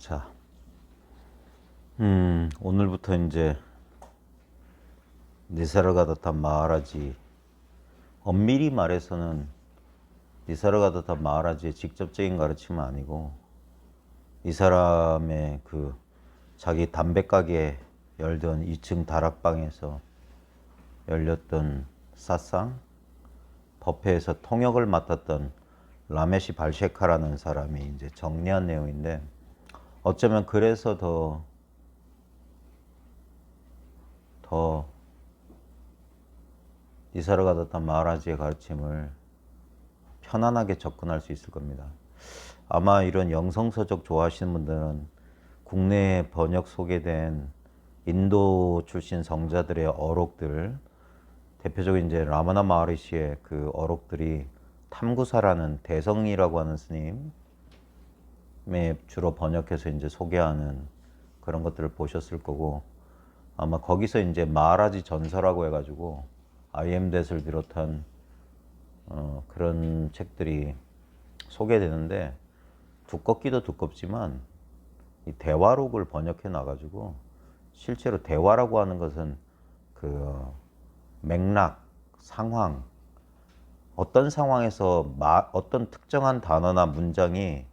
자, 오늘부터 이제 니사르가다타 마하라지, 엄밀히 말해서는 니사르가다타 마하라지의 직접적인 가르침은 아니고 이 사람의 그 자기 담배 가게 열던 2층 다락방에서 열렸던 사상, 법회에서 통역을 맡았던 라메시 발셰카라는 사람이 이제 정리한 내용인데, 어쩌면 그래서 더 니사르가다타 마하라지의 가르침을 편안하게 접근할 수 있을 겁니다. 아마 이런 영성서적 좋아하시는 분들은 국내에 번역 소개된 인도 출신 성자들의 어록들, 대표적인 이제 라마나 마하리시의 그 어록들이 탐구사라는 대성이라고 하는 스님에 주로 번역해서 이제 소개하는 그런 것들을 보셨을 거고, 아마 거기서 이제 마하라지 전서라고 해가지고 IM댓을 비롯한 그런 책들이 소개되는데, 두껍기도 두껍지만 이 대화록을 번역해 놔가지고 실제로 대화라고 하는 것은 그 맥락, 상황, 어떤 상황에서 어떤 특정한 단어나 문장이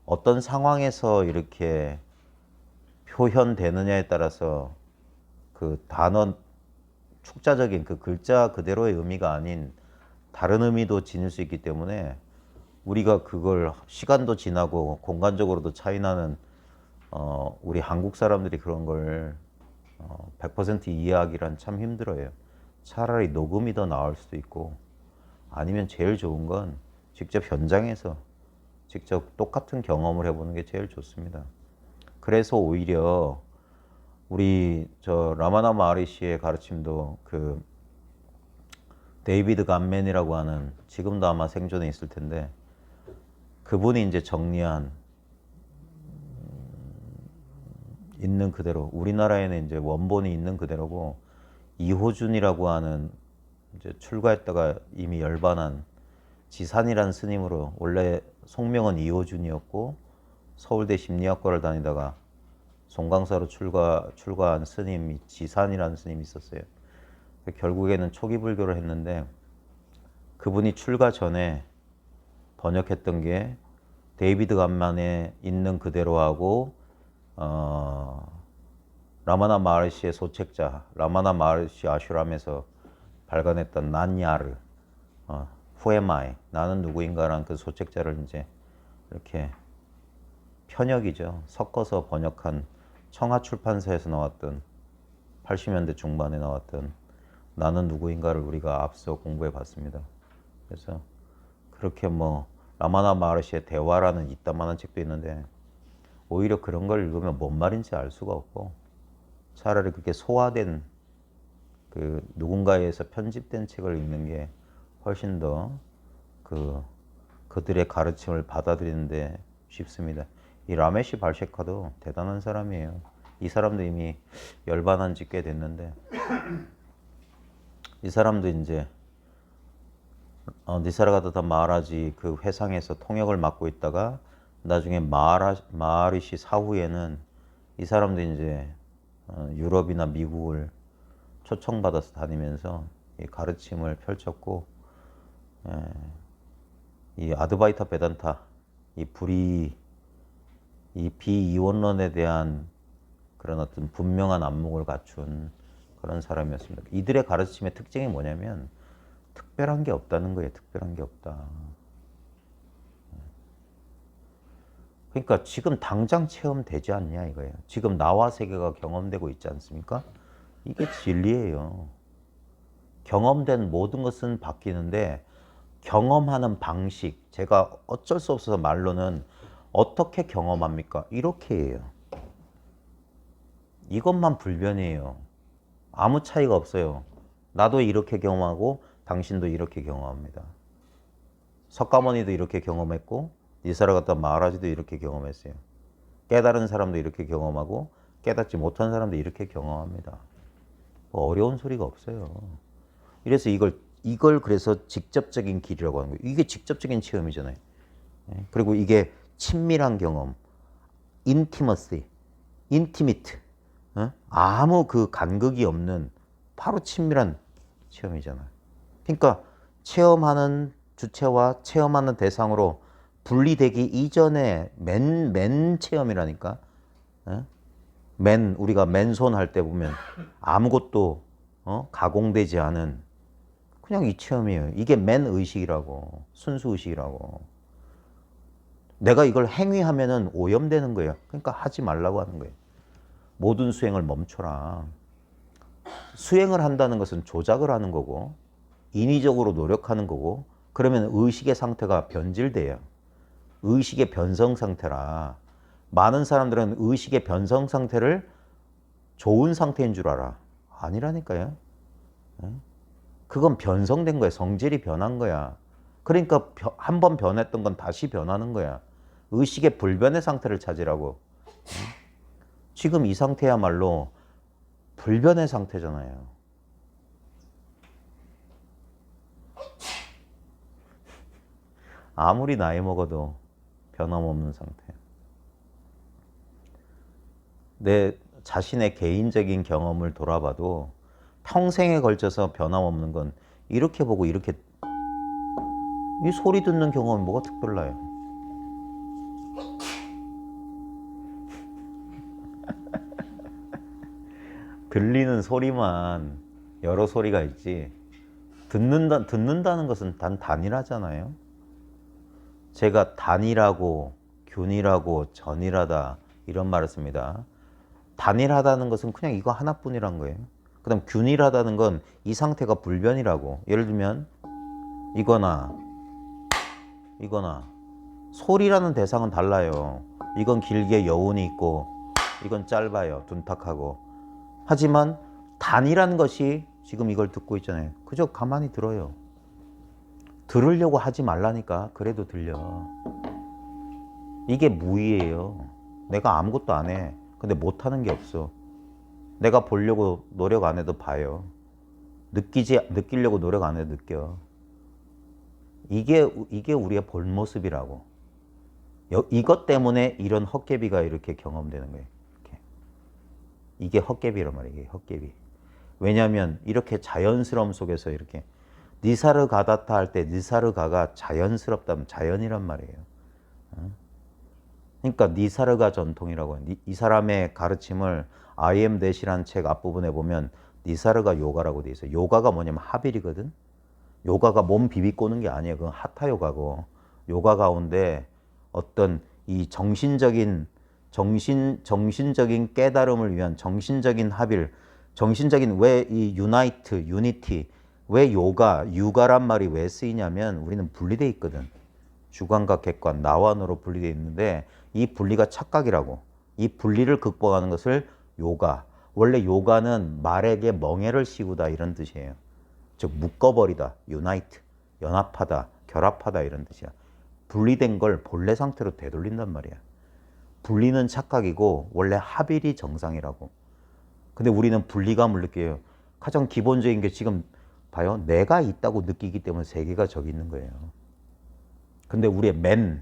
어떤 상황에서 이렇게 표현되느냐에 따라서 그 단어 축자적인 그 글자 그대로의 의미가 아닌 다른 의미도 지닐 수 있기 때문에, 우리가 그걸 시간도 지나고 공간적으로도 차이 나는 우리 한국 사람들이 그런 걸 100% 이해하기란 참 힘들어요. 차라리 녹음이 더 나을 수도 있고, 아니면 제일 좋은 건 직접 현장에서 직접 똑같은 경험을 해보는 게 제일 좋습니다. 그래서 오히려 우리 저 라마나 마하리시의 가르침도 그 데이비드 간맨이라고 하는, 지금도 아마 생존에 있을 텐데, 그분이 이제 정리한 있는 그대로, 우리나라에는 이제 원본이 있는 그대로고, 이호준이라고 하는 이제 출가했다가 이미 열반한 지산이라는 스님으로, 원래 속명은 이호준이었고 서울대 심리학과를 다니다가 송강사로 출가한 스님이 지산이라는 스님이 있었어요. 결국에는 초기 불교를 했는데, 그분이 출가 전에 번역했던 게 데이비드 간만에 있는 그대로 하고, 라마나 마하리시의 소책자 라마나 마하리시 아슈람에서 발간했던 난야르, 후에마이, 나는 누구인가라는 그 소책자를 이제 이렇게 편역이죠, 섞어서 번역한, 청하 출판사에서 나왔던 80년대 중반에 나왔던 나는 누구인가를 우리가 앞서 공부해 봤습니다. 그래서 그렇게 뭐 라마나 마하리시의 대화라는 이따만한 책도 있는데, 오히려 그런 걸 읽으면 뭔 말인지 알 수가 없고, 차라리 그렇게 소화된 그 누군가에서 편집된 책을 읽는 게 훨씬 더 그들의 가르침을 받아들이는데 쉽습니다. 이 라메시 발셰카도 대단한 사람이에요. 이 사람도 이미 열반한 지 꽤 됐는데, 이 사람도 이제 니사르가다타 마하라지 그 회상에서 통역을 맡고 있다가, 나중에 마하리시 사후에는 이 사람도 이제 유럽이나 미국을 초청받아서 다니면서 이 가르침을 펼쳤고, 이 아드바이타 베단타, 이 비이원론에 대한 그런 어떤 분명한 안목을 갖춘 그런 사람이었습니다. 이들의 가르침의 특징이 뭐냐면 특별한 게 없다는 거예요. 특별한 게 없다. 그러니까 지금 당장 체험되지 않냐 이거예요. 지금 나와 세계가 경험되고 있지 않습니까? 이게 진리예요. 경험된 모든 것은 바뀌는데, 경험하는 방식, 제가 어쩔 수 없어서 말로는 어떻게 경험합니까? 이렇게 해요. 이것만 불변이에요. 아무 차이가 없어요. 나도 이렇게 경험하고 당신도 이렇게 경험합니다. 석가모니도 이렇게 경험했고 니사르가다타 마하라지도 이렇게 경험했어요. 깨달은 사람도 이렇게 경험하고 깨닫지 못한 사람도 이렇게 경험합니다. 뭐 어려운 소리가 없어요. 이래서 이걸 그래서 직접적인 길이라고 하는 거예요. 이게 직접적인 체험이잖아요. 그리고 이게 친밀한 경험, intimacy, intimate, 아무 그 간극이 없는 바로 친밀한 체험이잖아요. 그러니까 체험하는 주체와 체험하는 대상으로 분리되기 이전에 맨 체험이라니까. 우리가 맨손 할 때 보면 아무것도 가공되지 않은 그냥 이 체험이에요. 이게 맨 의식이라고, 순수 의식이라고. 내가 이걸 행위하면은 오염되는 거예요. 그러니까 하지 말라고 하는 거예요. 모든 수행을 멈춰라. 수행을 한다는 것은 조작을 하는 거고, 인위적으로 노력하는 거고, 그러면 의식의 상태가 변질돼요. 의식의 변성 상태라. 많은 사람들은 의식의 변성 상태를 좋은 상태인 줄 알아. 아니라니까요. 그건 변성된 거야. 성질이 변한 거야. 그러니까 한 번 변했던 건 다시 변하는 거야. 의식의 불변의 상태를 찾으라고. 지금 이 상태야말로 불변의 상태잖아요. 아무리 나이 먹어도 변함없는 상태. 내 자신의 개인적인 경험을 돌아봐도 평생에 걸쳐서 변함없는 건 이렇게 보고 이렇게 이 소리 듣는 경험이 뭐가 특별나요? 들리는 소리만 여러 소리가 있지 듣는다는 것은 단일하잖아요. 제가 단일하고 균일하고 전일하다 이런 말을 씁니다. 단일하다는 것은 그냥 이거 하나뿐이란 거예요. 그 다음 균일하다는 건 이 상태가 불변이라고. 예를 들면 이거나 소리라는 대상은 달라요. 이건 길게 여운이 있고 이건 짧아요. 둔탁하고. 하지만 단이라는 것이 지금 이걸 듣고 있잖아요. 그저 가만히 들어요. 들으려고 하지 말라니까. 그래도 들려. 이게 무의예요. 내가 아무것도 안 해. 근데 못하는 게 없어. 내가 보려고 노력 안 해도 봐요. 느끼려고 노력 안 해도 느껴. 이게 우리의 본 모습이라고. 이것 때문에 이런 헛개비가 이렇게 경험되는 거예요. 이게 헛개비란 말이에요. 이게 헛개비. 왜냐하면 이렇게 자연스러움 속에서 이렇게 니사르가다타 할 때 니사르가가 자연스럽다면 자연이란 말이에요. 그러니까 니사르가 전통이라고 해요. 이 사람의 가르침을 I am that이라는 책 앞부분에 보면 니사르가 요가라고 돼 있어요. 요가가 뭐냐면 하빌이거든. 요가가 몸 비비꼬는 게 아니에요. 그건 하타 요가고. 요가 가운데 어떤 이 정신적인 깨달음을 위한 정신적인 합일, 정신적인 왜 이 유니티, 왜 유가란 말이 왜 쓰이냐면 우리는 분리돼 있거든. 주관과 객관, 나와 너로 분리돼 있는데 이 분리가 착각이라고. 이 분리를 극복하는 것을 요가. 원래 요가는 말에게 멍에를 씌우다 이런 뜻이에요. 즉 묶어버리다, 유나이트, 연합하다, 결합하다 이런 뜻이야. 분리된 걸 본래 상태로 되돌린단 말이야. 분리는 착각이고 원래 합일이 정상이라고. 근데 우리는 분리감을 느껴요. 가장 기본적인 게 지금 봐요. 내가 있다고 느끼기 때문에 세계가 저기 있는 거예요. 근데 우리의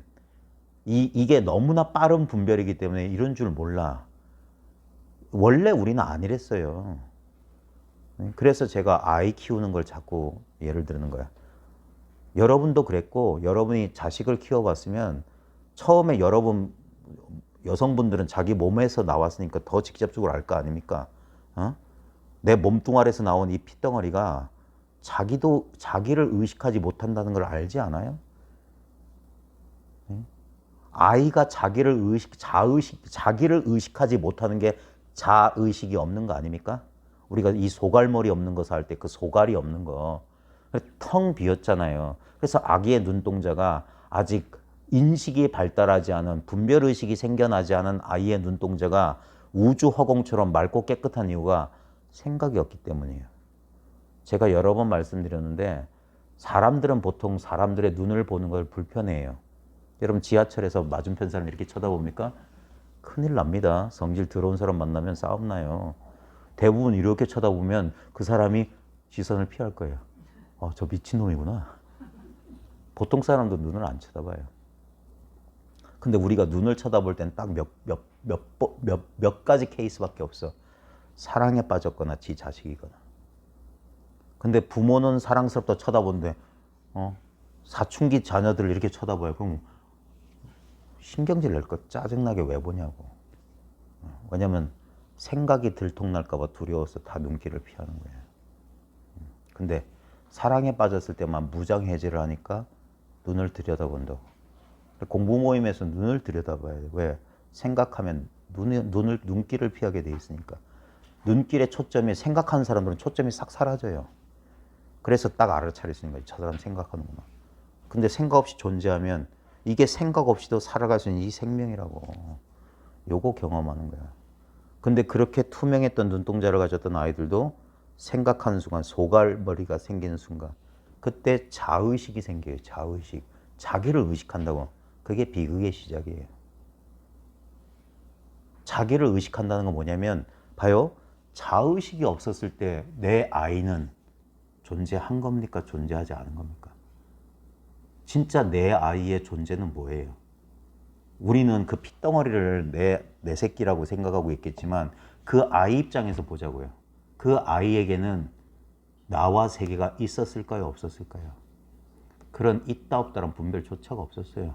이게 너무나 빠른 분별이기 때문에 이런 줄 몰라. 원래 우리는 아니랬어요. 그래서 제가 아이 키우는 걸 자꾸 예를 드는 거야. 여러분도 그랬고 여러분이 자식을 키워봤으면 처음에 여러분 여성분들은 자기 몸에서 나왔으니까 더 직접적으로 알 거 아닙니까? 내 몸뚱아리에서 나온 이 핏덩어리가 자기를 의식하지 못한다는 걸 알지 않아요? 아이가 자기를 의식하지 못하는 게 자의식이 없는 거 아닙니까? 우리가 이 소갈머리 없는 거 살 때 그 소갈이 없는 거 텅 비었잖아요. 그래서 아기의 눈동자가 아직 인식이 발달하지 않은 분별의식이 생겨나지 않은 아이의 눈동자가 우주 허공처럼 맑고 깨끗한 이유가 생각이 없기 때문이에요. 제가 여러 번 말씀드렸는데 사람들은 보통 사람들의 눈을 보는 걸 불편해해요. 여러분 지하철에서 맞은편 사람 이렇게 쳐다봅니까? 큰일 납니다. 성질 더러운 사람 만나면 싸움 나요. 대부분 이렇게 쳐다보면 그 사람이 시선을 피할 거예요. 저 미친놈이구나. 보통 사람도 눈을 안 쳐다봐요. 근데 우리가 눈을 쳐다볼 땐 딱 몇 가지 케이스밖에 없어. 사랑에 빠졌거나 지 자식이거나. 근데 부모는 사랑스럽다 쳐다보는데 사춘기 자녀들을 이렇게 쳐다봐요. 그럼 신경질 낼 거 짜증나게 왜 보냐고. 왜냐면 생각이 들통날까 봐 두려워서 다 눈길을 피하는 거예요. 근데 사랑에 빠졌을 때만 무장해제를 하니까 눈을 들여다본다고. 공부 모임에서 눈을 들여다봐야 돼. 왜? 생각하면 눈길을 피하게 돼 있으니까. 눈길의 초점이 생각하는 사람들은 초점이 싹 사라져요. 그래서 딱 알아차릴 수 있는 거예요. 저 사람 생각하는구나. 근데 생각 없이 존재하면 이게 생각 없이도 살아갈 수 있는 이 생명이라고. 요거 경험하는 거야. 근데 그렇게 투명했던 눈동자를 가졌던 아이들도 생각하는 순간, 소갈머리가 생기는 순간, 그때 자의식이 생겨요. 자의식. 자기를 의식한다고. 그게 비극의 시작이에요. 자기를 의식한다는 건 뭐냐면, 봐요. 자의식이 없었을 때 내 아이는 존재한 겁니까? 존재하지 않은 겁니까? 진짜 내 아이의 존재는 뭐예요? 우리는 그 핏덩어리를 내 새끼라고 생각하고 있겠지만 그 아이 입장에서 보자고요. 그 아이에게는 나와 세계가 있었을까요? 없었을까요? 그런 있다 없다란 분별조차가 없었어요.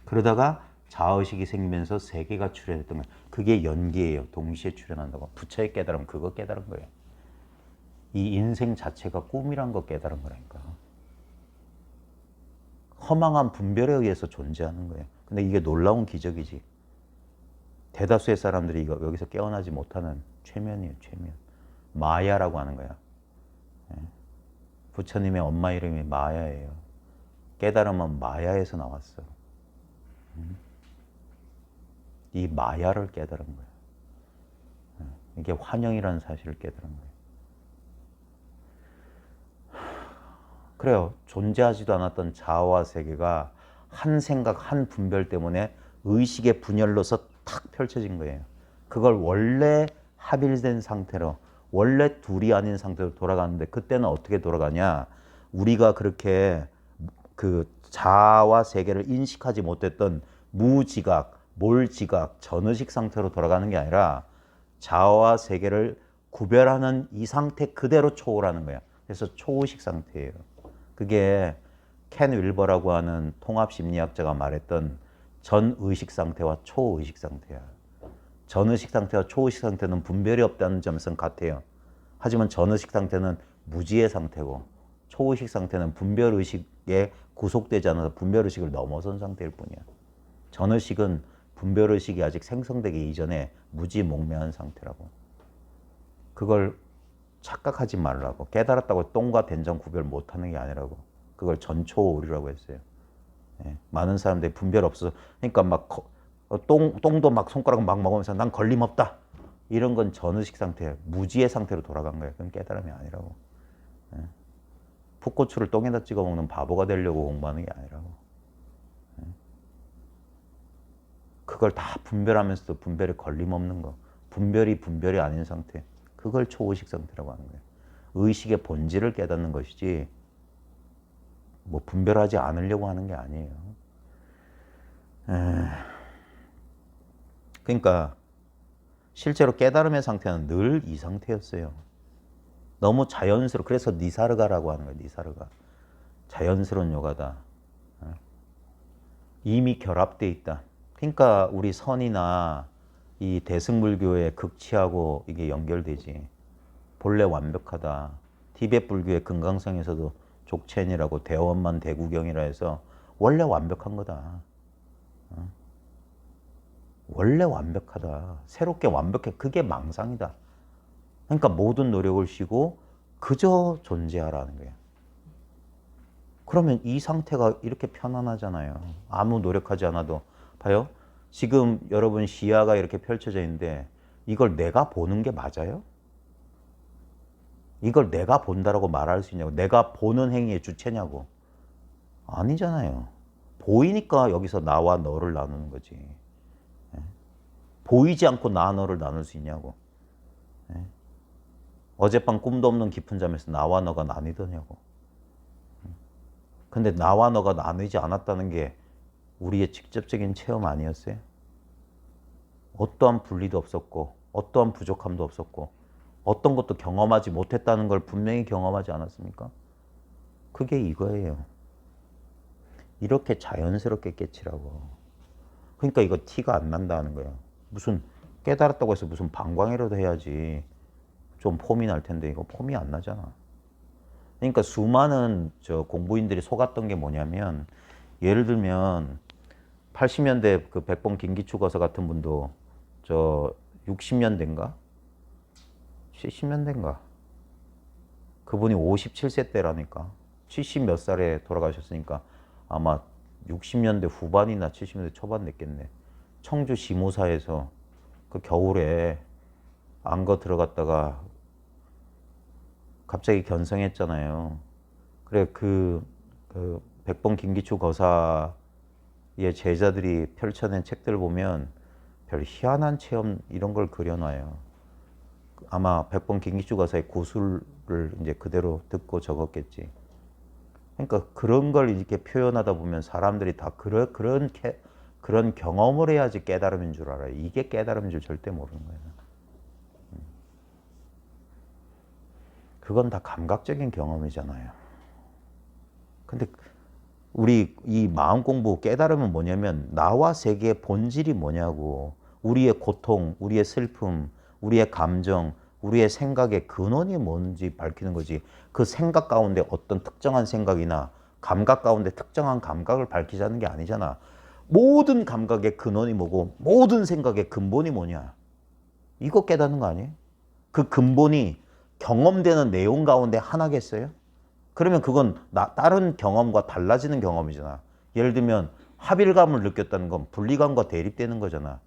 그러다가 자의식이 생기면서 세계가 출현했던 거예요. 그게 연기예요. 동시에 출현한다고. 부처의 깨달음, 그거 깨달은 거예요. 이 인생 자체가 꿈이란 거 깨달은 거라니까. 허망한 분별에 의해서 존재하는 거예요. 근데 이게 놀라운 기적이지. 대다수의 사람들이 여기서 깨어나지 못하는 최면이에요. 최면. 마야라고 하는 거야. 부처님의 엄마 이름이 마야예요. 깨달음은 마야에서 나왔어. 이 마야를 깨달은 거야. 이게 환영이라는 사실을 깨달은 거예요. 그래요. 존재하지도 않았던 자아와 세계가 한 생각, 한 분별 때문에 의식의 분열로서 탁 펼쳐진 거예요. 그걸 원래 합일된 상태로, 원래 둘이 아닌 상태로 돌아가는데, 그때는 어떻게 돌아가냐? 우리가 그렇게 그 자아와 세계를 인식하지 못했던 무지각, 몰지각, 전의식 상태로 돌아가는 게 아니라 자아와 세계를 구별하는 이 상태 그대로 초월하는 거야. 그래서 초의식 상태예요. 그게 켄 윌버라고 하는 통합심리학자가 말했던 전의식 상태와 초의식 상태야. 전의식 상태와 초의식 상태는 분별이 없다는 점에서는 같아요. 하지만 전의식 상태는 무지의 상태고 초의식 상태는 분별의식에 구속되지 않아서 분별의식을 넘어선 상태일 뿐이야. 전의식은 분별의식이 아직 생성되기 이전에 무지몽매한 상태라고. 그걸 착각하지 말라고. 깨달았다고 똥과 된장 구별 못하는 게 아니라고. 그걸 전초오류라고 했어요. 많은 사람들이 분별 없어서, 그러니까 막 똥도 막 손가락 막 먹으면서 난 걸림없다. 이런 건 전의식 상태, 무지의 상태로 돌아간 거예요. 그건 깨달음이 아니라고. 풋고추를 똥에다 찍어 먹는 바보가 되려고 공부하는 게 아니라고. 그걸 다 분별하면서도 분별에 걸림없는 거. 분별이 아닌 상태. 그걸 초의식 상태라고 하는 거예요. 의식의 본질을 깨닫는 것이지 뭐 분별하지 않으려고 하는 게 아니에요. 그러니까 실제로 깨달음의 상태는 늘 이 상태였어요. 너무 자연스러워. 그래서 니사르가라고 하는 거예요. 니사르가. 자연스러운 요가다. 이미 결합돼 있다. 그러니까 우리 선이나 이 대승불교의 극치하고 이게 연결되지. 본래 완벽하다. 티베트 불교의 금강성에서도 족첸이라고 대원만 대구경이라 해서 원래 완벽한 거다. 원래 완벽하다. 새롭게 완벽해. 그게 망상이다. 그러니까 모든 노력을 쉬고 그저 존재하라는 거예요. 그러면 이 상태가 이렇게 편안하잖아요. 아무 노력하지 않아도. 봐요. 지금 여러분 시야가 이렇게 펼쳐져 있는데 이걸 내가 보는 게 맞아요? 이걸 내가 본다라고 말할 수 있냐고. 내가 보는 행위의 주체냐고. 아니잖아요. 보이니까 여기서 나와 너를 나누는 거지. 보이지 않고 나 너를 나눌 수 있냐고. 어젯밤 꿈도 없는 깊은 잠에서 나와 너가 나뉘더냐고. 근데 나와 너가 나누지 않았다는 게 우리의 직접적인 체험 아니었어요? 어떠한 분리도 없었고 어떠한 부족함도 없었고 어떤 것도 경험하지 못했다는 걸 분명히 경험하지 않았습니까? 그게 이거예요. 이렇게 자연스럽게 깨치라고. 그러니까 이거 티가 안 난다는 거예요. 무슨 깨달았다고 해서 무슨 방광이라도 해야지 좀 폼이 날 텐데 이거 폼이 안 나잖아. 그러니까 수많은 저 공부인들이 속았던 게 뭐냐면 예를 들면 80년대 그 백범 김기추 거사 같은 분도 저 60년대인가 70년대인가 그분이 57세 때라니까 70 몇 살에 돌아가셨으니까 아마 60년대 후반이나 70년대 초반 됐겠네. 청주 시무사에서 그 겨울에 안거 들어갔다가 갑자기 견성했잖아요. 그래 그 백범 김기추 거사의 제자들이 펼쳐낸 책들 보면 별 희한한 체험 이런 걸 그려놔요. 아마 백범 김기추 거사의 구술을 이제 그대로 듣고 적었겠지. 그러니까 그런 걸 이렇게 표현하다 보면 사람들이 다 그런 경험을 해야지 깨달음인 줄 알아요. 이게 깨달음인 줄 절대 모르는 거예요. 그건 다 감각적인 경험이잖아요. 근데 우리 이 마음 공부 깨달음은 뭐냐면 나와 세계의 본질이 뭐냐고. 우리의 고통, 우리의 슬픔, 우리의 감정, 우리의 생각의 근원이 뭔지 밝히는 거지. 그 생각 가운데 어떤 특정한 생각이나 감각 가운데 특정한 감각을 밝히자는 게 아니잖아. 모든 감각의 근원이 뭐고 모든 생각의 근본이 뭐냐. 이거 깨닫는 거 아니에요? 그 근본이 경험되는 내용 가운데 하나겠어요? 그러면 그건 다른 경험과 달라지는 경험이잖아. 예를 들면 합일감을 느꼈다는 건 분리감과 대립되는 거잖아.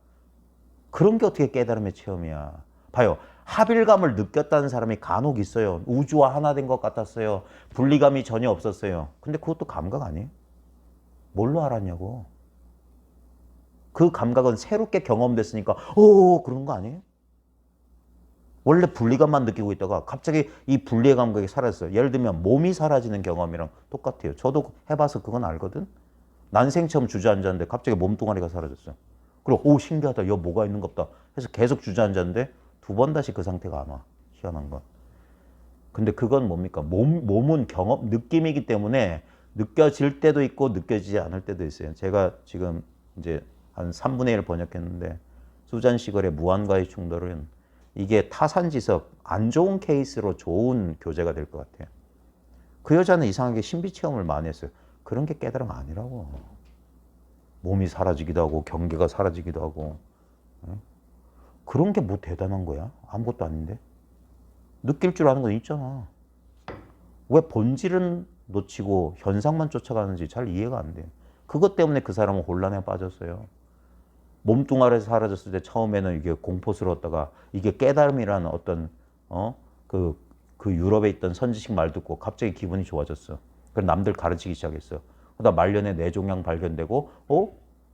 그런 게 어떻게 깨달음의 체험이야. 봐요. 합일감을 느꼈다는 사람이 간혹 있어요. 우주와 하나 된 것 같았어요. 분리감이 전혀 없었어요. 근데 그것도 감각 아니에요? 뭘로 알았냐고. 그 감각은 새롭게 경험됐으니까 오 그런 거 아니에요? 원래 분리감만 느끼고 있다가 갑자기 이 분리의 감각이 사라졌어요. 예를 들면 몸이 사라지는 경험이랑 똑같아요. 저도 해봐서 그건 알거든. 난생 처음 주저앉았는데 갑자기 몸뚱아리가 사라졌어요. 그리고 오 신기하다. 여기 뭐가 있는가 보다 해서 계속 주저앉았는데 두 번 다시 그 상태가 안 와. 희한한 건. 근데 그건 뭡니까? 몸은 경험, 느낌이기 때문에 느껴질 때도 있고 느껴지지 않을 때도 있어요. 제가 지금 이제 한 3분의 1 번역했는데 수잔 시걸의 무한과의 충돌은 이게 타산지석 안 좋은 케이스로 좋은 교재가 될 것 같아요. 그 여자는 이상하게 신비 체험을 많이 했어요. 그런 게 깨달음 아니라고. 몸이 사라지기도 하고 경계가 사라지기도 하고 그런 게 뭐 대단한 거야? 아무것도 아닌데. 느낄 줄 아는 건 있잖아. 왜 본질은 놓치고 현상만 쫓아가는지 잘 이해가 안 돼. 그것 때문에 그 사람은 혼란에 빠졌어요. 몸뚱아리에서 사라졌을 때 처음에는 이게 공포스러웠다가 이게 깨달음이라는 어떤 그 유럽에 있던 선지식 말 듣고 갑자기 기분이 좋아졌어. 그래서 남들 가르치기 시작했어. 그러다 말년에 뇌종양 발견되고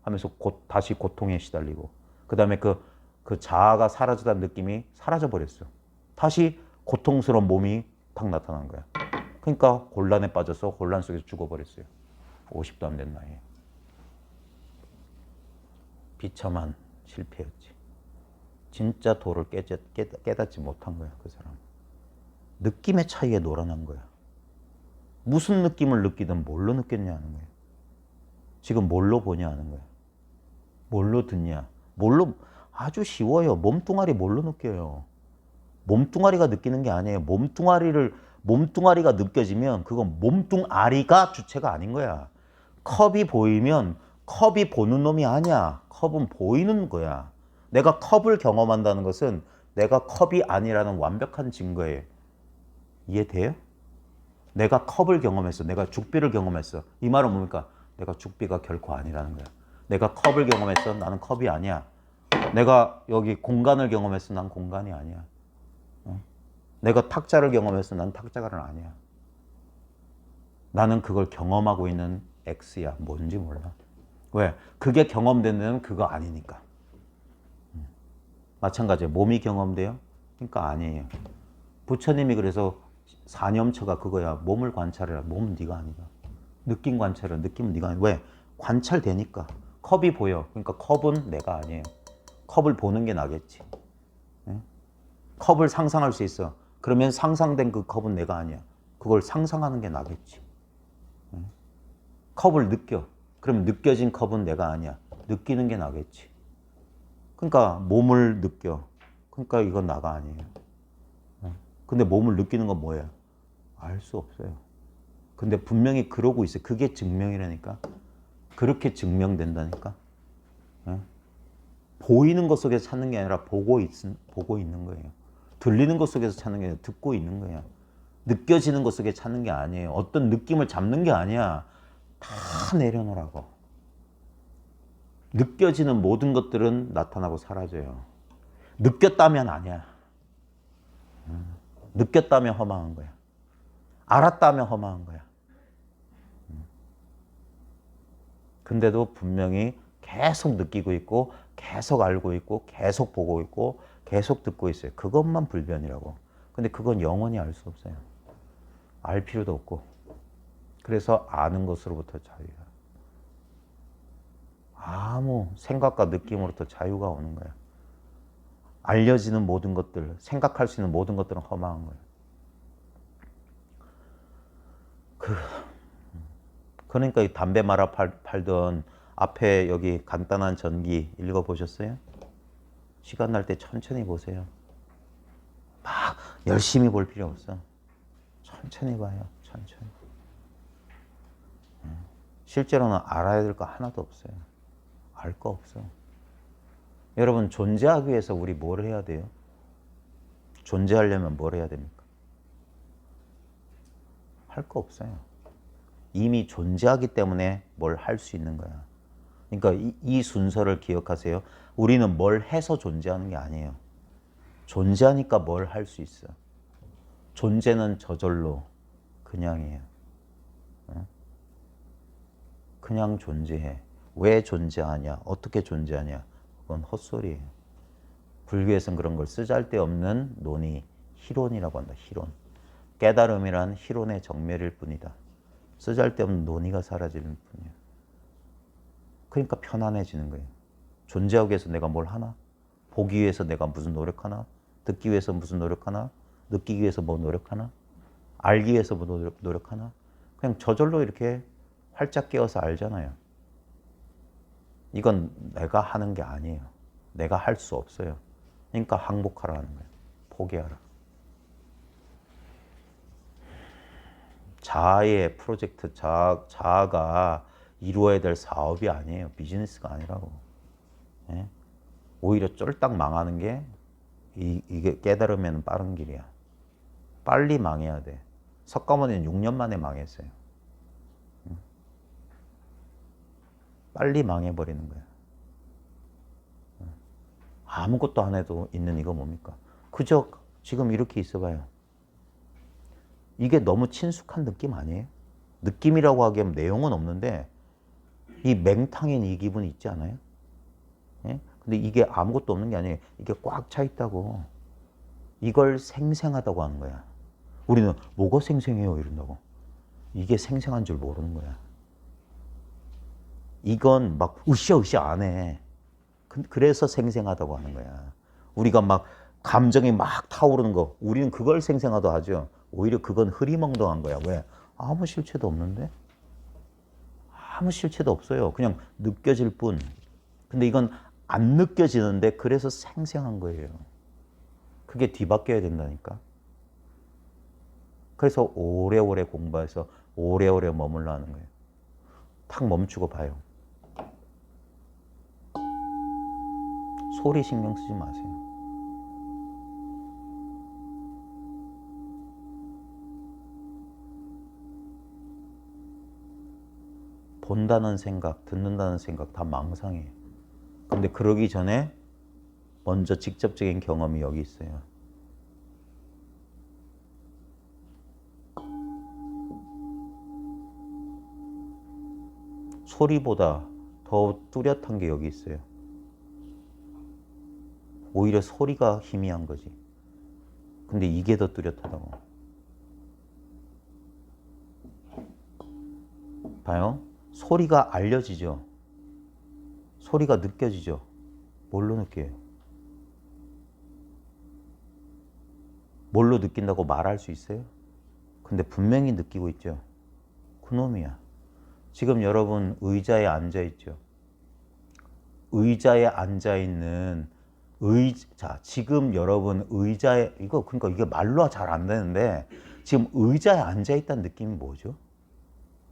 하면서 다시 고통에 시달리고 그 다음에 그 자아가 사라지다는 느낌이 사라져 버렸어. 다시 고통스러운 몸이 탁 나타난 거야. 그러니까 혼란에 빠져서 혼란 속에서 죽어버렸어요. 50도 안 된 나이에. 비참한 실패였지. 진짜 도를 깨닫지 못한 거야, 그 사람. 느낌의 차이에 놀아난 거야. 무슨 느낌을 느끼든 뭘로 느꼈냐는 거야. 지금 뭘로 보냐 하는 거야. 뭘로 듣냐. 아주 쉬워요. 몸뚱아리 뭘로 느껴요. 몸뚱아리가 느끼는 게 아니에요. 몸뚱아리가 느껴지면 그건 몸뚱아리가 주체가 아닌 거야. 컵이 보이면 컵이 보는 놈이 아니야. 컵은 보이는 거야. 내가 컵을 경험한다는 것은 내가 컵이 아니라는 완벽한 증거예요. 이해돼요? 내가 컵을 경험했어. 내가 죽비를 경험했어. 이 말은 뭡니까? 내가 죽비가 결코 아니라는 거야. 내가 컵을 경험했어. 나는 컵이 아니야. 내가 여기 공간을 경험했어. 난 공간이 아니야. 내가 탁자를 경험했어. 난 탁자가 아니야. 나는 그걸 경험하고 있는 X야. 뭔지 몰라. 왜? 그게 경험되는 그거 아니니까. 마찬가지예요. 몸이 경험돼요? 그러니까 아니에요. 부처님이 그래서 사념처가 그거야. 몸을 관찰해라. 몸은 네가 아니다. 느낌 관찰해라. 느낌은 네가 아니다. 왜? 관찰되니까. 컵이 보여. 그러니까 컵은 내가 아니에요. 컵을 보는 게 나겠지. 예? 컵을 상상할 수 있어. 그러면 상상된 그 컵은 내가 아니야. 그걸 상상하는 게 나겠지. 예? 컵을 느껴. 그럼 느껴진 컵은 내가 아니야. 느끼는 게 나겠지. 그러니까 몸을 느껴. 그러니까 이건 나가 아니에요. 예? 근데 몸을 느끼는 건 뭐예요? 알 수 없어요. 근데 분명히 그러고 있어요. 그게 증명이라니까. 그렇게 증명된다니까. 예? 보이는 것 속에서 찾는 게 아니라 보고 있는 거예요. 들리는 것 속에서 찾는 게 아니라 듣고 있는 거예요. 느껴지는 것 속에 찾는 게 아니에요. 어떤 느낌을 잡는 게 아니야. 다 내려놓으라고. 느껴지는 모든 것들은 나타나고 사라져요. 느꼈다면 아니야. 느꼈다면 허망한 거야. 알았다면 허망한 거야. 근데도 분명히 계속 느끼고 있고 계속 알고 있고 계속 보고 있고 계속 듣고 있어요. 그것만 불변이라고. 근데 그건 영원히 알 수 없어요. 알 필요도 없고. 그래서 아는 것으로부터 자유야. 아무 생각과 느낌으로부터 자유가 오는 거야. 알려지는 모든 것들, 생각할 수 있는 모든 것들은 허망한 거야. 그러니까 이 담배 말아 팔던 앞에 여기 간단한 전기 읽어보셨어요? 시간 날 때 천천히 보세요. 막 열심히 볼 필요 없어. 천천히 봐요. 천천히. 실제로는 알아야 될 거 하나도 없어요. 알 거 없어. 여러분 존재하기 위해서 우리 뭘 해야 돼요? 존재하려면 뭘 해야 됩니까? 할 거 없어요. 이미 존재하기 때문에 뭘 할 수 있는 거야. 그러니까 이 순서를 기억하세요. 우리는 뭘 해서 존재하는 게 아니에요. 존재하니까 뭘 할 수 있어. 존재는 저절로 그냥이에요. 그냥 존재해. 왜 존재하냐? 어떻게 존재하냐? 그건 헛소리예요. 불교에서는 그런 걸 쓰잘데없는 논의, 희론이라고 한다. 희론. 깨달음이란 희론의 정멸일 뿐이다. 쓰잘데없는 논의가 사라지는 뿐이에요. 그러니까 편안해지는 거예요. 존재하기 위해서 내가 뭘 하나? 보기 위해서 내가 무슨 노력하나? 듣기 위해서 무슨 노력하나? 느끼기 위해서 뭐 노력하나? 알기 위해서 뭐 노력하나? 그냥 저절로 이렇게 활짝 깨어서 알잖아요. 이건 내가 하는 게 아니에요. 내가 할 수 없어요. 그러니까 항복하라는 거예요. 포기하라. 자아의 프로젝트, 자아가 이루어야 될 사업이 아니에요. 비즈니스가 아니라고. 예? 오히려 쫄딱 망하는 게 이게 깨달으면 빠른 길이야. 빨리 망해야 돼. 석가모니는 6년 만에 망했어요. 빨리 망해버리는 거야. 아무것도 안 해도 있는 이거 뭡니까? 그저 지금 이렇게 있어봐요. 이게 너무 친숙한 느낌 아니에요? 느낌이라고 하기엔 내용은 없는데 이 맹탕인 이 기분이 있지 않아요? 예? 근데 이게 아무것도 없는 게 아니에요. 이게 꽉 차 있다고. 이걸 생생하다고 하는 거야. 우리는 뭐가 생생해요 이런다고. 이게 생생한 줄 모르는 거야. 이건 막 으쌰으쌰 안 해. 그래서 생생하다고 하는 거야. 우리가 막 감정이 막 타오르는 거, 우리는 그걸 생생하다 하죠. 오히려 그건 흐리멍덩한 거야. 왜? 아무 실체도 없는데? 아무 실체도 없어요. 그냥 느껴질 뿐. 근데 이건 안 느껴지는데 그래서 생생한 거예요. 그게 뒤바뀌어야 된다니까. 그래서 오래오래 공부해서 오래오래 머물러 하는 거예요. 탁 멈추고 봐요. 소리 신경 쓰지 마세요. 본다는 생각, 듣는다는 생각 다 망상이에요. 근데 그러기 전에 먼저 직접적인 경험이 여기 있어요. 소리보다 더 뚜렷한 게 여기 있어요. 오히려 소리가 희미한 거지. 근데 이게 더 뚜렷하다고. 봐요. 소리가 알려지죠. 소리가 느껴지죠. 뭘로 느껴요? 뭘로 느낀다고 말할 수 있어요? 근데 분명히 느끼고 있죠. 그놈이야. 지금 여러분 의자에 앉아 있죠. 의자에 앉아 있는 자, 지금 여러분 의자에 이거 그러니까 이게 말로 잘 안 되는데 지금 의자에 앉아 있다는 느낌이 뭐죠?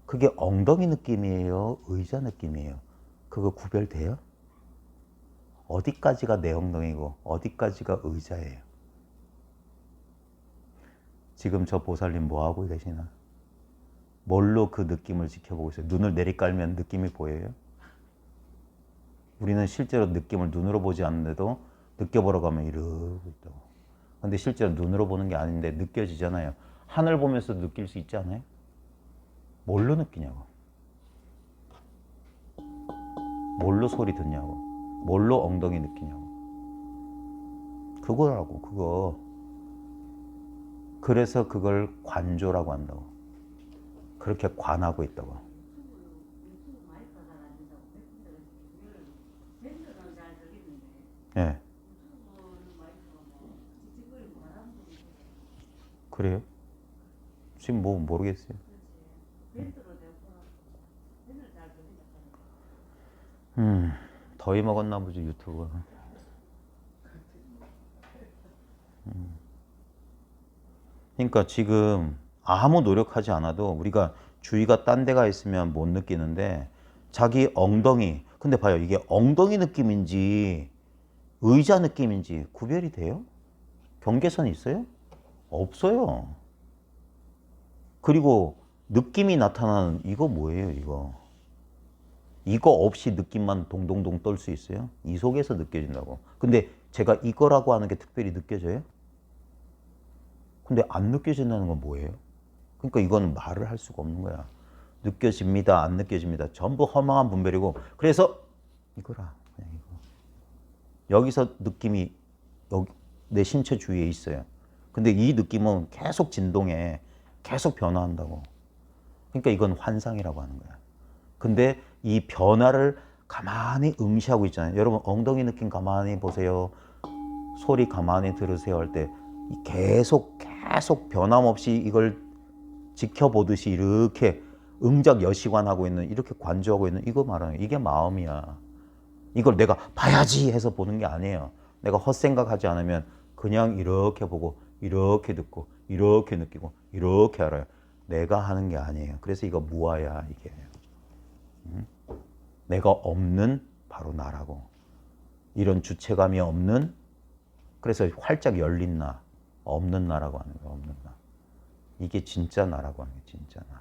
그게 엉덩이 느낌이에요? 의자 느낌이에요? 그거 구별돼요? 어디까지가 내 엉덩이고 어디까지가 의자예요? 지금 저 보살님 뭐 하고 계시나? 뭘로 그 느낌을 지켜보고 있어요? 눈을 내리깔면 느낌이 보여요? 우리는 실제로 느낌을 눈으로 보지 않는데도 느껴보러 가면 이러고 있다고. 근데 실제로 눈으로 보는 게 아닌데 느껴지잖아요. 하늘 보면서 느낄 수 있지 않아요? 뭘로 느끼냐고. 뭘로 소리 듣냐고. 뭘로 엉덩이 느끼냐고. 그거라고, 그거. 그래서 그걸 관조라고 한다고. 그렇게 관하고 있다고. 예. 그래요? 지금 뭐 모르겠어요. 더위 먹었나 보죠, 유튜브가. 그러니까 지금 아무 노력하지 않아도 우리가 주의가 딴 데가 있으면 못 느끼는데 자기 엉덩이, 근데 봐요. 이게 엉덩이 느낌인지 의자 느낌인지 구별이 돼요? 경계선이 있어요? 없어요. 그리고 느낌이 나타나는 이거 뭐예요, 이거? 이거 없이 느낌만 동동동 떨 수 있어요? 이 속에서 느껴진다고. 근데 제가 이거라고 하는 게 특별히 느껴져요? 근데 안 느껴진다는 건 뭐예요? 그러니까 이건 말을 할 수가 없는 거야. 느껴집니다, 안 느껴집니다. 전부 허망한 분별이고, 그래서 이거라, 그냥 이거. 여기서 느낌이 여기 내 신체 주위에 있어요. 근데 이 느낌은 계속 진동해, 계속 변화한다고. 그러니까 이건 환상이라고 하는 거야. 근데 이 변화를 가만히 응시하고 있잖아요. 여러분 엉덩이 느낌 가만히 보세요. 소리 가만히 들으세요 할 때 계속 변함없이 이걸 지켜보듯이 이렇게 응작여시관하고 있는, 이렇게 관조하고 있는, 이거 말하는, 이게 마음이야. 이걸 내가 봐야지 해서 보는 게 아니에요. 내가 헛생각하지 않으면 그냥 이렇게 보고 이렇게 듣고 이렇게 느끼고 이렇게 알아요. 내가 하는 게 아니에요. 그래서 이거 무아야, 이게. 내가 없는 바로 나라고. 이런 주체감이 없는, 그래서 활짝 열린 나, 없는 나라고 하는 거야. 없는 나. 이게 진짜 나라고 하는 게 진짜 나.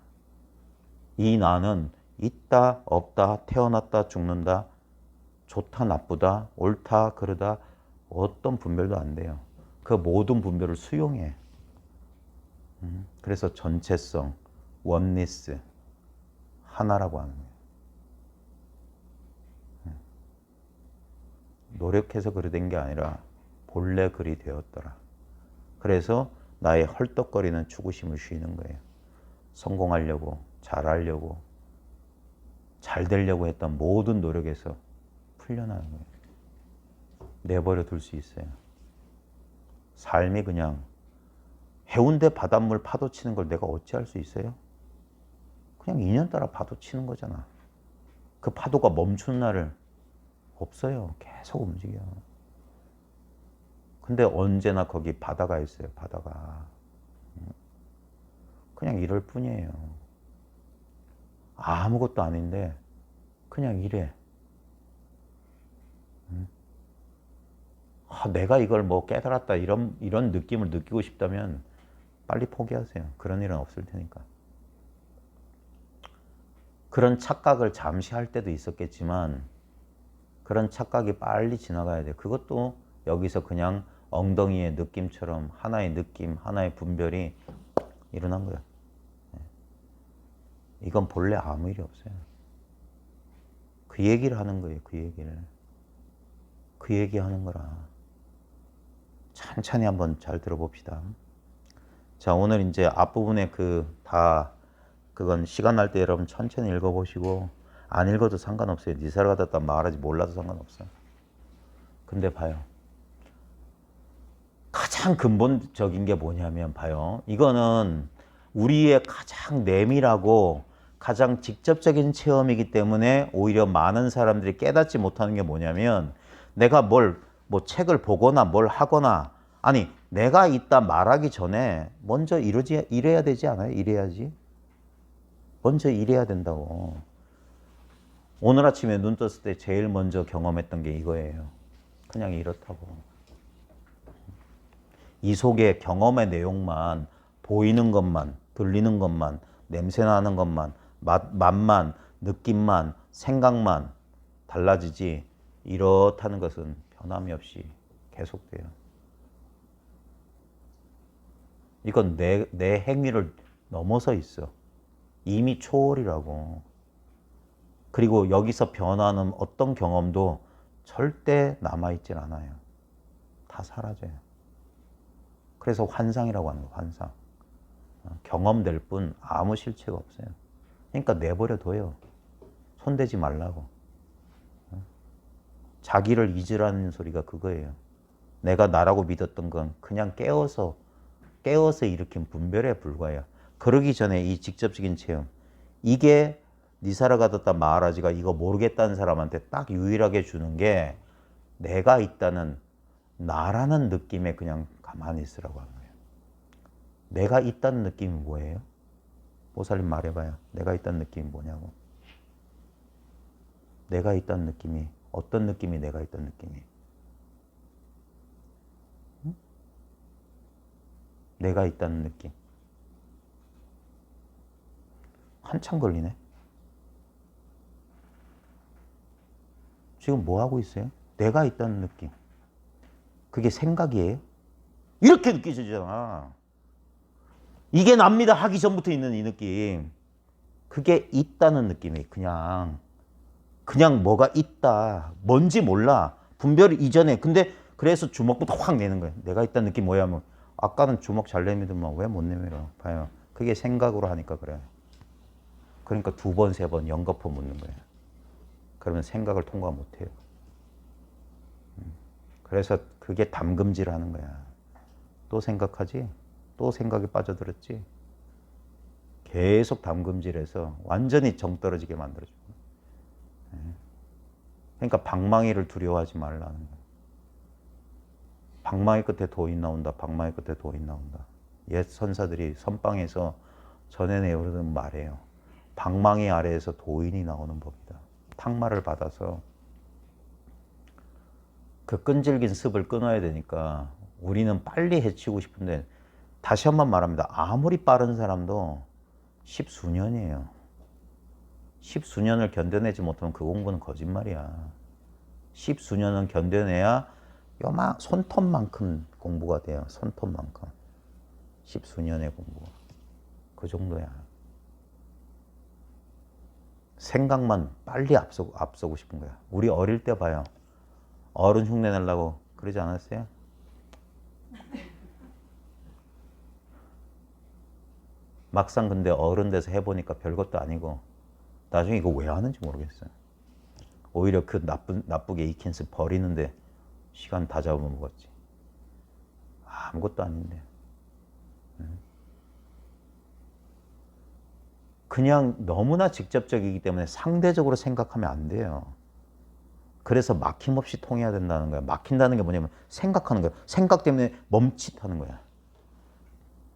이 나는 있다 없다 태어났다 죽는다 좋다 나쁘다 옳다 그르다 어떤 분별도 안 돼요. 그 모든 분별을 수용해. 그래서 전체성, 원리스, 하나라고 하는 거예요. 노력해서 그리 된 게 아니라 본래 그리 되었더라. 그래서 나의 헐떡거리는 추구심을 쉬는 거예요. 성공하려고, 잘하려고, 잘 되려고 했던 모든 노력에서 풀려나는 거예요. 내버려 둘 수 있어요. 삶이 그냥 해운대 바닷물 파도 치는 걸 내가 어찌할 수 있어요? 그냥 인연 따라 파도 치는 거잖아. 그 파도가 멈추는 날을 없어요. 계속 움직여. 근데 언제나 거기 바다가 있어요. 바다가. 그냥 이럴 뿐이에요. 아무것도 아닌데 그냥 이래. 내가 이걸 뭐 깨달았다 이런 느낌을 느끼고 싶다면 빨리 포기하세요. 그런 일은 없을 테니까. 그런 착각을 잠시 할 때도 있었겠지만 그런 착각이 빨리 지나가야 돼요. 그것도 여기서 그냥 엉덩이의 느낌처럼 하나의 느낌, 하나의 분별이 일어난 거야. 이건 본래 아무 일이 없어요. 그 얘기를 하는 거예요. 그 얘기를. 그 얘기하는 거라. 천천히 한번 잘 들어봅시다. 자, 오늘 이제 앞부분에 그건 시간 날 때 여러분 천천히 읽어보시고 안 읽어도 상관없어요. 니사를 갖다 말하지 몰라도 상관없어요. 근데 봐요. 가장 근본적인 게 뭐냐면 봐요. 이거는 우리의 가장 내밀하고 가장 직접적인 체험이기 때문에 오히려 많은 사람들이 깨닫지 못하는 게 뭐냐면 내가 뭐 책을 보거나 뭘 하거나 아니 내가 있다 말하기 전에 먼저 이래야 되지 않아요? 이래야지. 먼저 이래야 된다고. 오늘 아침에 눈 떴을 때 제일 먼저 경험했던 게 이거예요. 그냥 이렇다고. 이 속에 경험의 내용만 보이는 것만 들리는 것만 냄새 나는 것만 맛만 느낌만 생각만 달라지지 이렇다는 것은 변함이 없이 계속돼요. 이건 내 행위를 넘어서 있어. 이미 초월이라고. 그리고 여기서 변하는 어떤 경험도 절대 남아있질 않아요. 다 사라져요. 그래서 환상이라고 하는 거예요. 환상. 경험될 뿐 아무 실체가 없어요. 그러니까 내버려둬요. 손대지 말라고. 자기를 잊으라는 소리가 그거예요. 내가 나라고 믿었던 건 그냥 깨어서 일으킨 분별에 불과해요. 그러기 전에 이 직접적인 체험. 이게 니사르가다타 마하라지가 이거 모르겠다는 사람한테 딱 유일하게 주는 게 내가 있다는 나라는 느낌에 그냥 가만히 있으라고 하는 거예요. 내가 있다는 느낌이 뭐예요? 보살님 말해봐요. 내가 있다는 느낌이 뭐냐고. 내가 있다는 느낌이 어떤 느낌이 내가 있다는 느낌이? 응? 내가 있다는 느낌. 한참 걸리네. 지금 뭐 하고 있어요? 내가 있다는 느낌. 그게 생각이에요? 이렇게 느껴지잖아. 이게 납니다 하기 전부터 있는 이 느낌. 그게 있다는 느낌이에요. 그냥 뭐가 있다. 뭔지 몰라. 분별 이전에. 근데 그래서 주먹부터 확 내는 거예요. 내가 있다는 느낌 뭐야? 뭐 아까는 주먹 잘 내밀더만 왜 못 내밀어? 봐요. 그게 생각으로 하니까 그래. 그러니까 두 번, 세 번 연거푸 묻는 거예요. 그러면 생각을 통과 못 해요. 그래서 그게 담금질하는 거야. 또 생각하지? 또 생각에 빠져들었지? 계속 담금질해서 완전히 정 떨어지게 만들어주고. 그러니까 방망이를 두려워하지 말라는 거야. 방망이 끝에 도인 나온다. 방망이 끝에 도인 나온다. 옛 선사들이 선방에서 전해내오는 말이에요. 방망이 아래에서 도인이 나오는 법이다. 탁말을 받아서 그 끈질긴 습을 끊어야 되니까 우리는 빨리 해치우고 싶은데 다시 한번 말합니다. 아무리 빠른 사람도 십수년이에요. 십수년을 견뎌내지 못하면 그 공부는 거짓말이야. 십수년은 견뎌내야 손톱만큼 공부가 돼요. 손톱만큼. 십수년의 공부가. 그 정도야. 생각만 빨리 앞서고 싶은 거야. 우리 어릴 때 봐요. 어른 흉내 내려고 그러지 않았어요? 막상 근데 어른 돼서 해보니까 별것도 아니고 나중에 이거 왜 하는지 모르겠어요. 오히려 그 나쁘게 익힌 습 버리는데 시간 다 잡아먹었지. 아무것도 아닌데. 그냥 너무나 직접적이기 때문에 상대적으로 생각하면 안 돼요. 그래서 막힘없이 통해야 된다는 거야. 막힌다는 게 뭐냐면 생각하는 거야. 생각 때문에 멈칫하는 거야.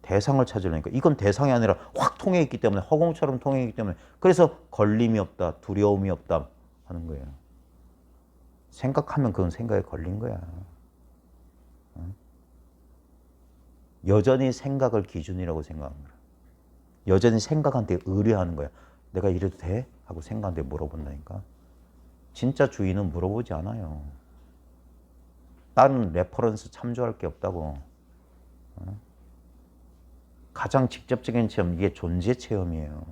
대상을 찾으려니까. 이건 대상이 아니라 확 통해 있기 때문에 허공처럼 통해 있기 때문에 그래서 걸림이 없다. 두려움이 없다 하는 거예요. 생각하면 그건 생각에 걸린 거야. 여전히 생각을 기준이라고 생각하는 거야. 여전히 생각한테 의뢰하는 거야. 내가 이래도 돼? 하고 생각한테 물어본다니까. 진짜 주인은 물어보지 않아요. 다른 레퍼런스 참조할 게 없다고. 가장 직접적인 체험, 이게 존재 체험이에요.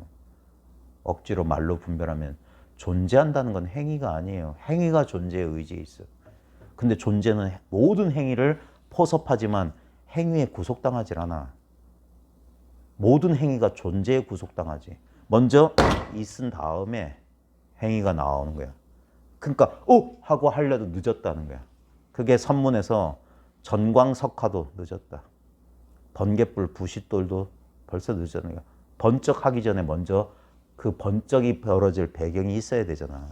억지로 말로 분별하면 존재한다는 건 행위가 아니에요. 행위가 존재의 의지에 있어. 근데 존재는 모든 행위를 포섭하지만 행위에 구속당하지 않아. 모든 행위가 존재에 구속당하지. 먼저 있은 다음에 행위가 나오는 거야. 그러니까 하고 하려도 늦었다는 거야. 그게 선문에서 전광석화도 늦었다. 번갯불 부싯돌도 벌써 늦었네요. 번쩍하기 전에 먼저 그 번쩍이 벌어질 배경이 있어야 되잖아.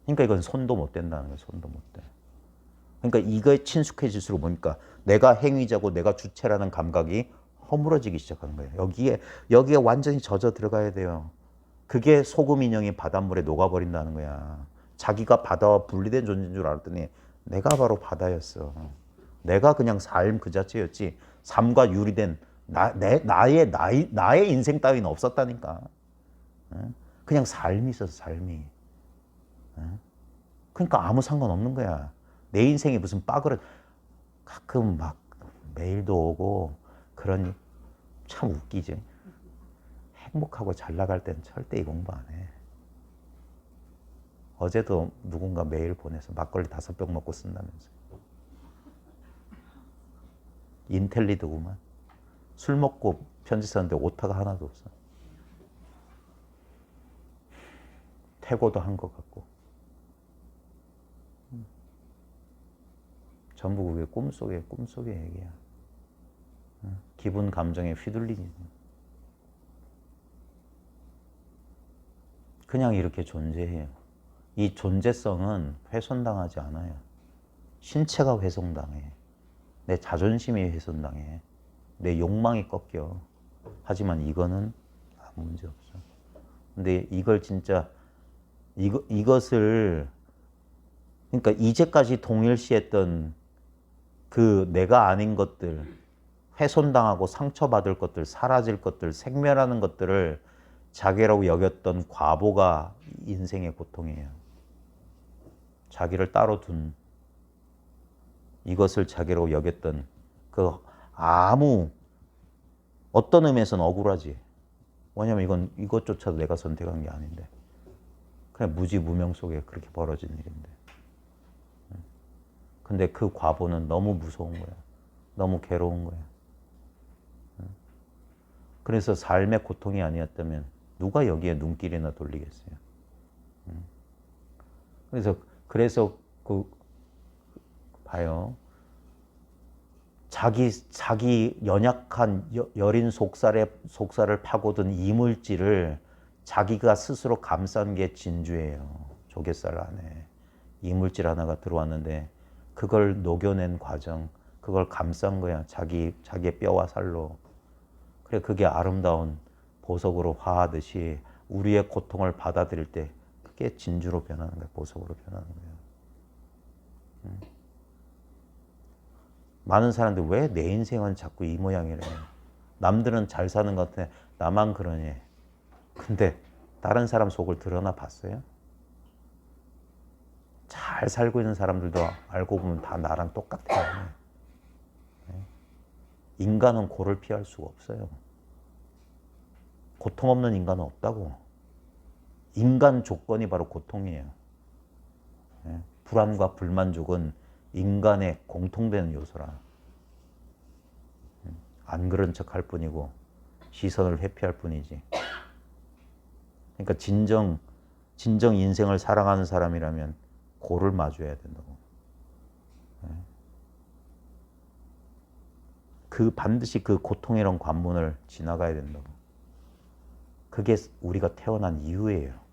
그러니까 이건 손도 못 댄다는 거야. 손도 못 대. 그러니까 이거에 친숙해질수록 보니까 내가 행위자고 내가 주체라는 감각이 허물어지기 시작하는 거예요. 여기에 완전히 젖어 들어가야 돼요. 그게 소금 인형이 바닷물에 녹아버린다는 거야. 자기가 바다와 분리된 존재인 줄 알았더니 내가 바로 바다였어. 내가 그냥 삶 그 자체였지. 삶과 유리된 나의 인생 따위는 없었다니까. 그냥 삶이 있었어, 삶이. 그러니까 아무 상관없는 거야. 내 인생이 무슨 빠그러 가끔 막 메일도 오고 그러니 참 웃기지. 행복하고 잘 나갈 때는 절대 이 공부 안 해. 어제도 누군가 메일 보내서 막걸리 5병 먹고 쓴다면서. 인텔리드구만. 술 먹고 편지 썼는데 오타가 하나도 없어. 퇴고도 한 것 같고. 전부 그게 꿈속의 얘기야. 기분 감정에 휘둘리지. 그냥 이렇게 존재해요. 이 존재성은 훼손당하지 않아요. 신체가 훼손당해. 내 자존심이 훼손당해. 내 욕망이 꺾여. 하지만 이거는 아무 문제 없어. 근데 이걸 진짜 이것을 그러니까 이제까지 동일시했던 그 내가 아닌 것들, 훼손당하고 상처받을 것들, 사라질 것들, 생멸하는 것들을 자기라고 여겼던 과보가 인생의 고통이에요. 자기를 따로 둔 이것을 자기라고 여겼던 그 아무 어떤 의미에서는 억울하지. 왜냐면 이것조차도 내가 선택한 게 아닌데. 그냥 무지무명 속에 그렇게 벌어진 일인데. 근데 그 과보는 너무 무서운 거야. 너무 괴로운 거야. 그래서 삶의 고통이 아니었다면 누가 여기에 눈길이나 돌리겠어요. 그래서 봐요. 자기 연약한 여린 속살을 파고든 이물질을 자기가 스스로 감싼 게 진주예요. 조갯살 안에 이물질 하나가 들어왔는데 그걸 녹여낸 과정, 그걸 감싼 거야. 자기의 뼈와 살로. 그래 그게 아름다운 보석으로 화하듯이 우리의 고통을 받아들일 때 그게 진주로 변하는 거야. 보석으로 변하는 거야. 많은 사람들이 왜 내 인생은 자꾸 이 모양이래. 남들은 잘 사는 것 같아. 나만 그러니. 근데 다른 사람 속을 드러나 봤어요? 잘 살고 있는 사람들도 알고 보면 다 나랑 똑같아요. 인간은 고를 피할 수가 없어요. 고통 없는 인간은 없다고. 인간 조건이 바로 고통이에요. 불안과 불만족은 인간의 공통되는 요소라. 안 그런 척 할 뿐이고 시선을 회피할 뿐이지. 그러니까 진정 인생을 사랑하는 사람이라면 고를 마주해야 된다고. 반드시 그 고통이란 관문을 지나가야 된다고. 그게 우리가 태어난 이유예요.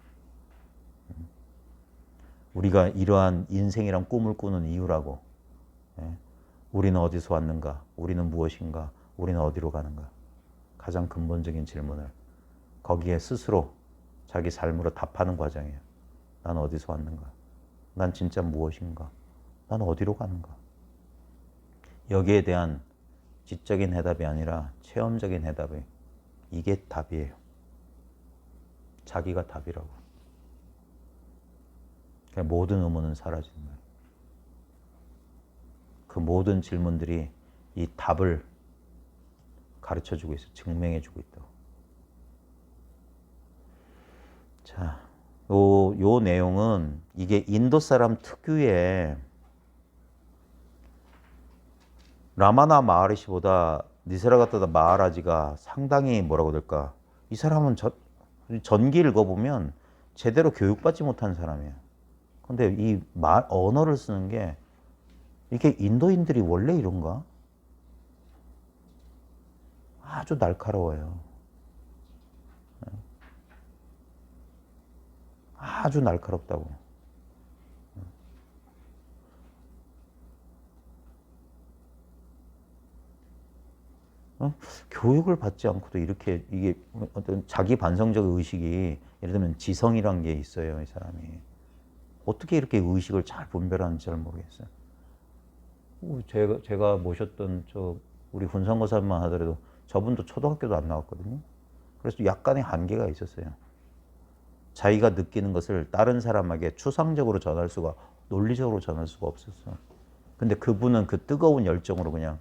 우리가 이러한 인생이란 꿈을 꾸는 이유라고. 우리는 어디서 왔는가? 우리는 무엇인가? 우리는 어디로 가는가? 가장 근본적인 질문을 거기에 스스로 자기 삶으로 답하는 과정이에요. 난 어디서 왔는가? 난 진짜 무엇인가? 난 어디로 가는가? 여기에 대한 지적인 해답이 아니라 체험적인 해답이 이게 답이에요. 자기가 답이라고. 그러니까 모든 의문은 사라지는 거예요. 그 모든 질문들이 이 답을 가르쳐주고 있어요. 증명해주고 있다고. 자, 요 내용은 이게 인도 사람 특유의 라마나 마하리시보다 니세라가타다 마하라지가 상당히 뭐라고 될까? 이 사람은 전기 읽어보면 제대로 교육받지 못한 사람이에요. 근데 이 언어를 쓰는 게 이게 인도인들이 원래 이런가? 아주 날카로워요. 아주 날카롭다고. 교육을 받지 않고도 이렇게 이게 어떤 자기 반성적 의식이 예를 들면 지성이란 게 있어요, 이 사람이. 어떻게 이렇게 의식을 잘 분별하는지 잘 모르겠어요. 제가 모셨던 우리 훈성거사만 하더라도 저분도 초등학교도 안 나왔거든요. 그래서 약간의 한계가 있었어요. 자기가 느끼는 것을 다른 사람에게 추상적으로 전할 수가, 논리적으로 전할 수가 없었어. 근데 그분은 그 뜨거운 열정으로 그냥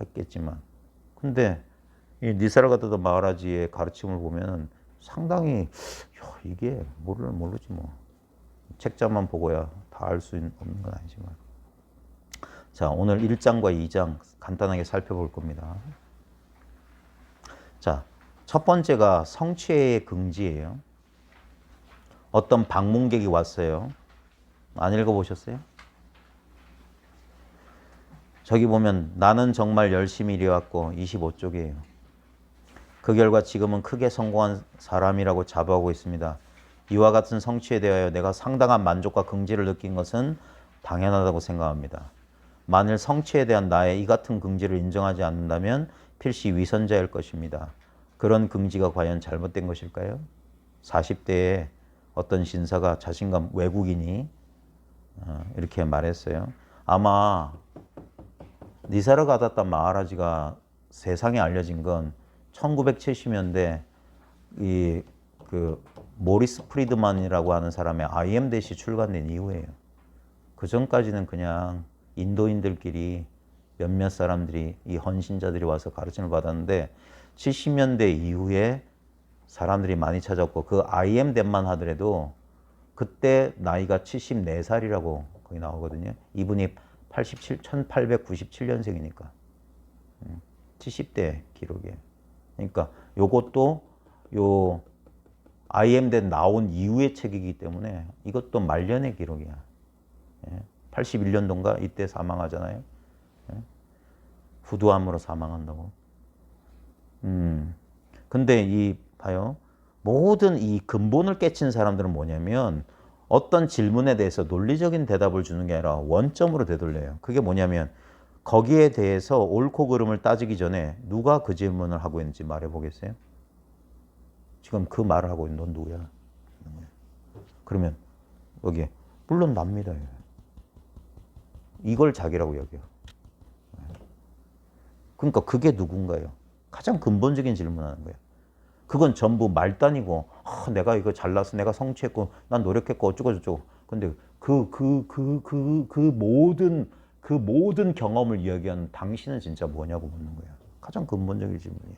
했겠지만, 근데 이 니사르가다다 마하라지의 가르침을 보면 상당히 이게 모르지 뭐. 책자만 보고야 다 알 수 없는 건 아니지만. 자, 오늘 1장과 2장 간단하게 살펴볼 겁니다. 자, 첫 번째가 성취의 긍지예요. 어떤 방문객이 왔어요. 안 읽어보셨어요? 저기 보면 나는 정말 열심히 일해왔고 25쪽이에요. 그 결과 지금은 크게 성공한 사람이라고 자부하고 있습니다. 이와 같은 성취에 대하여 내가 상당한 만족과 긍지를 느낀 것은 당연하다고 생각합니다. 만일 성취에 대한 나의 이 같은 긍지를 인정하지 않는다면 필시 위선자일 것입니다. 그런 긍지가 과연 잘못된 것일까요? 40대에 어떤 신사가 자신감, 외국인이 이렇게 말했어요. 아마 니사르가다타 마하라지가 세상에 알려진 건 1970년대 그 모리스 프리드만이라고 하는 사람의 IM 대시 출간된 이후에요. 그 전까지는 그냥 인도인들끼리 몇몇 사람들이, 이 헌신자들이 와서 가르침을 받았는데 70년대 이후에 사람들이 많이 찾았고, 그 IM 덴만 하더라도 그때 나이가 74살이라고 거기 나오거든요. 이분이 1897년생이니까 70대 기록이에요. 그러니까 요것도 요 IM된 나온 이후의 책이기 때문에 이것도 말년의 기록이야. 81년도인가 이때 사망하잖아요. 후두암으로 사망한다고. 근데 봐요. 모든 이 근본을 깨친 사람들은 뭐냐면 어떤 질문에 대해서 논리적인 대답을 주는 게 아니라 원점으로 되돌려요. 그게 뭐냐면 거기에 대해서 옳고 그름을 따지기 전에 누가 그 질문을 하고 있는지 말해보겠어요? 지금 그 말을 하고 있는 넌 누구야? 그러면 여기 물론 납니다. 이걸 자기라고 여겨요. 그러니까 그게 누군가요? 가장 근본적인 질문하는 거예요. 그건 전부 말단이고 내가 이거 잘나서 내가 성취했고 난 노력했고 어쩌고 저쩌고. 근데 그 모든 경험을 이야기하는 당신은 진짜 뭐냐고 묻는 거예요. 가장 근본적인 질문이에요.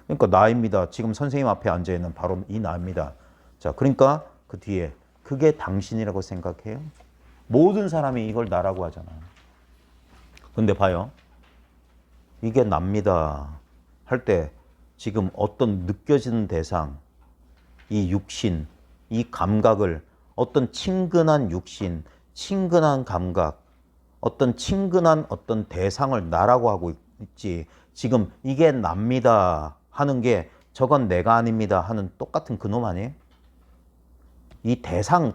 그러니까 나입니다. 지금 선생님 앞에 앉아 있는 바로 이 나입니다. 자, 그러니까 그 뒤에 그게 당신이라고 생각해요? 모든 사람이 이걸 나라고 하잖아. 근데 봐요. 이게 납니다. 할 때 지금 어떤 느껴지는 대상, 이 육신, 이 감각을 어떤 친근한 육신, 친근한 감각, 어떤 친근한 어떤 대상을 나라고 하고 있지. 지금 이게 납니다 하는 게 저건 내가 아닙니다 하는 똑같은 그놈 아니에요? 이 대상은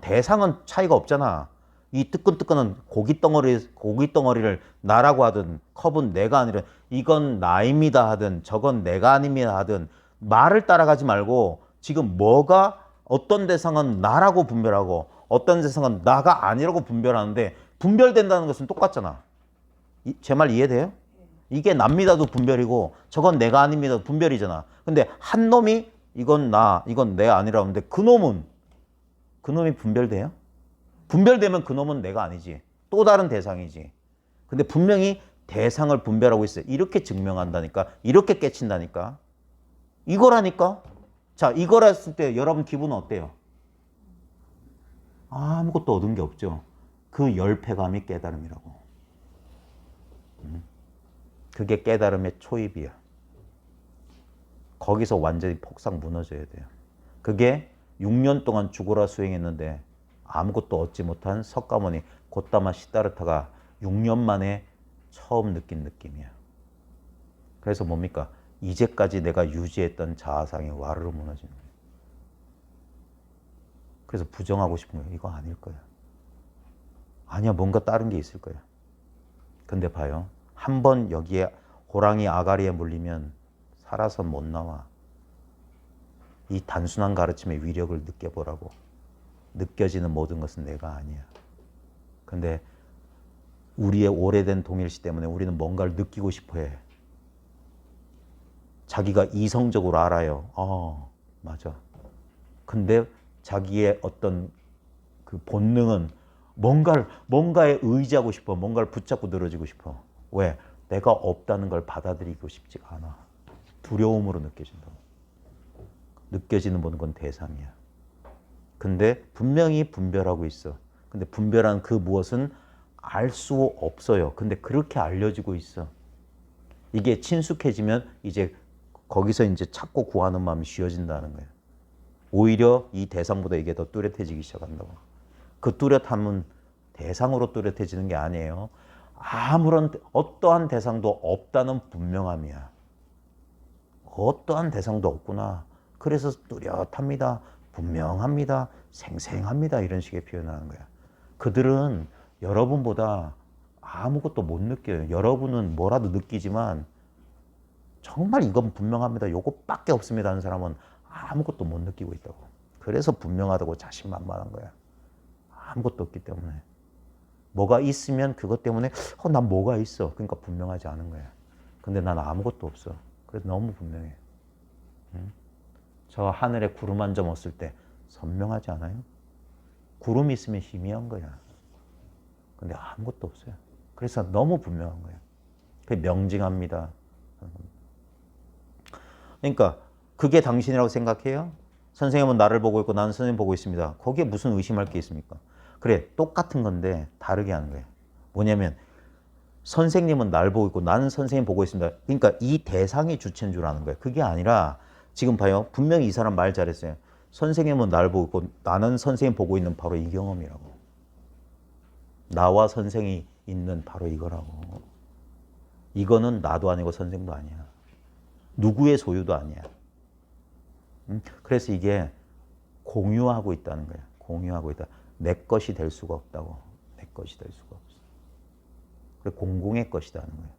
차이가 없잖아. 이 뜨끈뜨끈한 고깃덩어리를 나라고 하든 컵은 내가 아니라 이건 나입니다 하든 저건 내가 아닙니다 하든 말을 따라가지 말고 지금 뭐가 어떤 대상은 나라고 분별하고 어떤 대상은 나가 아니라고 분별하는데 분별된다는 것은 똑같잖아. 제 말 이해돼요? 이게 납니다도 분별이고 저건 내가 아닙니다도 분별이잖아. 근데 한 놈이 이건 나, 이건 내 아니라는데 그놈이 분별돼요? 분별되면 그놈은 내가 아니지. 또 다른 대상이지. 근데 분명히 대상을 분별하고 있어요. 이렇게 증명한다니까. 이렇게 깨친다니까. 이거라니까. 자, 이거라 했을 때 여러분 기분은 어때요? 아무것도 얻은 게 없죠. 그 열패감이 깨달음이라고. 그게 깨달음의 초입이야. 거기서 완전히 폭삭 무너져야 돼요. 그게 6년 동안 죽어라 수행했는데 아무것도 얻지 못한 석가모니 고타마 시다르타가 6년 만에 처음 느낀 느낌이야. 그래서 뭡니까? 이제까지 내가 유지했던 자아상이 와르르 무너지는 거야. 그래서 부정하고 싶은 거야. 이거 아닐 거야. 아니야, 뭔가 다른 게 있을 거야. 근데 봐요. 한번 여기에 호랑이 아가리에 물리면 살아서 못 나와. 이 단순한 가르침의 위력을 느껴보라고. 느껴지는 모든 것은 내가 아니야. 근데 우리의 오래된 동일시 때문에 우리는 뭔가를 느끼고 싶어 해. 자기가 이성적으로 알아요. 맞아. 근데 자기의 어떤 그 본능은 뭔가에 의지하고 싶어. 뭔가를 붙잡고 늘어지고 싶어. 왜? 내가 없다는 걸 받아들이고 싶지가 않아. 두려움으로 느껴진다고. 느껴지는 모든 건 대상이야. 근데 분명히 분별하고 있어. 근데 분별한 그 무엇은 알 수 없어요. 근데 그렇게 알려지고 있어. 이게 친숙해지면 이제 거기서 이제 찾고 구하는 마음이 쉬워진다는 거예요. 오히려 이 대상보다 이게 더 뚜렷해지기 시작한다고. 그 뚜렷함은 대상으로 뚜렷해지는 게 아니에요. 아무런 어떠한 대상도 없다는 분명함이야. 어떠한 대상도 없구나. 그래서 뚜렷합니다. 분명합니다. 생생합니다. 이런 식의 표현하는 거야. 그들은 여러분보다 아무것도 못 느껴요. 여러분은 뭐라도 느끼지만 정말 이건 분명합니다. 요것밖에 없습니다 하는 사람은 아무것도 못 느끼고 있다고. 그래서 분명하다고 자신만만한 거야. 아무것도 없기 때문에. 뭐가 있으면 그것 때문에 난 뭐가 있어. 그러니까 분명하지 않은 거야. 근데 난 아무것도 없어. 그래서 너무 분명해. 저 하늘에 구름 한 점 없을 때 선명하지 않아요? 구름이 있으면 희미한 거야. 근데 아무것도 없어요. 그래서 너무 분명한 거예요. 그게 명징합니다. 그러니까 그게 당신이라고 생각해요? 선생님은 나를 보고 있고 나는 선생님 보고 있습니다. 거기에 무슨 의심할 게 있습니까? 그래, 똑같은 건데 다르게 하는 거예요. 뭐냐면 선생님은 날 보고 있고 나는 선생님 보고 있습니다. 그러니까 이 대상이 주체인 줄 아는 거예요. 그게 아니라 지금 봐요. 분명히 이 사람 말 잘했어요. 선생님은 날 보고 있고 나는 선생님 보고 있는 바로 이 경험이라고. 나와 선생이 있는 바로 이거라고. 이거는 나도 아니고 선생도 아니야. 누구의 소유도 아니야. 그래서 이게 공유하고 있다는 거야. 공유하고 있다. 내 것이 될 수가 없다고. 내 것이 될 수가 없어. 그래, 공공의 것이라는 거예요.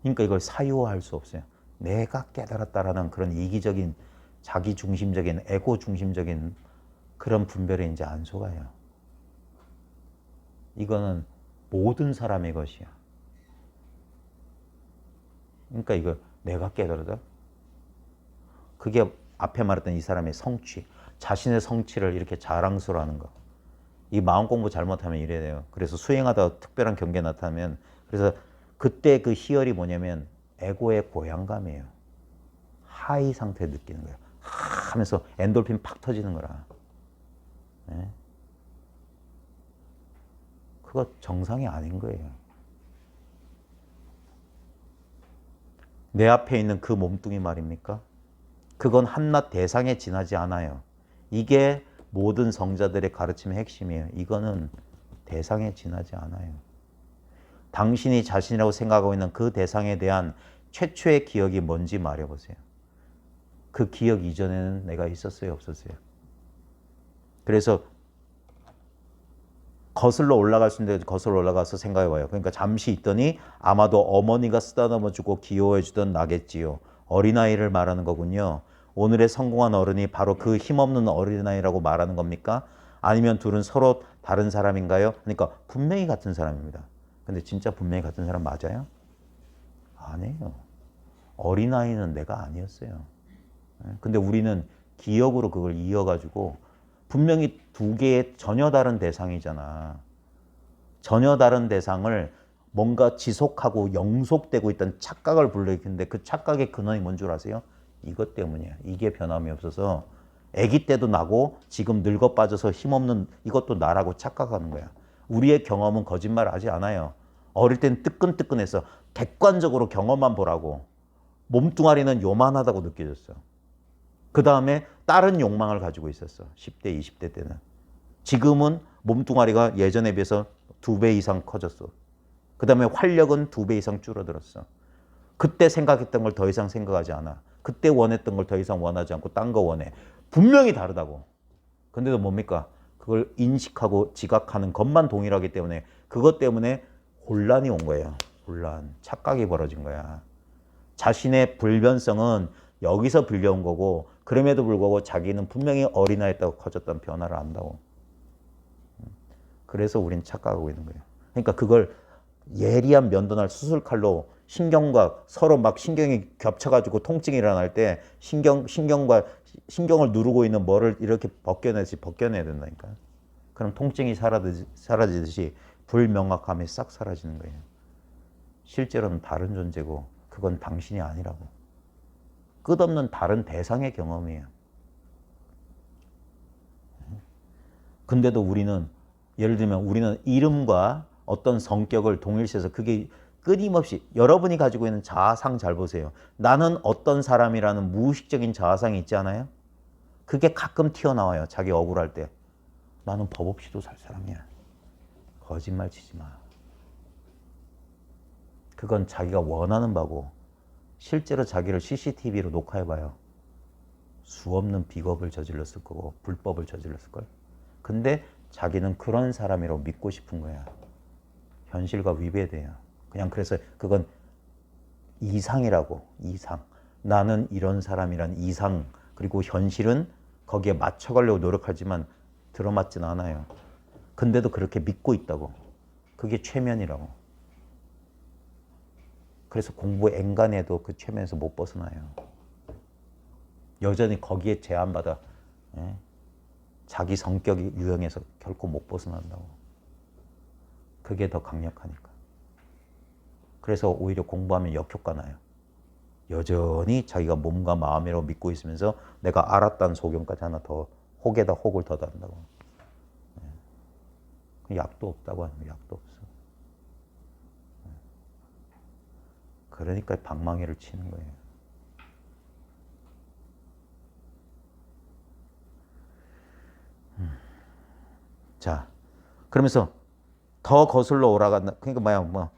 그러니까 이걸 사유화할 수 없어요. 내가 깨달았다라는 그런 이기적인 자기 중심적인 에고 중심적인 그런 분별에 이제 안 속아요. 이거는 모든 사람의 것이야. 그러니까 이거 내가 깨달았다. 그게 앞에 말했던 이 사람의 성취, 자신의 성취를 이렇게 자랑스러워하는 거. 이 마음 공부 잘못하면 이래야 돼요. 그래서 수행하다가 특별한 경계 나타나면 그래서 그때 그 희열이 뭐냐면 에고의 고향감이에요. 하이 상태 느끼는 거예요. 하면서 엔돌핀 팍 터지는 거라. 네? 그거 정상이 아닌 거예요. 내 앞에 있는 그 몸뚱이 말입니까? 그건 한낱 대상에 지나지 않아요. 이게 모든 성자들의 가르침의 핵심이에요. 이거는 대상에 지나지 않아요. 당신이 자신이라고 생각하고 있는 그 대상에 대한 최초의 기억이 뭔지 말해보세요. 그 기억 이전에는 내가 있었어요, 없었어요? 그래서 거슬러 올라갈 수 있는데 거슬러 올라가서 생각해봐요. 그러니까 잠시 있더니 아마도 어머니가 쓰다듬어주고 귀여워해주던 나겠지요. 어린아이를 말하는 거군요. 오늘의 성공한 어른이 바로 그 힘없는 어린아이라고 말하는 겁니까? 아니면 둘은 서로 다른 사람인가요? 그러니까 분명히 같은 사람입니다. 근데 진짜 분명히 같은 사람 맞아요? 아니에요. 어린아이는 내가 아니었어요. 근데 우리는 기억으로 그걸 이어가지고 분명히 두 개의 전혀 다른 대상이잖아. 전혀 다른 대상을 뭔가 지속하고 영속되고 있던 착각을 불러일으키는데 그 착각의 근원이 뭔 줄 아세요? 이것 때문이야. 이게 변함이 없어서 아기 때도 나고 지금 늙어 빠져서 힘없는 이것도 나라고 착각하는 거야. 우리의 경험은 거짓말을 하지 않아요. 어릴 땐 뜨끈뜨끈해서 객관적으로 경험만 보라고. 몸뚱아리는 요만하다고 느껴졌어. 그 다음에 다른 욕망을 가지고 있었어. 10대, 20대 때는. 지금은 몸뚱아리가 예전에 비해서 2배 이상 커졌어. 그 다음에 활력은 2배 이상 줄어들었어. 그때 생각했던 걸 더 이상 생각하지 않아. 그때 원했던 걸 더 이상 원하지 않고 딴 거 원해. 분명히 다르다고. 근데도 뭡니까? 그걸 인식하고 지각하는 것만 동일하기 때문에 그것 때문에 혼란이 온 거예요. 혼란. 착각이 벌어진 거야. 자신의 불변성은 여기서 빌려온 거고 그럼에도 불구하고 자기는 분명히 어린아이였다고 커졌던 변화를 안다고. 그래서 우린 착각하고 있는 거예요. 그러니까 그걸 예리한 면도날 수술칼로 신경과 서로 막 신경이 겹쳐가지고 통증이 일어날 때 신경과 신경을 누르고 있는 뭐를 이렇게 벗겨내야 된다니까. 그럼 통증이 사라지듯이 불명확함이 싹 사라지는 거예요. 실제로는 다른 존재고 그건 당신이 아니라고. 끝없는 다른 대상의 경험이에요. 근데도 우리는 예를 들면 우리는 이름과 어떤 성격을 동일시해서 그게 끊임없이 여러분이 가지고 있는 자아상 잘 보세요. 나는 어떤 사람이라는 무의식적인 자아상이 있지 않아요? 그게 가끔 튀어나와요. 자기 억울할 때. 나는 법 없이도 살 사람이야. 거짓말 치지 마. 그건 자기가 원하는 바고 실제로 자기를 CCTV로 녹화해봐요. 수 없는 비겁을 저질렀을 거고 불법을 저질렀을 걸. 근데 자기는 그런 사람이라고 믿고 싶은 거야. 현실과 위배돼요. 그냥 그래서 그건 이상이라고. 이상. 나는 이런 사람이란 이상. 그리고 현실은 거기에 맞춰가려고 노력하지만 들어맞진 않아요. 근데도 그렇게 믿고 있다고. 그게 최면이라고. 그래서 공부 앵간해도 그 최면에서 못 벗어나요. 여전히 거기에 제한받아. 예? 자기 성격이 유형에서 결코 못 벗어난다고. 그게 더 강력하니까. 그래서 오히려 공부하면 역효과 나요. 여전히 자기가 몸과 마음이라고 믿고 있으면서 내가 알았다는 소견까지 하나 더 혹에다 혹을 더 단다고. 예. 약도 없다고 하는 거예요. 약도 없어. 예. 그러니까 방망이를 치는 거예요. 자, 그러면서 더 거슬러 올라간다. 그러니까 뭐야,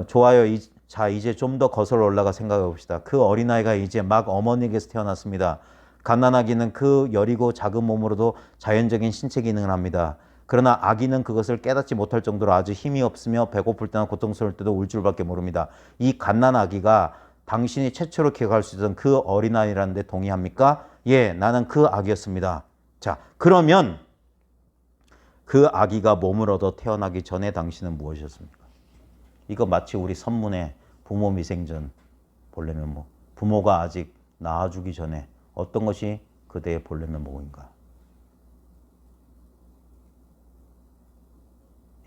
좋아요. 자, 이제 좀 더 거슬러 올라가 생각해 봅시다. 그 어린아이가 이제 막 어머니에게서 태어났습니다. 갓난아기는 그 여리고 작은 몸으로도 자연적인 신체 기능을 합니다. 그러나 아기는 그것을 깨닫지 못할 정도로 아주 힘이 없으며 배고플 때나 고통스러울 때도 울 줄밖에 모릅니다. 이 갓난아기가 당신이 최초로 기억할 수 있던 그 어린아이라는 데 동의합니까? 예, 나는 그 아기였습니다. 자, 그러면 그 아기가 몸을 얻어 태어나기 전에 당신은 무엇이었습니까? 이거 마치 우리 선문에 부모 미생전 보려면 뭐 부모가 아직 낳아주기 전에 어떤 것이 그대의 보려면 뭐인가?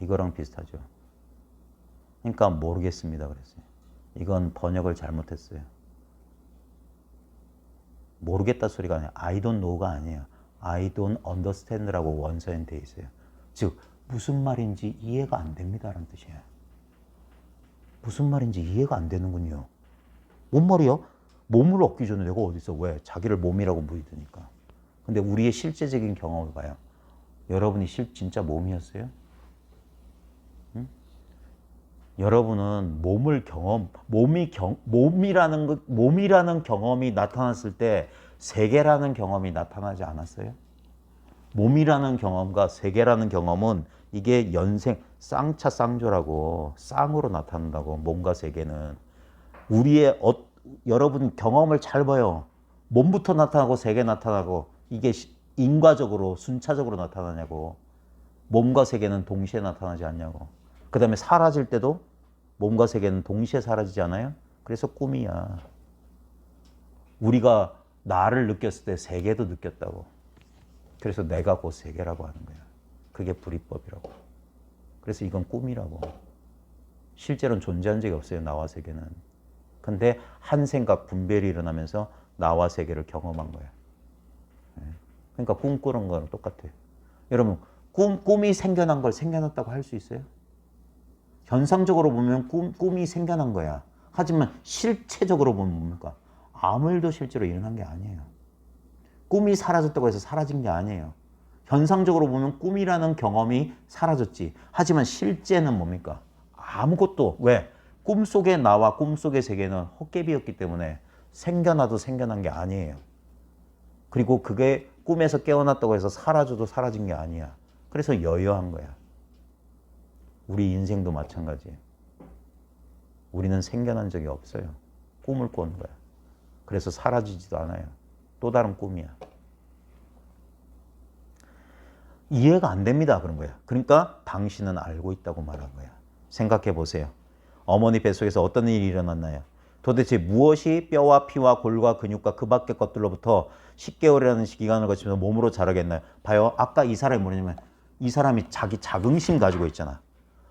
이거랑 비슷하죠. 그러니까 모르겠습니다 그랬어요. 이건 번역을 잘못했어요. 모르겠다 소리가 아니라 I don't know가 아니에요. I don't understand라고 원서엔 돼 있어요. 즉 무슨 말인지 이해가 안 됩니다라는 뜻이에요. 무슨 말인지 이해가 안 되는군요. 뭔 말이야? 몸을 얻기 전에 내가 어디서 왜? 자기를 몸이라고 믿으니까. 근데 우리의 실제적인 경험을 봐요. 여러분이 진짜 몸이었어요? 응? 여러분은 몸이라는 경험이 나타났을 때 세계라는 경험이 나타나지 않았어요? 몸이라는 경험과 세계라는 경험은 이게 쌍차 쌍조라고 쌍으로 나타난다고. 몸과 세계는 여러분 경험을 잘 봐요. 몸부터 나타나고 세계 나타나고 이게 인과적으로 순차적으로 나타나냐고. 몸과 세계는 동시에 나타나지 않냐고. 그 다음에 사라질 때도 몸과 세계는 동시에 사라지지 않아요? 그래서 꿈이야. 우리가 나를 느꼈을 때 세계도 느꼈다고. 그래서 내가 곧 세계라고 하는 거야. 그게 불이법이라고. 그래서 이건 꿈이라고. 실제로는 존재한 적이 없어요. 나와 세계는. 근데 한 생각 분별이 일어나면서 나와 세계를 경험한 거야. 그러니까 꿈꾸는 거랑 똑같아요. 여러분 꿈이 생겨난 걸 생겨났다고 할 수 있어요? 현상적으로 보면 꿈이 생겨난 거야. 하지만 실체적으로 보면 뭡니까? 아무 일도 실제로 일어난 게 아니에요. 꿈이 사라졌다고 해서 사라진 게 아니에요. 현상적으로 보면 꿈이라는 경험이 사라졌지. 하지만 실제는 뭡니까? 아무것도. 왜? 꿈속의 나와 꿈속의 세계는 헛개비였기 때문에 생겨나도 생겨난 게 아니에요. 그리고 그게 꿈에서 깨어났다고 해서 사라져도 사라진 게 아니야. 그래서 여여한 거야. 우리 인생도 마찬가지예요. 우리는 생겨난 적이 없어요. 꿈을 꾼 거야. 그래서 사라지지도 않아요. 또 다른 꿈이야. 이해가 안 됩니다. 그런 거야. 그러니까 당신은 알고 있다고 말한 거야. 생각해 보세요. 어머니 뱃속에서 어떤 일이 일어났나요? 도대체 무엇이 뼈와 피와 골과 근육과 그 밖의 것들로부터 10개월이라는 기간을 거치면서 몸으로 자라겠나요? 봐요. 아까 이 사람이 뭐냐면 이 사람이 자기 자긍심 가지고 있잖아.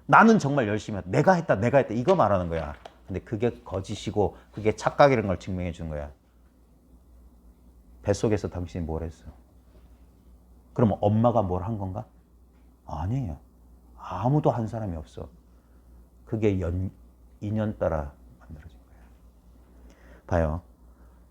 나는 정말 열심히 했다. 내가 했다. 이거 말하는 거야. 근데 그게 거짓이고 그게 착각이라는 걸 증명해 주는 거야. 뱃속에서 당신이 뭘 했어? 그럼 엄마가 뭘 한 건가? 아니에요. 아무도 한 사람이 없어. 그게 인연 따라 만들어진 거예요. 봐요.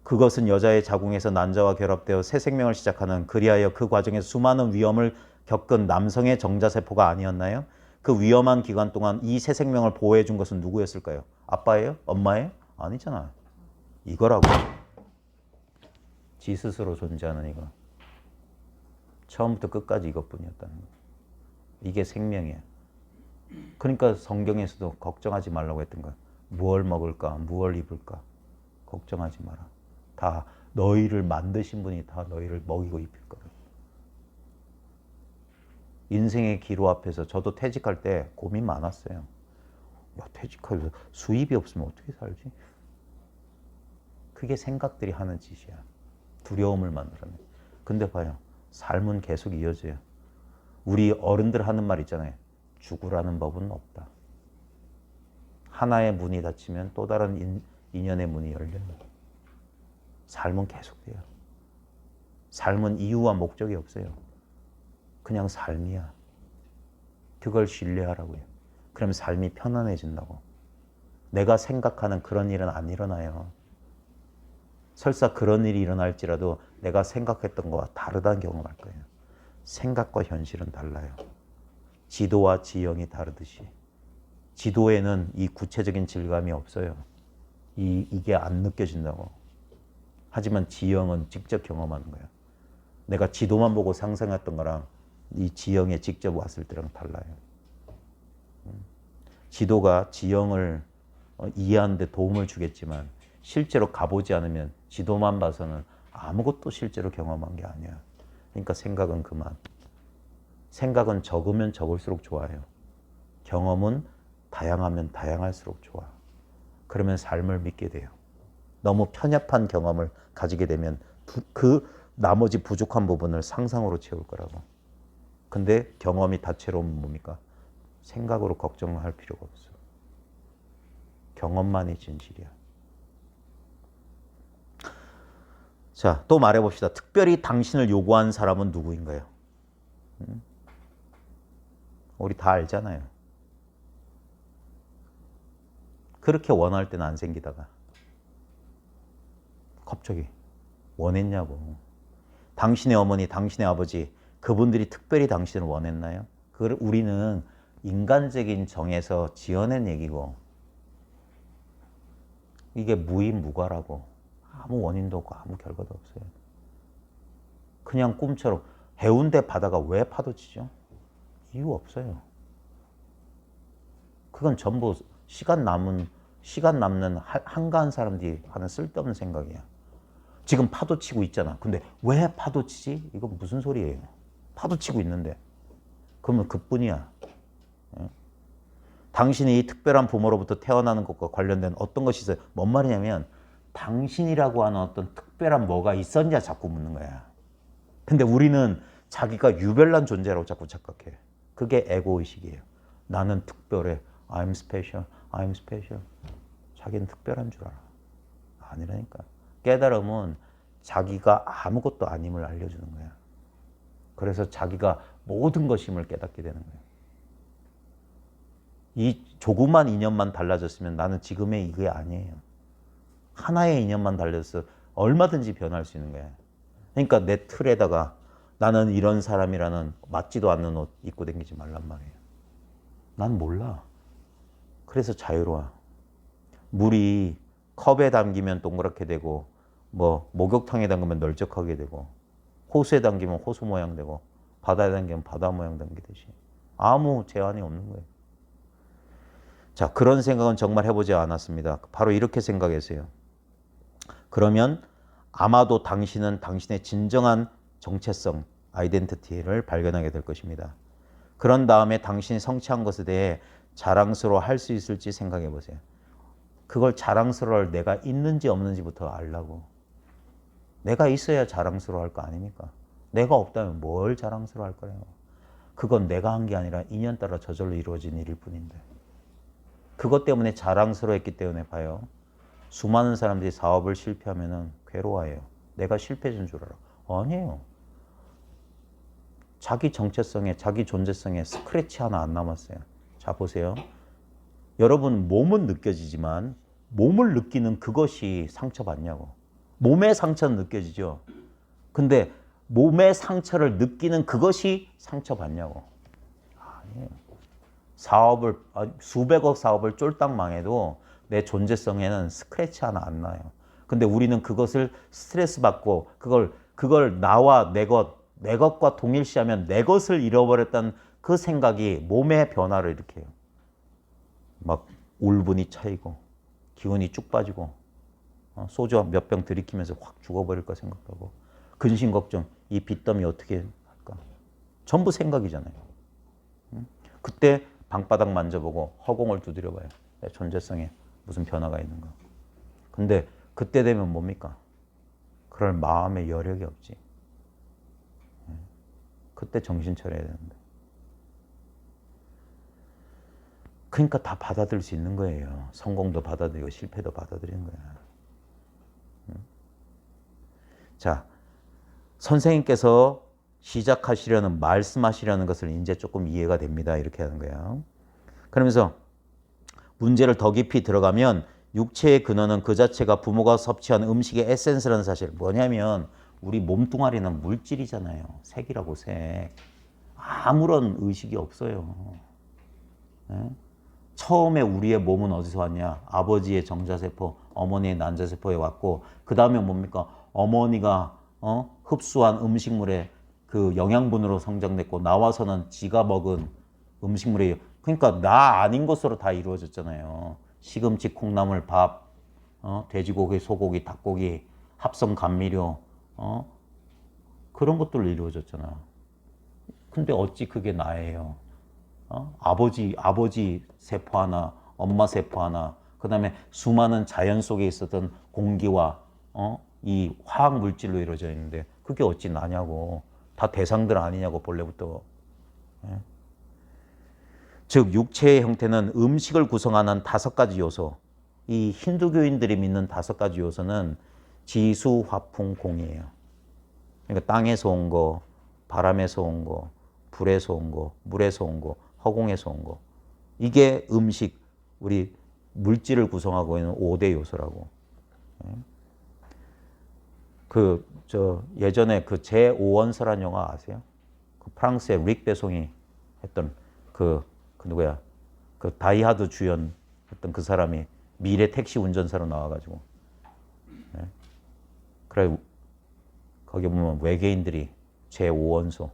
그것은 여자의 자궁에서 난자와 결합되어 새 생명을 시작하는, 그리하여 그 과정에서 수많은 위험을 겪은 남성의 정자세포가 아니었나요? 그 위험한 기간 동안 이 새 생명을 보호해 준 것은 누구였을까요? 아빠예요? 엄마예요? 아니잖아. 이거라고. 지 스스로 존재하는 이거. 처음부터 끝까지 이것뿐이었다는 거. 이게 생명이야. 그러니까 성경에서도 걱정하지 말라고 했던 거야. 무얼 먹을까? 무얼 입을까? 걱정하지 마라. 다 너희를 만드신 분이 다 너희를 먹이고 입힐 거라. 인생의 기로 앞에서 저도 퇴직할 때 고민 많았어요. 야, 퇴직하면서 수입이 없으면 어떻게 살지? 그게 생각들이 하는 짓이야. 두려움을 만들어내. 근데 봐요. 삶은 계속 이어져요. 우리 어른들 하는 말 있잖아요. 죽으라는 법은 없다. 하나의 문이 닫히면 또 다른 인연의 문이 열려요. 삶은 계속돼요. 삶은 이유와 목적이 없어요. 그냥 삶이야. 그걸 신뢰하라고요. 그럼 삶이 편안해진다고. 내가 생각하는 그런 일은 안 일어나요. 설사 그런 일이 일어날지라도 내가 생각했던 것과 다르다는 경험을 할 거예요. 생각과 현실은 달라요. 지도와 지형이 다르듯이. 지도에는 이 구체적인 질감이 없어요. 이게 안 느껴진다고. 하지만 지형은 직접 경험하는 거예요. 내가 지도만 보고 상상했던 거랑 이 지형에 직접 왔을 때랑 달라요. 지도가 지형을 이해하는 데 도움을 주겠지만 실제로 가보지 않으면 지도만 봐서는 아무것도 실제로 경험한 게 아니야. 그러니까 생각은 그만. 생각은 적으면 적을수록 좋아요. 경험은 다양하면 다양할수록 좋아. 그러면 삶을 믿게 돼요. 너무 편협한 경험을 가지게 되면 그 나머지 부족한 부분을 상상으로 채울 거라고. 근데 경험이 다채로우면 뭡니까? 생각으로 걱정할 필요가 없어. 경험만이 진실이야. 자, 또 말해봅시다. 특별히 당신을 요구한 사람은 누구인가요? 우리 다 알잖아요. 그렇게 원할 때는 안 생기다가 갑자기 원했냐고. 당신의 어머니, 당신의 아버지, 그분들이 특별히 당신을 원했나요? 그걸 우리는 인간적인 정에서 지어낸 얘기고, 이게 무의무가라고. 아무 원인도 없고 아무 결과도 없어요. 그냥 꿈처럼. 해운대 바다가 왜 파도치죠? 이유 없어요. 그건 전부 시간 남는 한가한 사람들이 하는 쓸데없는 생각이야. 지금 파도 치고 있잖아. 근데 왜 파도 치지? 이건 무슨 소리예요? 파도 치고 있는데. 그러면 그뿐이야. 당신이 이 특별한 부모로부터 태어나는 것과 관련된 어떤 것이 있어요? 뭔 말이냐면 당신이라고 하는 어떤 특별한 뭐가 있었냐 자꾸 묻는 거야. 근데 우리는 자기가 유별난 존재라고 자꾸 착각해. 그게 에고의식이에요. 나는 특별해. I'm special. I'm special. 자기는 특별한 줄 알아. 아니라니까. 깨달음은 자기가 아무것도 아님을 알려주는 거야. 그래서 자기가 모든 것임을 깨닫게 되는 거예요. 이 조그만 인연만 달라졌으면 나는 지금의 이게 아니에요. 하나의 인연만 달려서 얼마든지 변할 수 있는 거야. 그러니까 내 틀에다가 나는 이런 사람이라는 맞지도 않는 옷 입고 다니지 말란 말이에요. 난 몰라. 그래서 자유로워. 물이 컵에 담기면 동그랗게 되고 뭐 목욕탕에 담그면 널쩍하게 되고 호수에 담기면 호수 모양 되고 바다에 담기면 바다 모양 담기듯이 아무 제한이 없는 거예요. 자, 그런 생각은 정말 해보지 않았습니다. 바로 이렇게 생각했어요. 그러면 아마도 당신은 당신의 진정한 정체성, 아이덴티티를 발견하게 될 것입니다. 그런 다음에 당신이 성취한 것에 대해 자랑스러워 할 수 있을지 생각해 보세요. 그걸 자랑스러워할 내가 있는지 없는지부터 알라고. 내가 있어야 자랑스러워 할 거 아닙니까? 내가 없다면 뭘 자랑스러워 할 거래요. 그건 내가 한 게 아니라 인연 따라 저절로 이루어진 일일 뿐인데. 그것 때문에 자랑스러워했기 때문에 봐요. 수많은 사람들이 사업을 실패하면 괴로워해요. 내가 실패한 줄 알아. 아니에요. 자기 정체성에, 자기 존재성에 스크래치 하나 안 남았어요. 자, 보세요. 여러분 몸은 느껴지지만 몸을 느끼는 그것이 상처받냐고. 몸의 상처는 느껴지죠. 근데 몸의 상처를 느끼는 그것이 상처받냐고. 아니에요. 수백억 사업을 쫄딱 망해도 내 존재성에는 스크래치 하나 안 나요. 근데 우리는 그것을 스트레스 받고 그걸 나와 내 것과 동일시하면 내 것을 잃어버렸다는 그 생각이 몸의 변화를 일으켜요. 막 울분이 차이고 기운이 쭉 빠지고 소주 몇 병 들이키면서 확 죽어버릴까 생각하고 근심 걱정, 이 빚더미 어떻게 할까. 전부 생각이잖아요. 그때 방바닥 만져보고 허공을 두드려봐요. 내 존재성에 무슨 변화가 있는가. 근데 그때 되면 뭡니까? 그럴 마음의 여력이 없지. 그때 정신 차려야 되는데. 그러니까 다 받아들일 수 있는 거예요. 성공도 받아들이고 실패도 받아들이는 거야. 자, 선생님께서 시작하시려는, 말씀하시려는 것을 이제 조금 이해가 됩니다. 이렇게 하는 거예요. 그러면서 문제를 더 깊이 들어가면 육체의 근원은 그 자체가 부모가 섭취한 음식의 에센스라는 사실. 뭐냐면 우리 몸뚱아리는 물질이잖아요. 색이라고 색. 아무런 의식이 없어요. 네? 처음에 우리의 몸은 어디서 왔냐? 아버지의 정자세포, 어머니의 난자세포에 왔고 그 다음에 뭡니까? 어머니가 흡수한 음식물의 그 영양분으로 성장됐고 나와서는 지가 먹은 음식물이 그러니까 나 아닌 것으로 다 이루어졌잖아요. 시금치, 콩나물, 밥, 돼지고기, 소고기, 닭고기, 합성 감미료 그런 것들로 이루어졌잖아. 근데 어찌 그게 나예요? 아버지 세포 하나, 엄마 세포 하나, 그 다음에 수많은 자연 속에 있었던 공기와 이 화학 물질로 이루어져 있는데 그게 어찌 나냐고. 다 대상들 아니냐고 본래부터. 예? 즉 육체의 형태는 음식을 구성하는 5가지 요소. 이 힌두교인들이 믿는 5가지 요소는 지수, 화풍, 공이에요. 그러니까 땅에서 온 거, 바람에서 온 거, 불에서 온 거, 물에서 온 거, 허공에서 온 거. 이게 음식, 우리 물질을 구성하고 있는 5대 요소라고. 예전에 그 제5원서란 영화 아세요? 그 프랑스의 릭 베송이 했던 그 누구야? 그 다이하드 주연 했던 그 사람이 미래 택시 운전사로 나와가지고. 그래, 거기 보면 외계인들이 제5원소.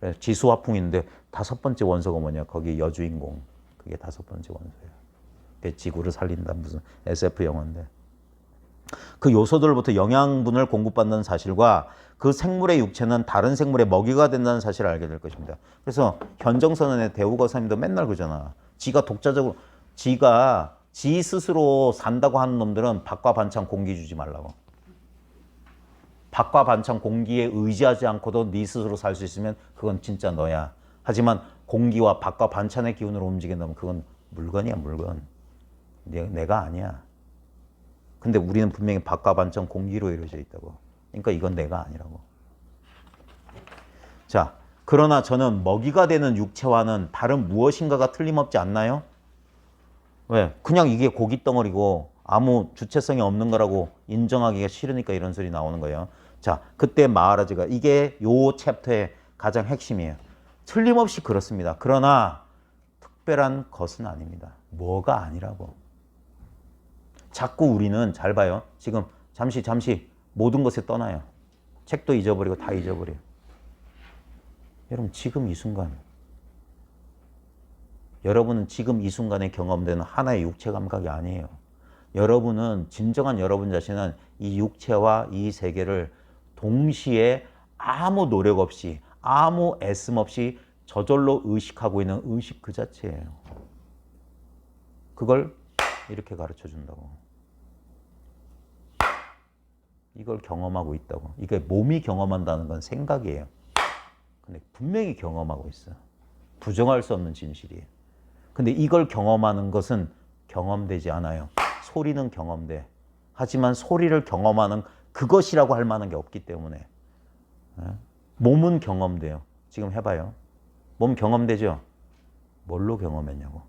그래, 지수화풍인데 5번째 원소가 뭐냐? 거기 여주인공. 그게 5번째 원소예요. 지구를 살린다 무슨 SF 영화인데. 그 요소들로부터 영양분을 공급받는 사실과 그 생물의 육체는 다른 생물의 먹이가 된다는 사실을 알게 될 것입니다. 그래서 현정선언의 대우거사님도 맨날 그러잖아. 지가 독자적으로, 지 스스로 산다고 하는 놈들은 밥과 반찬 공기 주지 말라고. 밥과 반찬 공기에 의지하지 않고도 네 스스로 살 수 있으면 그건 진짜 너야. 하지만 공기와 밥과 반찬의 기운으로 움직인다면 그건 물건이야, 물건. 내가 아니야. 근데 우리는 분명히 밥과 반찬 공기로 이루어져 있다고. 그러니까 이건 내가 아니라고. 자, 그러나 저는 먹이가 되는 육체와는 다른 무엇인가가 틀림없지 않나요? 왜? 그냥 이게 고깃덩어리고 아무 주체성이 없는 거라고 인정하기가 싫으니까 이런 소리 나오는 거예요. 자, 그때 마하라지가 이게 요 챕터의 가장 핵심이에요. 틀림없이 그렇습니다. 그러나 특별한 것은 아닙니다. 뭐가 아니라고. 자꾸 우리는 잘 봐요. 지금 잠시 모든 것에 떠나요. 책도 잊어버리고 다 잊어버려요. 여러분 지금 이 순간 여러분은 지금 이 순간에 경험되는 하나의 육체 감각이 아니에요. 여러분은 진정한 여러분 자신은 이 육체와 이 세계를 동시에 아무 노력 없이 아무 애씀 없이 저절로 의식하고 있는 의식 그 자체예요. 그걸 이렇게 가르쳐 준다고. 이걸 경험하고 있다고. 이게 몸이 경험한다는 건 생각이에요. 근데 분명히 경험하고 있어요. 부정할 수 없는 진실이에요. 근데 이걸 경험하는 것은 경험되지 않아요. 소리는 경험돼. 하지만 소리를 경험하는 그것이라고 할 만한 게 없기 때문에. 몸은 경험돼요. 지금 해봐요. 몸 경험되죠? 뭘로 경험했냐고.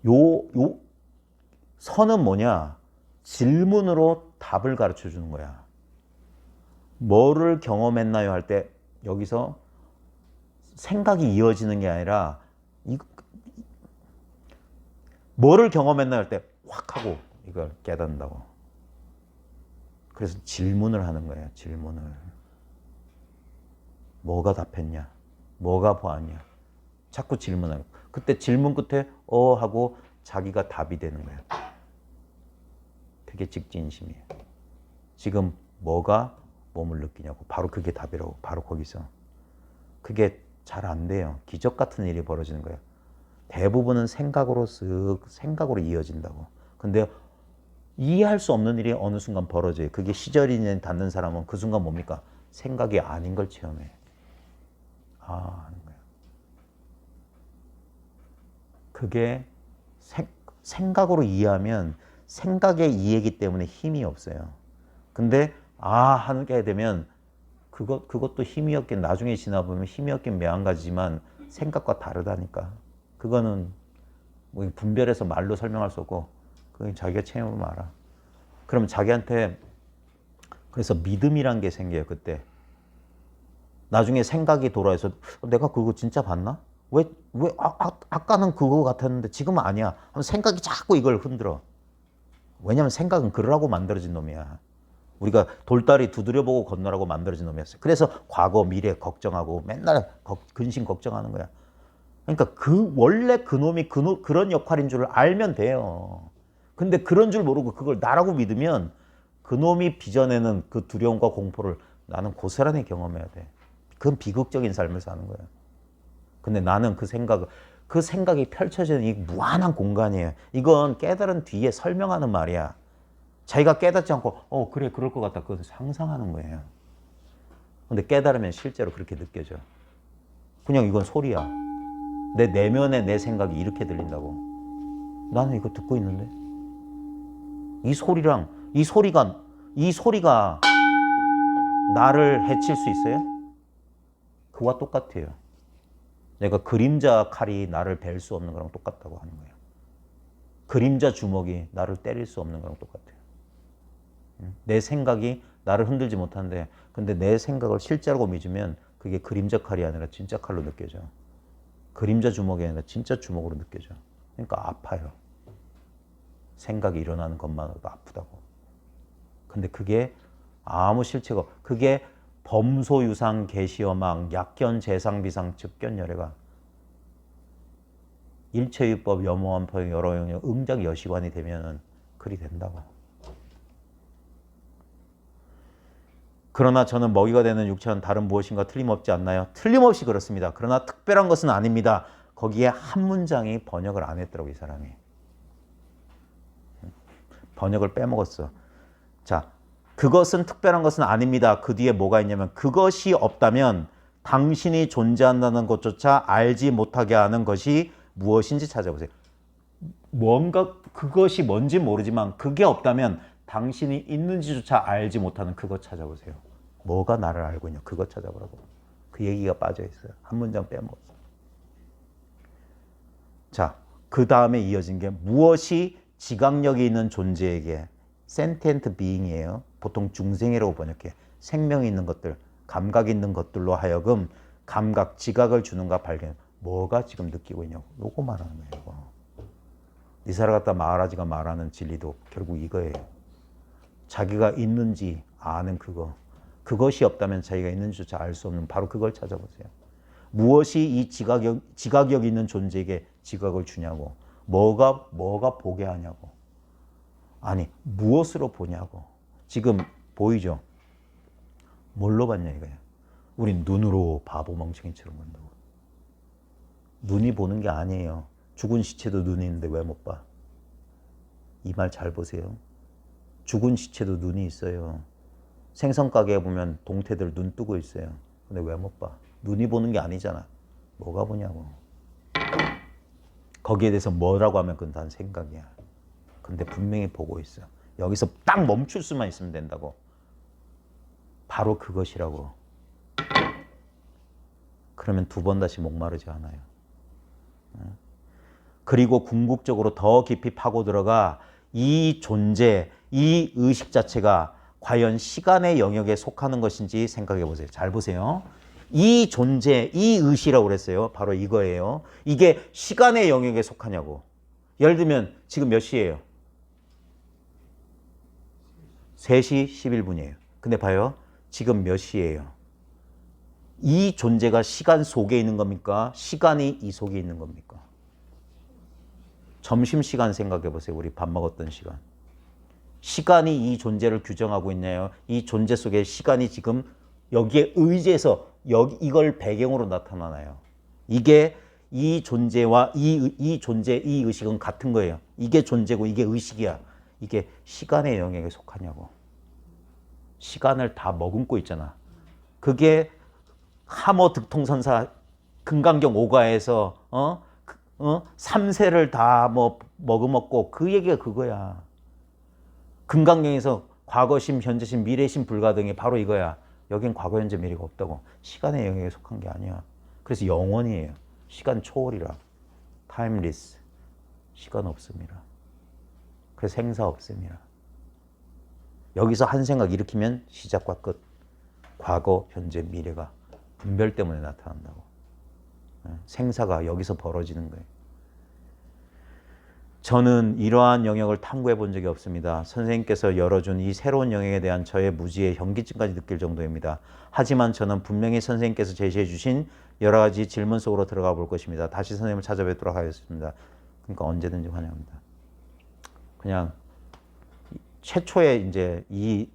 요 선은 뭐냐? 질문으로 답을 가르쳐 주는 거야. 뭐를 경험했나요? 할 때 여기서 생각이 이어지는 게 아니라 뭐를 경험했나요? 할 때 확 하고 이걸 깨닫는다고. 그래서 질문을 하는 거예요. 질문을. 뭐가 답했냐? 뭐가 보았냐? 자꾸 질문하고. 그때 질문 끝에 하고 자기가 답이 되는 거예요. 그게 직진심이에요. 지금 뭐가 몸을 느끼냐고. 바로 그게 답이라고. 바로 거기서. 그게 잘 안 돼요. 기적 같은 일이 벌어지는 거예요. 대부분은 생각으로 이어진다고. 근데 이해할 수 없는 일이 어느 순간 벌어져요. 그게 시절이 닿는 사람은 그 순간 뭡니까? 생각이 아닌 걸 체험해. 하는 거예요. 그게 생각으로 이해하면 생각의 이해이기 때문에 힘이 없어요. 근데 하게 되면 그것도 힘이 없긴 나중에 지나보면 힘이 없긴 매한가지지만 생각과 다르다니까. 그거는 뭐 분별해서 말로 설명할 수 없고 그건 자기가 체험으로 알아. 그럼 자기한테 그래서 믿음이란 게 생겨요. 그때. 나중에 생각이 돌아와서 내가 그거 진짜 봤나? 아까는 그거 같았는데 지금은 아니야. 하면 생각이 자꾸 이걸 흔들어. 왜냐면 생각은 그러라고 만들어진 놈이야. 우리가 돌다리 두드려보고 건너라고 만들어진 놈이었어요. 그래서 과거, 미래 걱정하고 맨날 근심 걱정하는 거야. 그러니까 원래 그놈이 그런 역할인 줄 알면 돼요. 근데 그런 줄 모르고 그걸 나라고 믿으면 그놈이 빚어내는 그 두려움과 공포를 나는 고스란히 경험해야 돼. 그건 비극적인 삶을 사는 거야. 근데 나는 그 생각이 펼쳐지는 이 무한한 공간이에요. 이건 깨달은 뒤에 설명하는 말이야. 자기가 깨닫지 않고 그래 그럴 것 같다. 그건 상상하는 거예요. 근데 깨달으면 실제로 그렇게 느껴져. 그냥 이건 소리야. 내 내면의 내 생각이 이렇게 들린다고. 나는 이거 듣고 있는데 이 소리가 나를 해칠 수 있어요? 그와 똑같아요. 내가 그림자 칼이 나를 벨 수 없는 거랑 똑같다고 하는 거예요. 그림자 주먹이 나를 때릴 수 없는 거랑 똑같아요. 내 생각이 나를 흔들지 못하는데 근데 내 생각을 실제라고 믿으면 그게 그림자 칼이 아니라 진짜 칼로 느껴져. 그림자 주먹이 아니라 진짜 주먹으로 느껴져. 그러니까 아파요. 생각이 일어나는 것만으로도 아프다고. 근데 그게 아무 실체가 그게 범소유상 계시어망 약견 재상비상 즉견열애가 일체유법 염호원포 여러 영역 응작 여시관이 되면은 그리 된다고. 그러나 저는 먹이가 되는 육체는 다른 무엇인가 틀림없지 않나요? 틀림없이 그렇습니다. 그러나 특별한 것은 아닙니다. 거기에 한 문장이 번역을 안 했더라고 이 사람이. 번역을 빼먹었어. 자, 그것은 특별한 것은 아닙니다. 그 뒤에 뭐가 있냐면 그것이 없다면 당신이 존재한다는 것조차 알지 못하게 하는 것이 무엇인지 찾아보세요. 뭔가 그것이 뭔지 모르지만 그게 없다면 당신이 있는지조차 알지 못하는 그것 찾아보세요. 뭐가 나를 알고 있냐 그것 찾아보라고. 그 얘기가 빠져있어요. 한 문장 빼먹었어. 자, 그 다음에 이어진 게 무엇이 지각력이 있는 존재에게 sentient being이에요. 보통 중생이라고 번역해. 생명이 있는 것들, 감각이 있는 것들로 하여금 감각, 지각을 주는가 발견. 뭐가 지금 느끼고 있냐고. 요거 말하는 거예요. 이거. 니사를 갖다 마하라지가 말하는 진리도 결국 이거예요. 자기가 있는지 아는 그거. 그것이 없다면 자기가 있는지조차 알 수 없는 바로 그걸 찾아보세요. 무엇이 이 지각력 있는 존재에게 지각을 주냐고. 뭐가 보게 하냐고. 아니, 무엇으로 보냐고. 지금 보이죠? 뭘로 봤냐 이거야. 우린 눈으로 바보 멍청이처럼 본다고. 눈이 보는 게 아니에요. 죽은 시체도 눈이 있는데 왜 못 봐? 이 말 잘 보세요. 죽은 시체도 눈이 있어요. 생선가게에 보면 동태들 눈 뜨고 있어요. 근데 왜 못 봐? 눈이 보는 게 아니잖아. 뭐가 보냐고. 거기에 대해서 뭐라고 하면 그건 단 생각이야. 근데 분명히 보고 있어. 여기서 딱 멈출 수만 있으면 된다고. 바로 그것이라고. 그러면 두 번 다시 목마르지 않아요. 그리고 궁극적으로 더 깊이 파고 들어가 이 존재, 이 의식 자체가 과연 시간의 영역에 속하는 것인지 생각해 보세요. 잘 보세요. 이 존재, 이 의식이라고 그랬어요. 바로 이거예요. 이게 시간의 영역에 속하냐고. 예를 들면 지금 몇 시예요? 3시 11분이에요. 근데 봐요. 지금 몇 시예요? 이 존재가 시간 속에 있는 겁니까? 시간이 이 속에 있는 겁니까? 점심시간 생각해 보세요. 우리 밥 먹었던 시간. 시간이 이 존재를 규정하고 있나요? 이 존재 속에 시간이 지금 여기에 의지해서 이걸 배경으로 나타나나요? 이게 이 존재와 이 존재, 이 의식은 같은 거예요. 이게 존재고 이게 의식이야. 이게 시간의 영역에 속하냐고. 시간을 다 머금고 있잖아. 그게 하모 득통선사 금강경 5가에서 3세를 다 머금었고 그 얘기가 그거야. 금강경에서 과거심, 현재심, 미래심, 불가등이 바로 이거야. 여긴 과거, 현재, 미래가 없다고. 시간의 영역에 속한 게 아니야. 그래서 영원이에요. 시간 초월이라. 타임리스. 시간 없습니다. 그래서 생사 없습니다. 여기서 한 생각 일으키면 시작과 끝. 과거, 현재, 미래가 분별 때문에 나타난다고. 생사가 여기서 벌어지는 거예요. 저는 이러한 영역을 탐구해 본 적이 없습니다. 선생님께서 열어준 이 새로운 영역에 대한 저의 무지의 현기증까지 느낄 정도입니다. 하지만 저는 분명히 선생님께서 제시해 주신 여러 가지 질문 속으로 들어가 볼 것입니다. 다시 선생님을 찾아뵙도록 하겠습니다. 그러니까 언제든지 환영합니다. 그냥 최초의 이제 이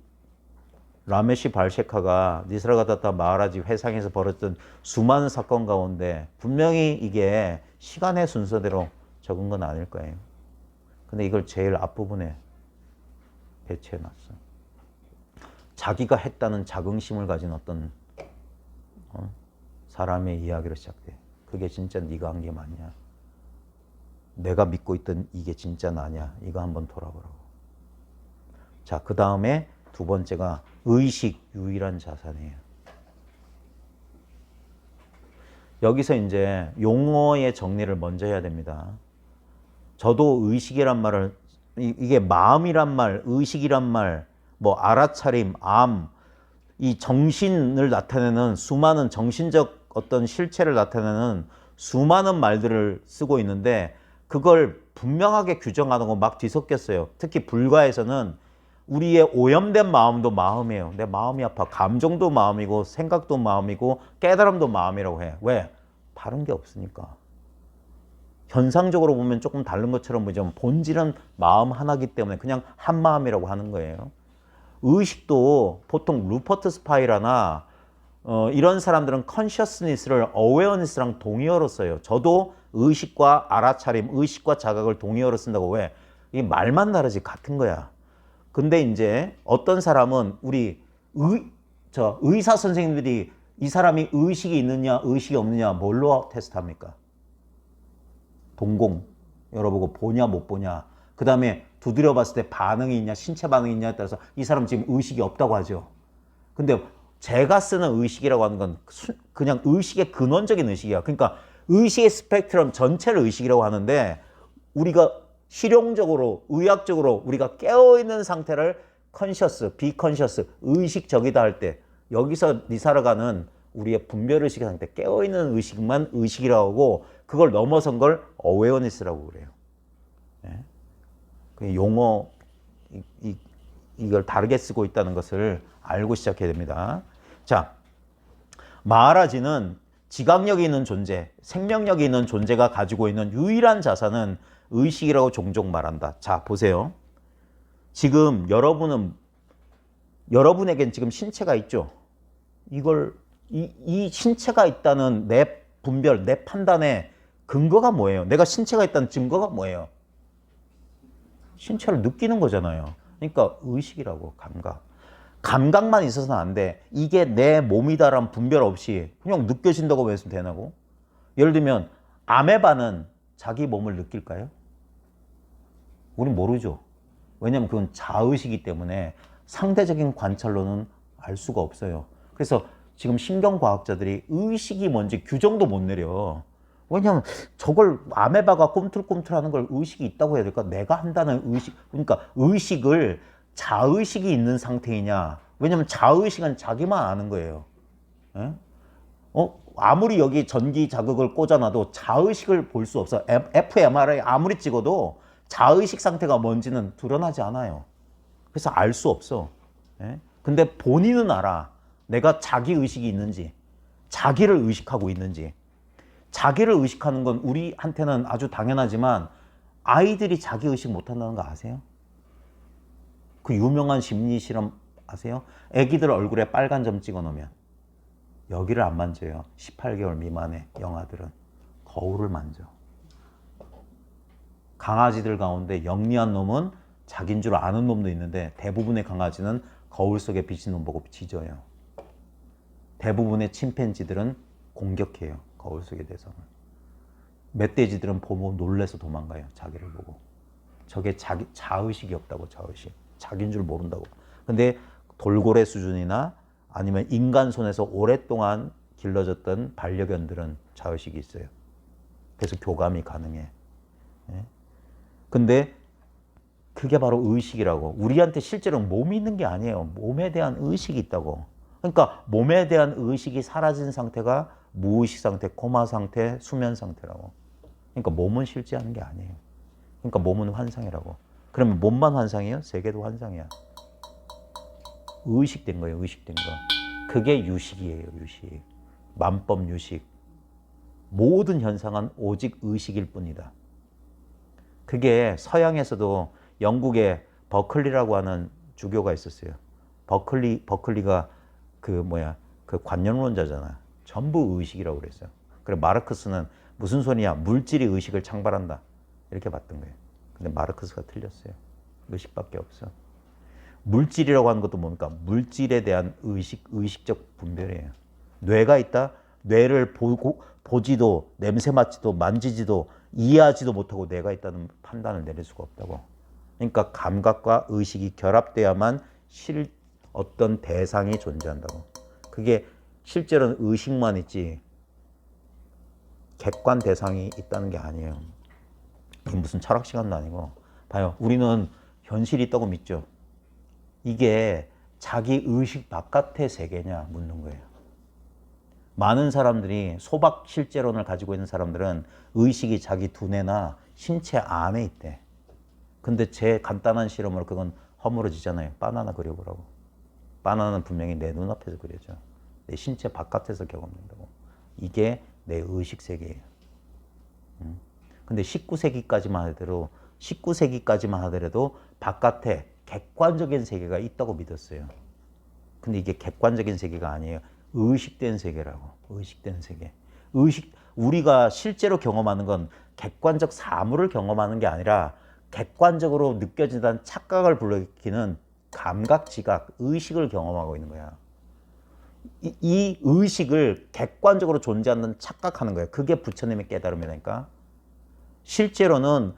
라메시 발셰카가 니스라가다타 마하라지 회상에서 벌어졌던 수많은 사건 가운데 분명히 이게 시간의 순서대로 적은 건 아닐 거예요. 근데 이걸 제일 앞부분에 배치해놨어. 자기가 했다는 자긍심을 가진 어떤 사람의 이야기로 시작돼. 그게 진짜 네가 한 게 맞냐? 내가 믿고 있던 이게 진짜 나냐? 이거 한번 돌아보라고. 자, 그 다음에 두 번째가 의식 유일한 자산이에요. 여기서 이제 용어의 정리를 먼저 해야 됩니다. 저도 의식이란 말을, 이게 마음이란 말, 의식이란 말, 알아차림, 암, 이 정신을 나타내는 수많은 정신적 어떤 실체를 나타내는 수많은 말들을 쓰고 있는데 그걸 분명하게 규정하는 거 막 뒤섞였어요. 특히 불가에서는 우리의 오염된 마음도 마음이에요. 내 마음이 아파. 감정도 마음이고 생각도 마음이고 깨달음도 마음이라고 해. 왜? 다른 게 없으니까. 현상적으로 보면 조금 다른 것처럼 보이지만 본질은 마음 하나이기 때문에 그냥 한 마음이라고 하는 거예요. 의식도 보통 루퍼트 스파이라나 이런 사람들은 컨셔스니스를 어웨어니스랑 동의어로 써요. 저도 의식과 알아차림, 의식과 자각을 동의어로 쓴다고. 왜? 이 말만 다르지 같은 거야. 근데 이제 어떤 사람은 우리 의사 선생님들이 이 사람이 의식이 있느냐 의식이 없느냐 뭘로 테스트합니까? 동공 열어보고 보냐 못 보냐, 그 다음에 두드려 봤을 때 반응이 있냐 신체 반응이 있냐에 따라서 이 사람 지금 의식이 없다고 하죠. 근데 제가 쓰는 의식이라고 하는 건 그냥 의식의 근원적인 의식이야. 그러니까 의식의 스펙트럼 전체를 의식이라고 하는데 우리가 실용적으로 의학적으로 우리가 깨어있는 상태를 컨셔스, 비컨셔스, 의식적이다 할 때 여기서 니사르가는 우리의 분별의식 상태, 깨어있는 의식만 의식이라고 하고 그걸 넘어선 걸 어웨어니스라고 그래요. 예? 그 용어 이걸 다르게 쓰고 있다는 것을 알고 시작해야 됩니다. 자, 마하라지는 지각력이 있는 존재, 생명력이 있는 존재가 가지고 있는 유일한 자산은 의식이라고 종종 말한다. 자, 보세요. 지금 여러분에겐 지금 신체가 있죠. 이 신체가 있다는 내 분별, 내 판단의 근거가 뭐예요? 내가 신체가 있다는 증거가 뭐예요? 신체를 느끼는 거잖아요. 그러니까 의식이라고, 감각. 감각만 있어서는 안 돼. 이게 내 몸이다라는 분별 없이 그냥 느껴진다고 했으면 되나고? 예를 들면 아메바는 자기 몸을 느낄까요? 우린 모르죠. 왜냐면 그건 자의식이기 때문에 상대적인 관찰로는 알 수가 없어요. 그래서 지금 신경과학자들이 의식이 뭔지 규정도 못 내려. 왜냐면 저걸 아메바가 꿈틀꿈틀하는 걸 의식이 있다고 해야 될까? 내가 한다는 의식, 그러니까 의식을 자의식이 있는 상태이냐? 왜냐면 자의식은 자기만 아는 거예요. 예? 아무리 여기 전기 자극을 꽂아놔도 자의식을 볼 수 없어. fMRI 아무리 찍어도 자의식 상태가 뭔지는 드러나지 않아요. 그래서 알 수 없어. 예? 근데 본인은 알아. 내가 자기 의식이 있는지, 자기를 의식하고 있는지. 자기를 의식하는 건 우리한테는 아주 당연하지만 아이들이 자기 의식 못한다는 거 아세요? 그 유명한 심리 실험 아세요? 애기들 얼굴에 빨간 점 찍어 놓으면 여기를 안 만져요. 18개월 미만의 영아들은 거울을 만져. 강아지들 가운데 영리한 놈은 자기인 줄 아는 놈도 있는데 대부분의 강아지는 거울 속에 비친 놈 보고 짖어요. 대부분의 침팬지들은 공격해요. 거울 속의 대상을. 멧돼지들은 보고 놀래서 도망가요. 자기를 보고. 저게 자의식이 없다고. 자의식. 자기인 줄 모른다고. 근데 돌고래 수준이나 아니면 인간 손에서 오랫동안 길러졌던 반려견들은 자의식이 있어요. 그래서 교감이 가능해. 예? 근데 그게 바로 의식이라고. 우리한테 실제로 몸이 있는 게 아니에요. 몸에 대한 의식이 있다고. 그러니까 몸에 대한 의식이 사라진 상태가 무의식 상태, 코마 상태, 수면 상태라고. 그러니까 몸은 실제하는 게 아니에요. 그러니까 몸은 환상이라고. 그러면 몸만 환상이에요? 세계도 환상이야. 의식된 거예요. 의식된 거. 그게 유식이에요. 유식. 만법 유식. 모든 현상은 오직 의식일 뿐이다. 그게 서양에서도 영국에 버클리라고 하는 주교가 있었어요. 버클리가 그 관념론자잖아. 전부 의식이라고 그랬어요. 그래 마르크스는 무슨 소리냐? 물질이 의식을 창발한다. 이렇게 봤던 거예요. 근데 마르크스가 틀렸어요. 의식밖에 없어. 물질이라고 하는 것도 뭡니까? 물질에 대한 의식적 분별이에요. 뇌가 있다? 뇌를 보지도 냄새 맡지도 만지지도 이해하지도 못하고 뇌가 있다는 판단을 내릴 수가 없다고. 그러니까 감각과 의식이 결합돼야만 어떤 대상이 존재한다고. 그게 실제로는 의식만 있지 객관 대상이 있다는 게 아니에요. 무슨 철학 시간도 아니고. 봐요. 우리는 현실이 있다고 믿죠. 이게 자기 의식 바깥의 세계냐 묻는 거예요. 많은 사람들이 소박 실제론을 가지고 있는 사람들은 의식이 자기 두뇌나 신체 안에 있대. 근데 제 간단한 실험으로 그건 허물어지잖아요. 바나나 그려보라고. 바나나는 분명히 내 눈앞에서 그려져. 내 신체 바깥에서 경험된다고. 이게 내 의식 세계예요. 근데 19세기까지만 하더라도 바깥에 객관적인 세계가 있다고 믿었어요. 근데 이게 객관적인 세계가 아니에요. 의식된 세계라고. 의식된 세계. 우리가 실제로 경험하는 건 객관적 사물을 경험하는 게 아니라 객관적으로 느껴진다는 착각을 불러일으키는 감각, 지각, 의식을 경험하고 있는 거야. 이 의식을 객관적으로 존재한다는 착각하는 거예요. 그게 부처님의 깨달음이라니까. 실제로는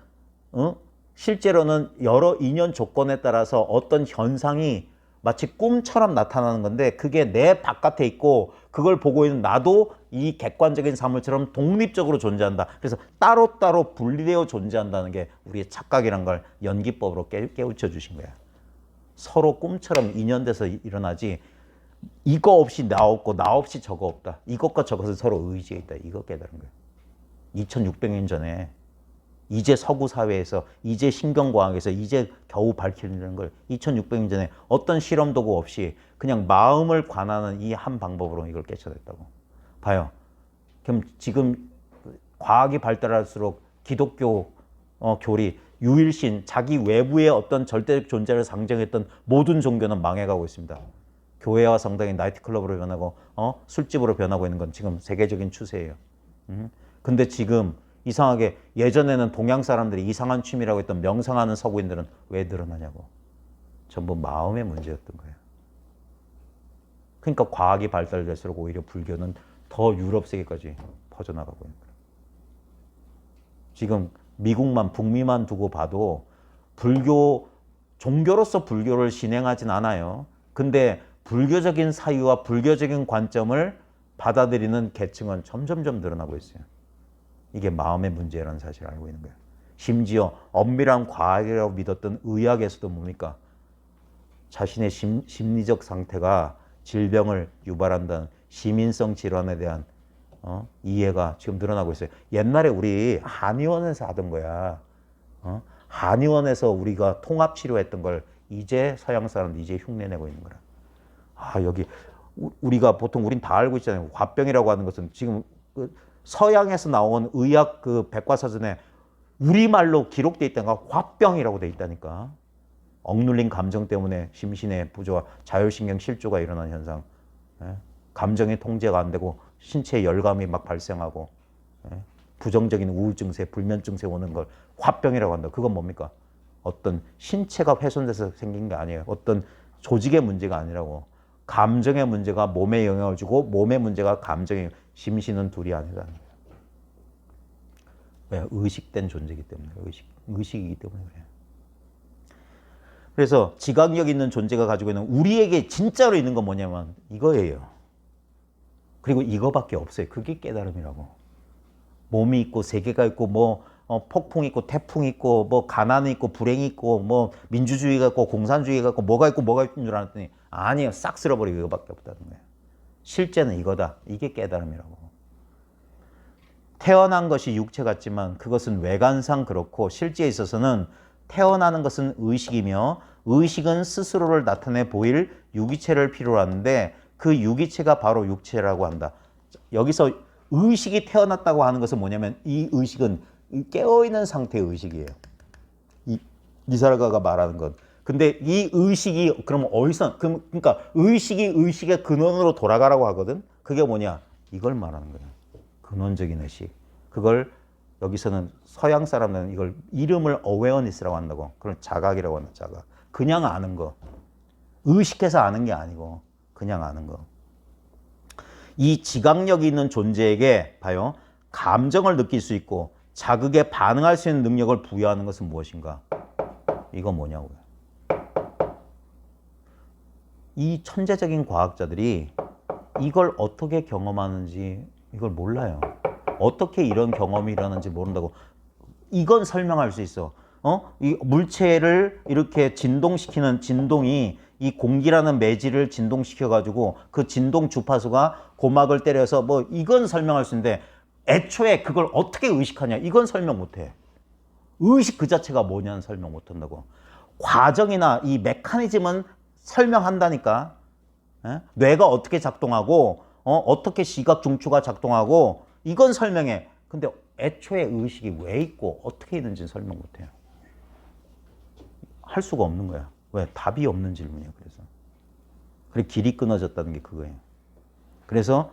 여러 인연 조건에 따라서 어떤 현상이 마치 꿈처럼 나타나는 건데 그게 내 바깥에 있고 그걸 보고 있는 나도 이 객관적인 사물처럼 독립적으로 존재한다. 그래서 따로따로 분리되어 존재한다는 게 우리의 착각이란 걸 연기법으로 깨우쳐 주신 거야. 서로 꿈처럼 인연돼서 일어나지 이거 없이 나 없고 나 없이 저거 없다. 이것과 저것은 서로 의지해 있다. 이거 깨달은 거예요. 2600년 전에 이제 서구 사회에서 이제 신경과학에서 이제 겨우 밝히는 걸 2600년 전에 어떤 실험 도구 없이 그냥 마음을 관하는 이 한 방법으로 이걸 깨쳐냈다고. 봐요. 그럼 지금 과학이 발달할수록 기독교 교리, 유일신, 자기 외부의 어떤 절대적 존재를 상정했던 모든 종교는 망해가고 있습니다. 교회와 성당이 나이트클럽으로 변하고 술집으로 변하고 있는 건 지금 세계적인 추세예요. 근데 지금 이상하게 예전에는 동양 사람들이 이상한 취미라고 했던 명상하는 서구인들은 왜 늘어나냐고. 전부 마음의 문제였던 거예요. 그러니까 과학이 발달될수록 오히려 불교는 더 유럽 세계까지 퍼져나가고 있는 거예요. 지금 미국만 북미만 두고 봐도 불교 종교로서 불교를 진행하진 않아요. 근데 불교적인 사유와 불교적인 관점을 받아들이는 계층은 점점점 늘어나고 있어요. 이게 마음의 문제라는 사실을 알고 있는 거예요. 심지어 엄밀한 과학이라고 믿었던 의학에서도 뭡니까? 자신의 심리적 상태가 질병을 유발한다는 시민성 질환에 대한 이해가 지금 늘어나고 있어요. 옛날에 우리 한의원에서 하던 거야. 한의원에서 우리가 통합치료했던 걸 이제 서양 사람들이 이제 흉내내고 있는 거라. 여기 우리가 보통 우린 다 알고 있잖아요. 화병이라고 하는 것은 지금 서양에서 나온 의학 그 백과사전에 우리말로 기록돼 있다니까 화병이라고 돼 있다니까. 억눌린 감정 때문에 심신의 부조와 자율신경 실조가 일어나는 현상. 감정의 통제가 안 되고 신체에 열감이 막 발생하고 부정적인 우울 증세, 불면 증세 오는 걸 화병이라고 한다. 그건 뭡니까? 어떤 신체가 훼손돼서 생긴 게 아니에요. 어떤 조직의 문제가 아니라고. 감정의 문제가 몸에 영향을 주고 몸의 문제가 감정에 심신은 둘이 아니라는 거예요. 왜? 의식된 존재이기 때문에. 의식이기 때문에 그래요. 그래서 지각력 있는 존재가 가지고 있는 우리에게 진짜로 있는 건 뭐냐면 이거예요. 그리고 이거밖에 없어요. 그게 깨달음이라고. 몸이 있고 세계가 있고 뭐 폭풍이 있고 태풍이 있고 뭐 가난이 있고 불행이 있고 뭐 민주주의가 있고 공산주의가 있고 뭐가 있고 뭐가 있는 줄 알았더니 아니에요. 싹 쓸어버리고 이거밖에 없다는 거예요. 실제는 이거다. 이게 깨달음이라고. 태어난 것이 육체 같지만 그것은 외관상 그렇고 실제에 있어서는 태어나는 것은 의식이며 의식은 스스로를 나타내 보일 유기체를 필요로 하는데 그 유기체가 바로 육체라고 한다. 여기서 의식이 태어났다고 하는 것은 뭐냐면 이 의식은 깨어있는 상태의 의식이에요. 니사르가가 말하는 건. 근데 이 의식이 그러면 어디서 그러니까 의식이 의식의 근원으로 돌아가라고 하거든. 그게 뭐냐? 이걸 말하는 거예요. 근원적인 의식. 그걸 여기서는 서양 사람들은 이걸 이름을 어웨어니스라고 한다고. 그런 자각이라고 한다. 자각. 그냥 아는 거. 의식해서 아는 게 아니고 그냥 아는 거. 이 지각력이 있는 존재에게 봐요. 감정을 느낄 수 있고 자극에 반응할 수 있는 능력을 부여하는 것은 무엇인가? 이거 뭐냐고요. 이 천재적인 과학자들이 이걸 어떻게 경험하는지 이걸 몰라요. 어떻게 이런 경험이 일어나는지 모른다고. 이건 설명할 수 있어. 이 물체를 이렇게 진동시키는 진동이 이 공기라는 매질을 진동시켜가지고 그 진동 주파수가 고막을 때려서 뭐 이건 설명할 수 있는데 애초에 그걸 어떻게 의식하냐 이건 설명 못해. 의식 그 자체가 뭐냐는 설명 못한다고. 과정이나 이 메커니즘은 설명한다니까. 뇌가 어떻게 작동하고 어떻게 시각 중추가 작동하고 이건 설명해. 근데 애초에 의식이 왜 있고 어떻게 있는지는 설명 못해요. 할 수가 없는 거야. 왜? 답이 없는 질문이야. 그래서 길이 끊어졌다는 게 그거예요. 그래서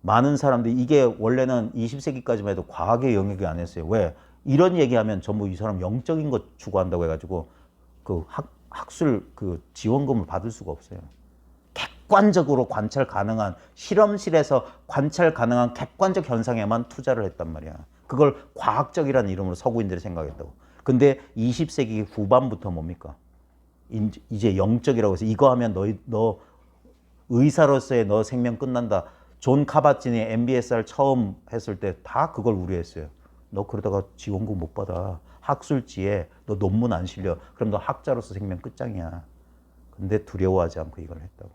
많은 사람들이 이게 원래는 20세기까지만 해도 과학의 영역이 아니었어요. 왜? 이런 얘기하면 전부 이 사람 영적인 것 추구한다고 해가지고 그 학술 그 지원금을 받을 수가 없어요. 객관적으로 관찰 가능한 실험실에서 관찰 가능한 객관적 현상에만 투자를 했단 말이야. 그걸 과학적이라는 이름으로 서구인들이 생각했다고. 근데 20세기 후반부터 뭡니까? 이제 영적이라고 해서 이거 하면 너 의사로서의 너 생명 끝난다. 존 카바진이 MBSR 처음 했을 때 다 그걸 우려했어요. 너 그러다가 지원금 못 받아. 학술지에 너 논문 안 실려. 그럼 너 학자로서 생명 끝장이야. 근데 두려워하지 않고 이걸 했다고.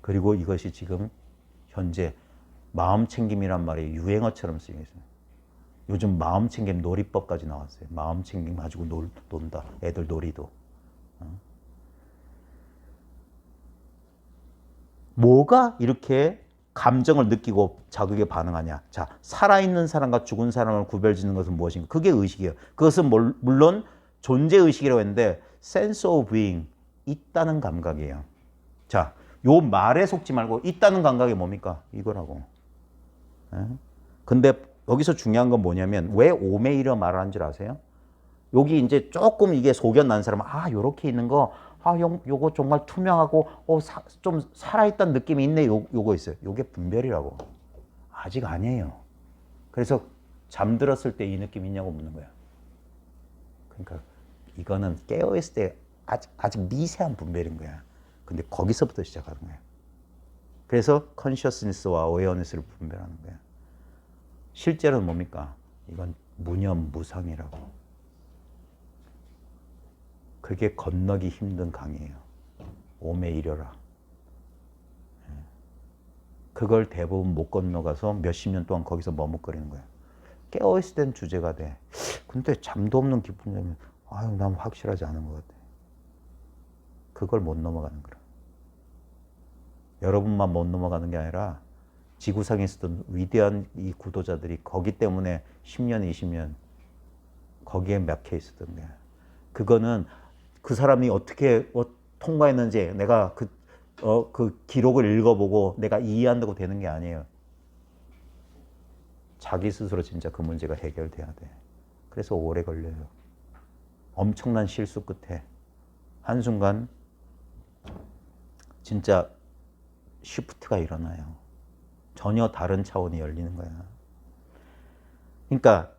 그리고 이것이 지금 현재 마음챙김이란 말이 유행어처럼 쓰이고 있어요. 요즘 마음챙김 놀이법까지 나왔어요. 마음챙김 가지고 논다. 애들 놀이도. 뭐가 이렇게 감정을 느끼고 자극에 반응하냐. 자, 살아있는 사람과 죽은 사람을 구별짓는 것은 무엇인가. 그게 의식이에요. 그것은 물론 존재의식이라고 했는데 sense of being, 있다는 감각이에요. 자, 요 말에 속지 말고 있다는 감각이 뭡니까? 이거라고. 근데 여기서 중요한 건 뭐냐면 왜 오메이러 말을 한 줄 아세요? 여기 이제 조금 이게 소견난 사람은 요렇게 있는 거 요거 정말 투명하고 좀 살아있다는 느낌이 있네. 요거 있어요. 요게 분별이라고. 아직 아니에요. 그래서 잠들었을 때 이 느낌이 있냐고 묻는 거야. 그러니까 이거는 깨어있을 때 아직 미세한 분별인 거야. 근데 거기서부터 시작하는 거야. 그래서 consciousness와 awareness를 분별하는 거야. 실제로는 뭡니까? 이건 무념무상이라고. 그게 건너기 힘든 강이에요. 오메 이려라. 그걸 대부분 못 건너가서 몇십 년 동안 거기서 머뭇거리는 거예요. 깨어있을 땐 주제가 돼. 근데 잠도 없는 기분이면 난 확실하지 않은 것 같아. 그걸 못 넘어가는 거라. 여러분만 못 넘어가는 게 아니라 지구상에 있었던 위대한 이 구도자들이 거기 때문에 10년, 20년 거기에 막혀 있었던 거야. 그거는 그 사람이 어떻게 통과했는지 내가 그 기록을 읽어보고 내가 이해한다고 되는 게 아니에요. 자기 스스로 진짜 그 문제가 해결돼야 돼. 그래서 오래 걸려요. 엄청난 실수 끝에 한순간 진짜 시프트가 일어나요. 전혀 다른 차원이 열리는 거야. 그러니까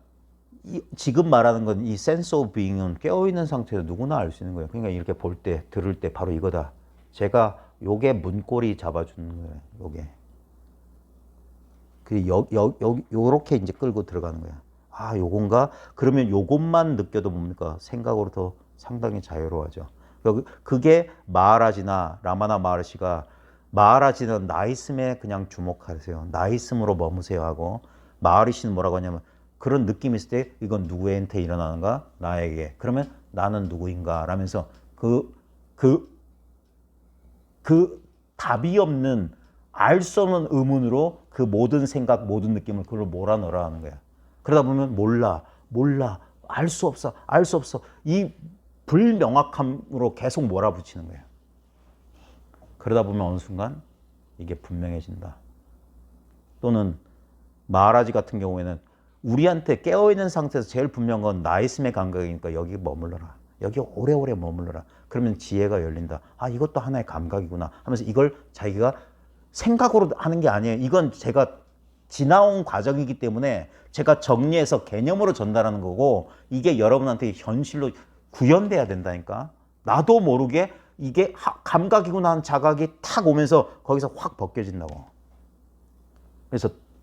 지금 말하는 건 이 sense of being은 깨어있는 상태에서 누구나 알 수 있는 거예요. 그러니까 이렇게 볼 때, 들을 때 바로 이거다. 제가 요게 문고리 잡아주는 거예요. 요게. 요렇게 이제 끌고 들어가는 거야. 요건가? 그러면 요것만 느껴도 뭡니까? 생각으로 더 상당히 자유로워져. 그게 마하라지나 라마나 마하르시가 마하라지는 나있음에 그냥 주목하세요. 나있음으로 머무세요 하고 마하르시는 뭐라고 하냐면 그런 느낌이 있을 때 이건 누구한테 일어나는가? 나에게. 그러면 나는 누구인가? 라면서 그 답이 없는 알 수 없는 의문으로 그 모든 생각, 모든 느낌을 그걸로 몰아넣으라 하는 거야. 그러다 보면 몰라, 알 수 없어. 이 불명확함으로 계속 몰아붙이는 거야. 그러다 보면 어느 순간 이게 분명해진다. 또는 마하라지 같은 경우에는 우리한테 깨어있는 상태에서 제일 분명한 건 나있음의 감각이니까 여기 머물러라. 여기 오래오래 머물러라. 그러면 지혜가 열린다. 이것도 하나의 감각이구나 하면서 이걸 자기가 생각으로 하는 게 아니에요. 이건 제가 지나온 과정이기 때문에 제가 정리해서 개념으로 전달하는 거고 이게 여러분한테 현실로 구현돼야 된다니까. 나도 모르게 이게 감각이구나 하는 자각이 탁 오면서 거기서 확 벗겨진다고.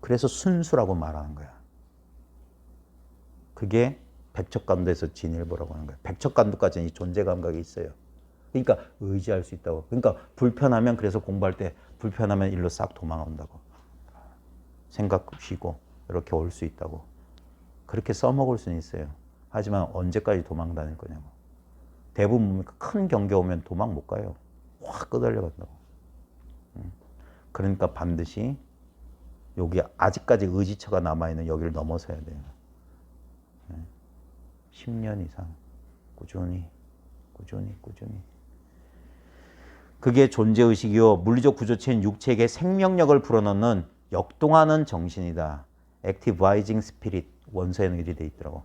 그래서 순수라고 말하는 거야. 그게 백척간도에서 진일보라고 하는 거야. 백척간도까지는 이 존재 감각이 있어요. 그러니까 의지할 수 있다고. 그러니까 불편하면 그래서 공부할 때 불편하면 일로 싹 도망온다고. 생각 쉬고 이렇게 올 수 있다고. 그렇게 써먹을 수는 있어요. 하지만 언제까지 도망 다닐 거냐고. 대부분 큰 경계 오면 도망 못 가요. 확 끄달려 간다고. 그러니까 반드시 여기 아직까지 의지처가 남아있는 여기를 넘어서야 돼요. 10년 이상 꾸준히. 그게 존재의식이요. 물리적 구조체인 육체에게 생명력을 불어넣는 역동하는 정신이다. Activizing Spirit 원서에는 이렇게 돼 있더라고.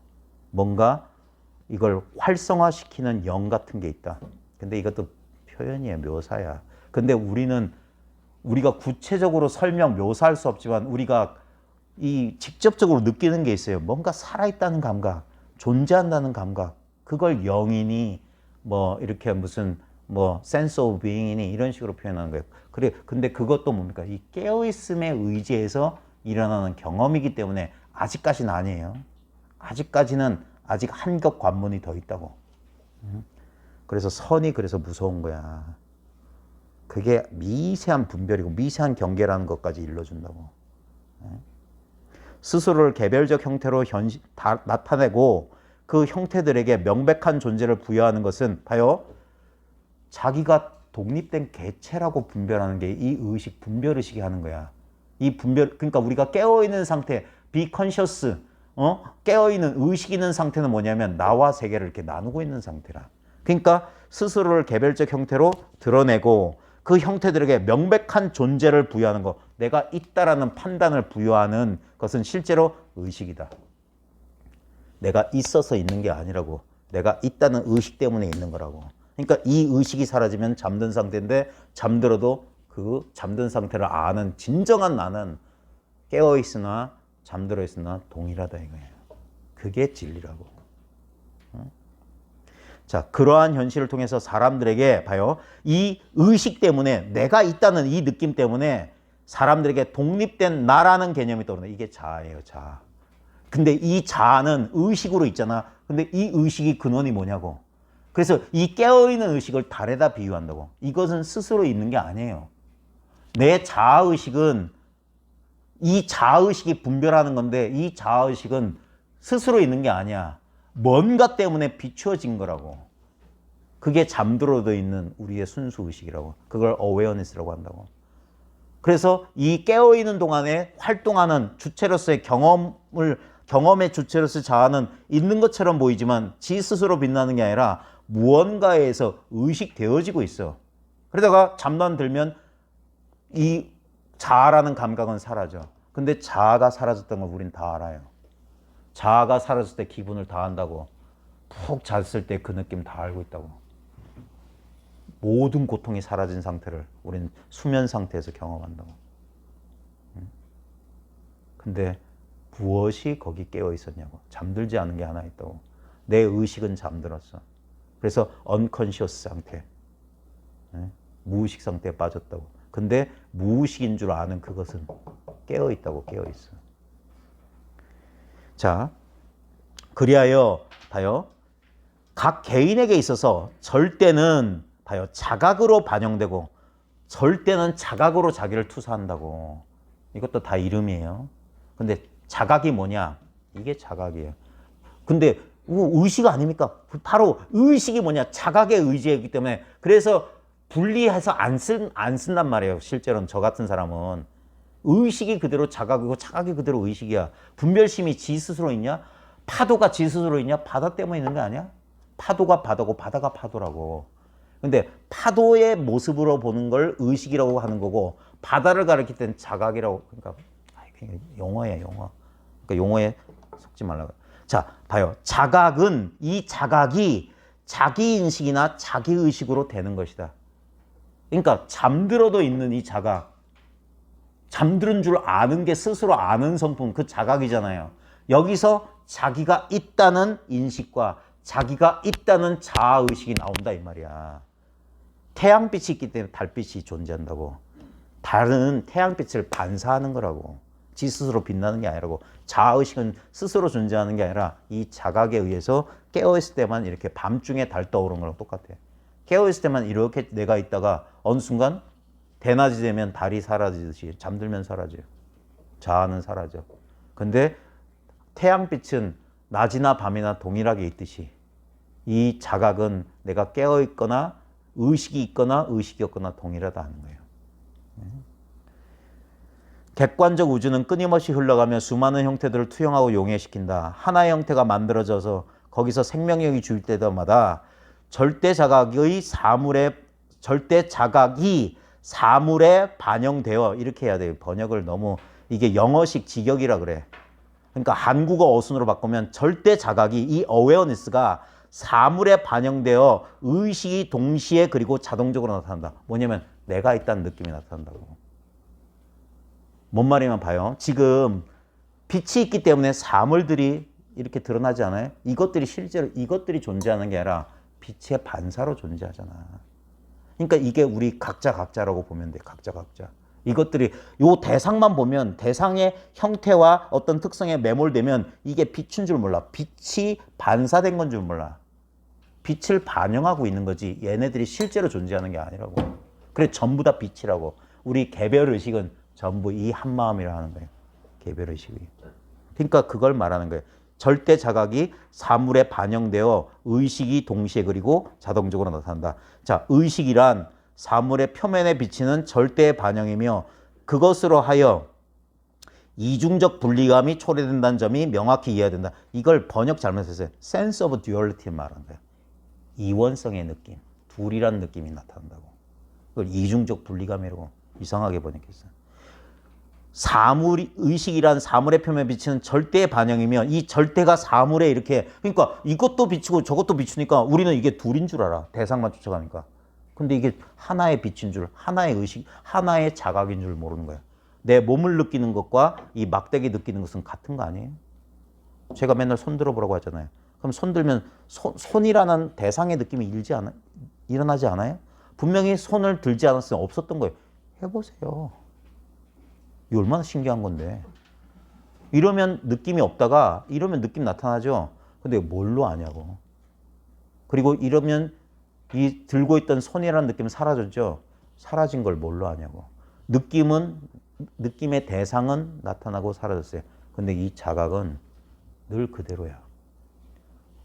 뭔가 이걸 활성화시키는 영 같은 게 있다. 근데 이것도 표현이에요. 묘사야. 근데 우리가 구체적으로 묘사할 수 없지만 우리가 이 직접적으로 느끼는 게 있어요. 뭔가 살아있다는 감각, 존재한다는 감각. 그걸 영이니 이렇게 무슨 sense of being이니 이런 식으로 표현하는 거예요. 근데 그것도 뭡니까? 이 깨어있음에 의지해서 일어나는 경험이기 때문에 아직까지는 아니에요. 아직까지는 아직 한겹 관문이 더 있다고. 그래서 선이 그래서 무서운 거야. 그게 미세한 분별이고 미세한 경계라는 것까지 일러준다고. 스스로를 개별적 형태로 나타내고 그 형태들에게 명백한 존재를 부여하는 것은 봐요. 자기가 독립된 개체라고 분별하는 게 이 의식, 분별의식이 하는 거야. 이 분별, 그러니까 우리가 깨어있는 상태, be conscious, 깨어있는 의식 있는 상태는 뭐냐면 나와 세계를 이렇게 나누고 있는 상태라. 그러니까 스스로를 개별적 형태로 드러내고 그 형태들에게 명백한 존재를 부여하는 것, 내가 있다라는 판단을 부여하는 것은 실제로 의식이다. 내가 있어서 있는 게 아니라고. 내가 있다는 의식 때문에 있는 거라고. 그러니까 이 의식이 사라지면 잠든 상태인데 잠들어도 그 잠든 상태를 아는 진정한 나는 깨어있으나 잠들어 있으나 동일하다 이거예요. 그게 진리라고. 자, 그러한 현실을 통해서 사람들에게 봐요. 이 의식 때문에 내가 있다는 이 느낌 때문에 사람들에게 독립된 나라는 개념이 떠오른다. 이게 자아예요, 자아. 근데 이 자아는 의식으로 있잖아. 근데 이 의식이 근원이 뭐냐고. 그래서 이 깨어있는 의식을 달에다 비유한다고. 이것은 스스로 있는 게 아니에요. 내 자아의식은 이 자아의식이 분별하는 건데 이 자아의식은 스스로 있는 게 아니야. 뭔가 때문에 비추어진 거라고. 그게 잠들어져 있는 우리의 순수의식이라고. 그걸 awareness라고 한다고. 그래서 이 깨어있는 동안에 활동하는 주체로서의 경험의 주체로서의 자아는 있는 것처럼 보이지만 지 스스로 빛나는 게 아니라 무언가에서 의식되어지고 있어. 그러다가 잠만 들면 이 자아라는 감각은 사라져. 근데 자아가 사라졌던 걸 우린 다 알아요. 자아가 사라졌을 때 기분을 다 안다고. 푹 잤을 때 그 느낌 다 알고 있다고. 모든 고통이 사라진 상태를 우린 수면 상태에서 경험한다고. 근데 무엇이 거기 깨어 있었냐고. 잠들지 않은 게 하나 있다고. 내 의식은 잠들었어. 그래서 unconscious 상태, 무의식 상태에 빠졌다고. 근데 무의식인 줄 아는 그것은 깨어 있다고. 깨어 있어. 자, 그리하여 봐요. 각 개인에게 있어서 절대는 봐요. 자각으로 반영되고 절대는 자각으로 자기를 투사한다고. 이것도 다 이름이에요. 근데 자각이 뭐냐? 이게 자각이에요. 근데 의식 아닙니까? 바로 의식이 뭐냐? 자각의 의지이기 때문에. 그래서 분리해서 안 쓴단 말이에요. 실제로는 저 같은 사람은. 의식이 그대로 자각이고 자각이 그대로 의식이야. 분별심이 지 스스로 있냐? 파도가 지 스스로 있냐? 바다 때문에 있는 거 아니야? 파도가 바다고 바다가 파도라고. 근데 파도의 모습으로 보는 걸 의식이라고 하는 거고 바다를 가리킬 때는 자각이라고. 그러니까 용어야, 용어. 그러니까 용어에 속지 말라고. 자, 봐요. 자각은 이 자각이 자기 인식이나 자기 의식으로 되는 것이다. 그러니까 잠들어도 있는 이 자각. 잠들은 줄 아는 게 스스로 아는 성품, 그 자각이잖아요. 여기서 자기가 있다는 인식과 자기가 있다는 자아의식이 나온다 이 말이야. 태양빛이 있기 때문에 달빛이 존재한다고. 달은 태양빛을 반사하는 거라고. 지 스스로 빛나는 게 아니라고. 자아의식은 스스로 존재하는 게 아니라 이 자각에 의해서 깨어있을 때만 이렇게 밤중에 달 떠오르는 거랑 똑같아. 깨어있을 때만 이렇게 내가 있다가 어느 순간 대낮이 되면 달이 사라지듯이 잠들면 사라져요. 자아는 사라져. 근데 태양빛은 낮이나 밤이나 동일하게 있듯이 이 자각은 내가 깨어있거나 의식이 있거나 의식이 없거나 동일하다는 거예요. 객관적 우주는 끊임없이 흘러가며 수많은 형태들을 투영하고 용해시킨다. 하나의 형태가 만들어져서 거기서 생명력이 주일 때마다 절대 자각이 사물에 반영되어, 이렇게 해야 돼요. 번역을 너무 이게 영어식 직역이라 그래. 그러니까 한국어 어순으로 바꾸면 절대 자각이 이 awareness가 사물에 반영되어 의식이 동시에 그리고 자동적으로 나타난다. 뭐냐면 내가 있다는 느낌이 나타난다고. 뭔 말이면 봐요. 지금 빛이 있기 때문에 사물들이 이렇게 드러나지 않아요? 이것들이 실제로 이것들이 존재하는 게 아니라 빛의 반사로 존재하잖아. 그러니까 이게 우리 각자라고 보면 돼. 각자. 이것들이 요 대상만 보면 대상의 형태와 어떤 특성에 매몰되면 이게 빛인 줄 몰라. 빛이 반사된 건 줄 몰라. 빛을 반영하고 있는 거지 얘네들이 실제로 존재하는 게 아니라고. 그래 전부 다 빛이라고. 우리 개별의식은 전부 이 한마음이라 하는 거예요. 개별의식이. 그러니까 그걸 말하는 거예요. 절대 자각이 사물에 반영되어 의식이 동시에 그리고 자동적으로 나타난다. 자, 의식이란 사물의 표면에 비치는 절대의 반영이며 그것으로 하여 이중적 분리감이 초래된다는 점이 명확히 이해해야 된다. 이걸 번역 잘못했어요. sense of duality를 말하는 거예요. 이원성의 느낌, 둘이란 느낌이 나타난다고. 그걸 이중적 분리감이라고 이상하게 번역했어요. 사물이, 의식이란 사물의 표면에 비치는 절대의 반영이면 이 절대가 사물에 이렇게, 그러니까 이것도 비추고 저것도 비추니까 우리는 이게 둘인 줄 알아. 대상만 쫓아가니까. 근데 이게 하나의 빛인 줄, 하나의 의식, 하나의 자각인 줄 모르는 거야. 내 몸을 느끼는 것과 이 막대기 느끼는 것은 같은 거 아니에요? 제가 맨날 손 들어보라고 하잖아요. 그럼 손 들면 손이라는 대상의 느낌이 일어나지 않아요? 분명히 손을 들지 않았으면 없었던 거예요. 해보세요. 이 얼마나 신기한 건데. 이러면 느낌이 없다가 이러면 느낌 나타나죠. 근데 뭘로 아냐고. 그리고 이러면 이 들고 있던 손이라는 느낌은 사라졌죠. 사라진 걸 뭘로 아냐고. 느낌의 대상은 나타나고 사라졌어요. 근데 이 자각은 늘 그대로야.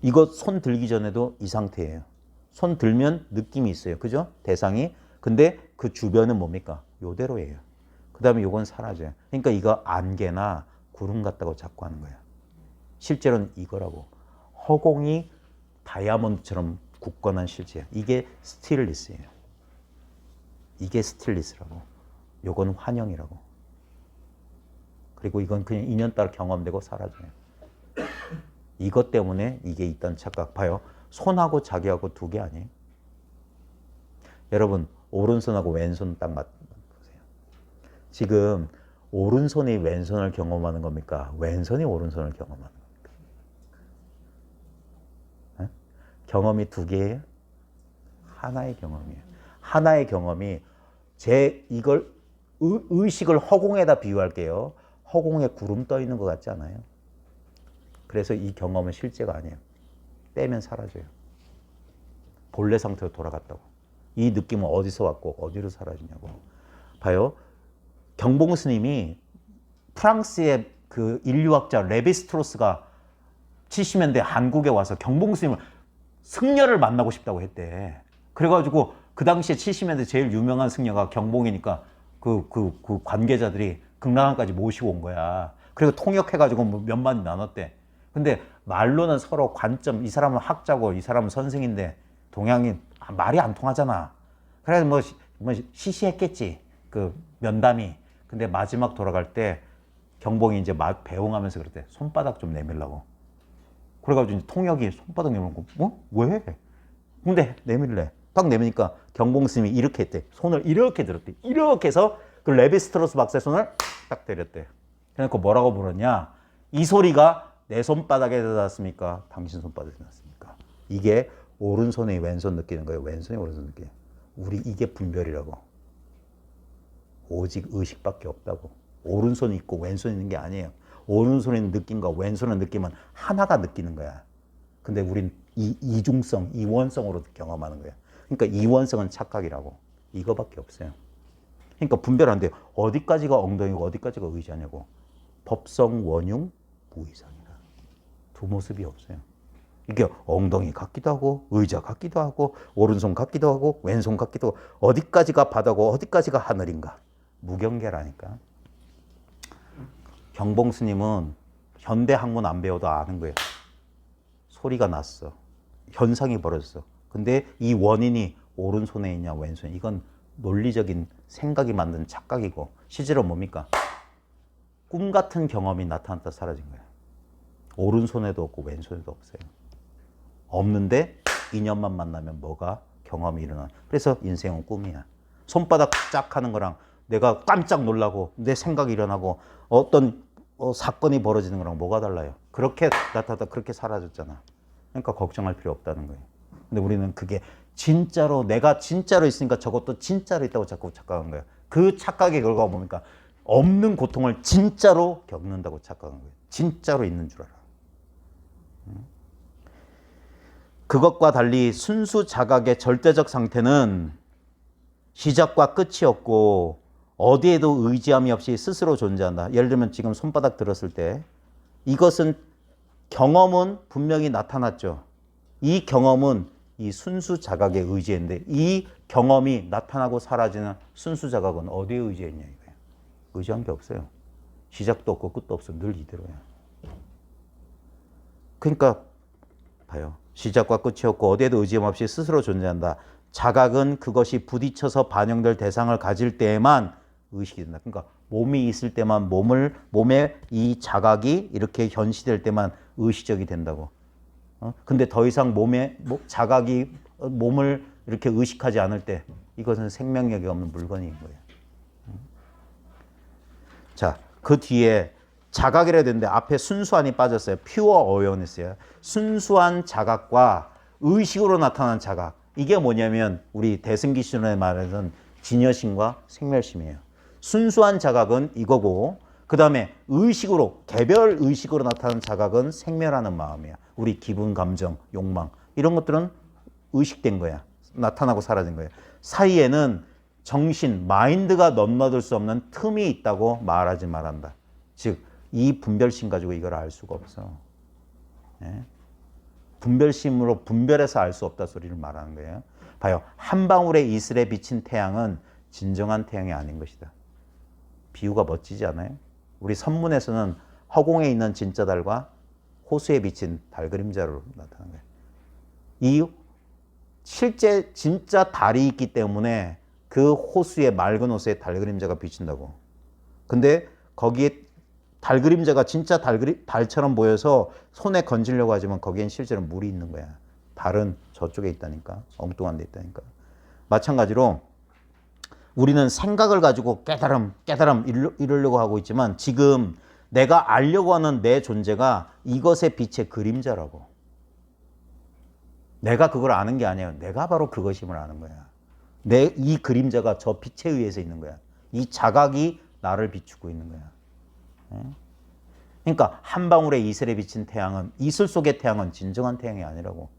이거 손 들기 전에도 이 상태예요. 손 들면 느낌이 있어요. 그죠? 대상이. 근데 그 주변은 뭡니까? 요대로예요. 그 다음에 요건 사라져요. 그러니까 이거 안개나 구름 같다고 자꾸 하는 거야. 실제로는 이거라고. 허공이 다이아몬드처럼 굳건한 실체야. 이게 스틸리스예요. 이게 스틸리스라고. 요건 환영이라고. 그리고 이건 그냥 인연따라 경험되고 사라져요. 이것 때문에 이게 있다는 착각. 봐요. 손하고 자기하고 두 개 아니에요? 여러분 오른손하고 왼손 딱 맞보세요. 지금 오른손이 왼손을 경험하는 겁니까? 왼손이 오른손을 경험하는 겁니까? 네? 경험이 두 개예요? 하나의 경험이에요. 하나의 경험이 이걸 의식을 허공에다 비유할게요. 허공에 구름 떠 있는 것 같지 않아요? 그래서 이 경험은 실제가 아니에요. 떼면 사라져요. 본래 상태로 돌아갔다고. 이 느낌은 어디서 왔고 어디로 사라지냐고. 봐요. 경봉 스님이 프랑스의 그 인류학자 레비스트로스가 70년대 한국에 와서 경봉 스님을 승려를 만나고 싶다고 했대. 그래가지고 그 당시에 70년대 제일 유명한 승려가 경봉이니까 그 관계자들이 극락암까지 모시고 온 거야. 그리고 통역해가지고 뭐 몇만이 나눴대. 근데 말로는 서로 관점, 이 사람은 학자고 이 사람은 선생인데 동양이 말이 안 통하잖아. 그래서 뭐 시시했겠지. 그 면담이. 근데 마지막 돌아갈 때 경봉이 이제 배웅하면서 그랬대. 손바닥 좀 내밀라고. 그래가지고 이제 통역이 손바닥 내밀고, 왜? 근데 내밀래. 딱 내미니까 경봉 스님이 이렇게 했대. 손을 이렇게 들었대. 이렇게 해서 그 레비스트로스 박사의 손을 딱 때렸대. 그래놓고 뭐라고 물었냐? 이 소리가 내 손바닥에 닿았습니까? 당신 손바닥에 닿았습니까? 이게 오른손이 왼손 느끼는 거예요. 왼손이 오른손 느끼는 거예요. 우리 이게 분별이라고. 오직 의식밖에 없다고. 오른손이 있고 왼손이 있는 게 아니에요. 오른손의 느낌과 왼손의 느낌은 하나가 느끼는 거야. 근데 우린 이중성, 이원성으로 경험하는 거야. 그러니까 이원성은 착각이라고. 이거밖에 없어요. 그러니까 분별 안 돼요. 어디까지가 엉덩이고 어디까지가 의자냐고. 법성, 원흉, 무이상이다. 두 모습이 없어요. 이게 엉덩이 같기도 하고 의자 같기도 하고 오른손 같기도 하고 왼손 같기도 하고 어디까지가 바다고 어디까지가 하늘인가. 무경계라니까. 경봉 스님은 현대 학문 안 배워도 아는 거예요. 소리가 났어. 현상이 벌어졌어. 근데 이 원인이 오른손에 있냐 왼손에, 이건 논리적인 생각이 만든 착각이고 실제로 뭡니까? 꿈 같은 경험이 나타났다 사라진 거예요. 오른손에도 없고 왼손에도 없어요. 없는데 인연만 만나면 뭐가 경험이 일어나. 그래서 인생은 꿈이야. 손바닥 쫙 하는 거랑 내가 깜짝 놀라고 내 생각이 일어나고 어떤 사건이 벌어지는 거랑 뭐가 달라요? 그렇게 나타났다 그렇게 사라졌잖아. 그러니까 걱정할 필요 없다는 거예요. 근데 우리는 그게 진짜로 내가 진짜로 있으니까 저것도 진짜로 있다고 자꾸 착각한 거예요. 그 착각의 결과가 뭡니까? 없는 고통을 진짜로 겪는다고 착각한 거예요. 진짜로 있는 줄 알아. 그것과 달리 순수 자각의 절대적 상태는 시작과 끝이 없고 어디에도 의지함이 없이 스스로 존재한다. 예를 들면 지금 손바닥 들었을 때 이것은 경험은 분명히 나타났죠. 이 경험은 이 순수 자각에 의지했는데 이 경험이 나타나고 사라지는 순수 자각은 어디에 의지했냐 이거예요. 의지한 게 없어요. 시작도 없고 끝도 없어. 늘 이대로야. 그러니까 봐요. 시작과 끝이 없고 어디에도 의지함 없이 스스로 존재한다. 자각은 그것이 부딪혀서 반영될 대상을 가질 때에만 의식이 된다. 그러니까 몸이 있을 때만 몸에 이 자각이 이렇게 현시될 때만 의식적이 된다고. 근데 더 이상 자각이 몸을 이렇게 의식하지 않을 때 이것은 생명력이 없는 물건인 거예요. 자, 그 뒤에 자각이라 되는데 앞에 순수한이 빠졌어요. 퓨어 어웨어니스예요. 순수한 자각과 의식으로 나타난 자각. 이게 뭐냐면 우리 대승기신론에 말하는 진여심과 생멸심이에요. 순수한 자각은 이거고 그 다음에 의식으로 개별 의식으로 나타나는 자각은 생멸하는 마음이야. 우리 기분, 감정, 욕망 이런 것들은 의식된 거야. 나타나고 사라진 거야. 사이에는 정신, 마인드가 넘나들 수 없는 틈이 있다고 말하지 말한다. 즉, 이 분별심 가지고 이걸 알 수가 없어. 예? 분별심으로 분별해서 알 수 없다 소리를 말하는 거예요. 봐요. 한 방울의 이슬에 비친 태양은 진정한 태양이 아닌 것이다. 비유가 멋지지 않아요? 우리 선문에서는 허공에 있는 진짜 달과 호수에 비친 달 그림자로 나타나는 거예요. 이 실제 진짜 달이 있기 때문에 그 호수에 맑은 호수에 달 그림자가 비친다고. 근데 거기에 달 그림자가 진짜 달처럼 보여서 손에 건지려고 하지만 거기엔 실제로 물이 있는 거야. 달은 저쪽에 있다니까. 엉뚱한 데 있다니까. 마찬가지로 우리는 생각을 가지고 깨달음 이루려고 하고 있지만 지금 내가 알려고 하는 내 존재가 이것의 빛의 그림자라고. 내가 그걸 아는 게 아니에요. 내가 바로 그것임을 아는 거야. 이 그림자가 저 빛에 의해서 있는 거야. 이 자각이 나를 비추고 있는 거야. 그러니까 한 방울의 이슬에 비친 태양은 이슬 속의 태양은 진정한 태양이 아니라고.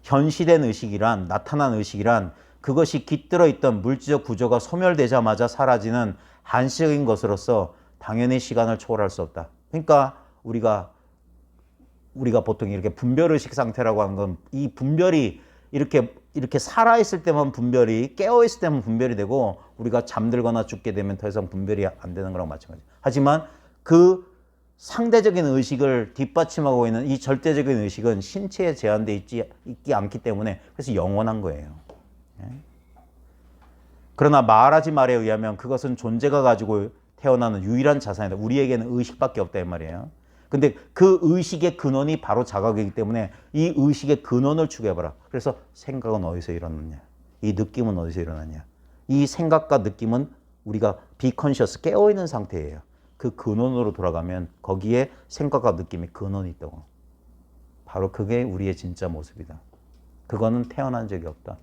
현시된 의식이란 나타난 의식이란 그것이 깃들어 있던 물질적 구조가 소멸되자마자 사라지는 한시적인 것으로서 당연히 시간을 초월할 수 없다. 그러니까 우리가 보통 이렇게 분별의식 상태라고 하는 건 이 분별이 이렇게 살아있을 때만 분별이, 깨어있을 때만 분별이 되고 우리가 잠들거나 죽게 되면 더 이상 분별이 안 되는 거랑 마찬가지예요. 하지만 그 상대적인 의식을 뒷받침하고 있는 이 절대적인 의식은 신체에 제한되어 있지 않기 때문에 그래서 영원한 거예요. 그러나 말하지 말에 의하면 그것은 존재가 가지고 태어나는 유일한 자산이다. 우리에게는 의식밖에 없다 이 말이에요. 근데 그 의식의 근원이 바로 자각이기 때문에 이 의식의 근원을 추구해봐라. 그래서 생각은 어디서 일어났냐? 이 느낌은 어디서 일어났냐? 이 생각과 느낌은 우리가 비컨셔스 깨어있는 상태예요. 그 근원으로 돌아가면 거기에 생각과 느낌의 근원이 있다고. 바로 그게 우리의 진짜 모습이다. 그거는 태어난 적이 없다.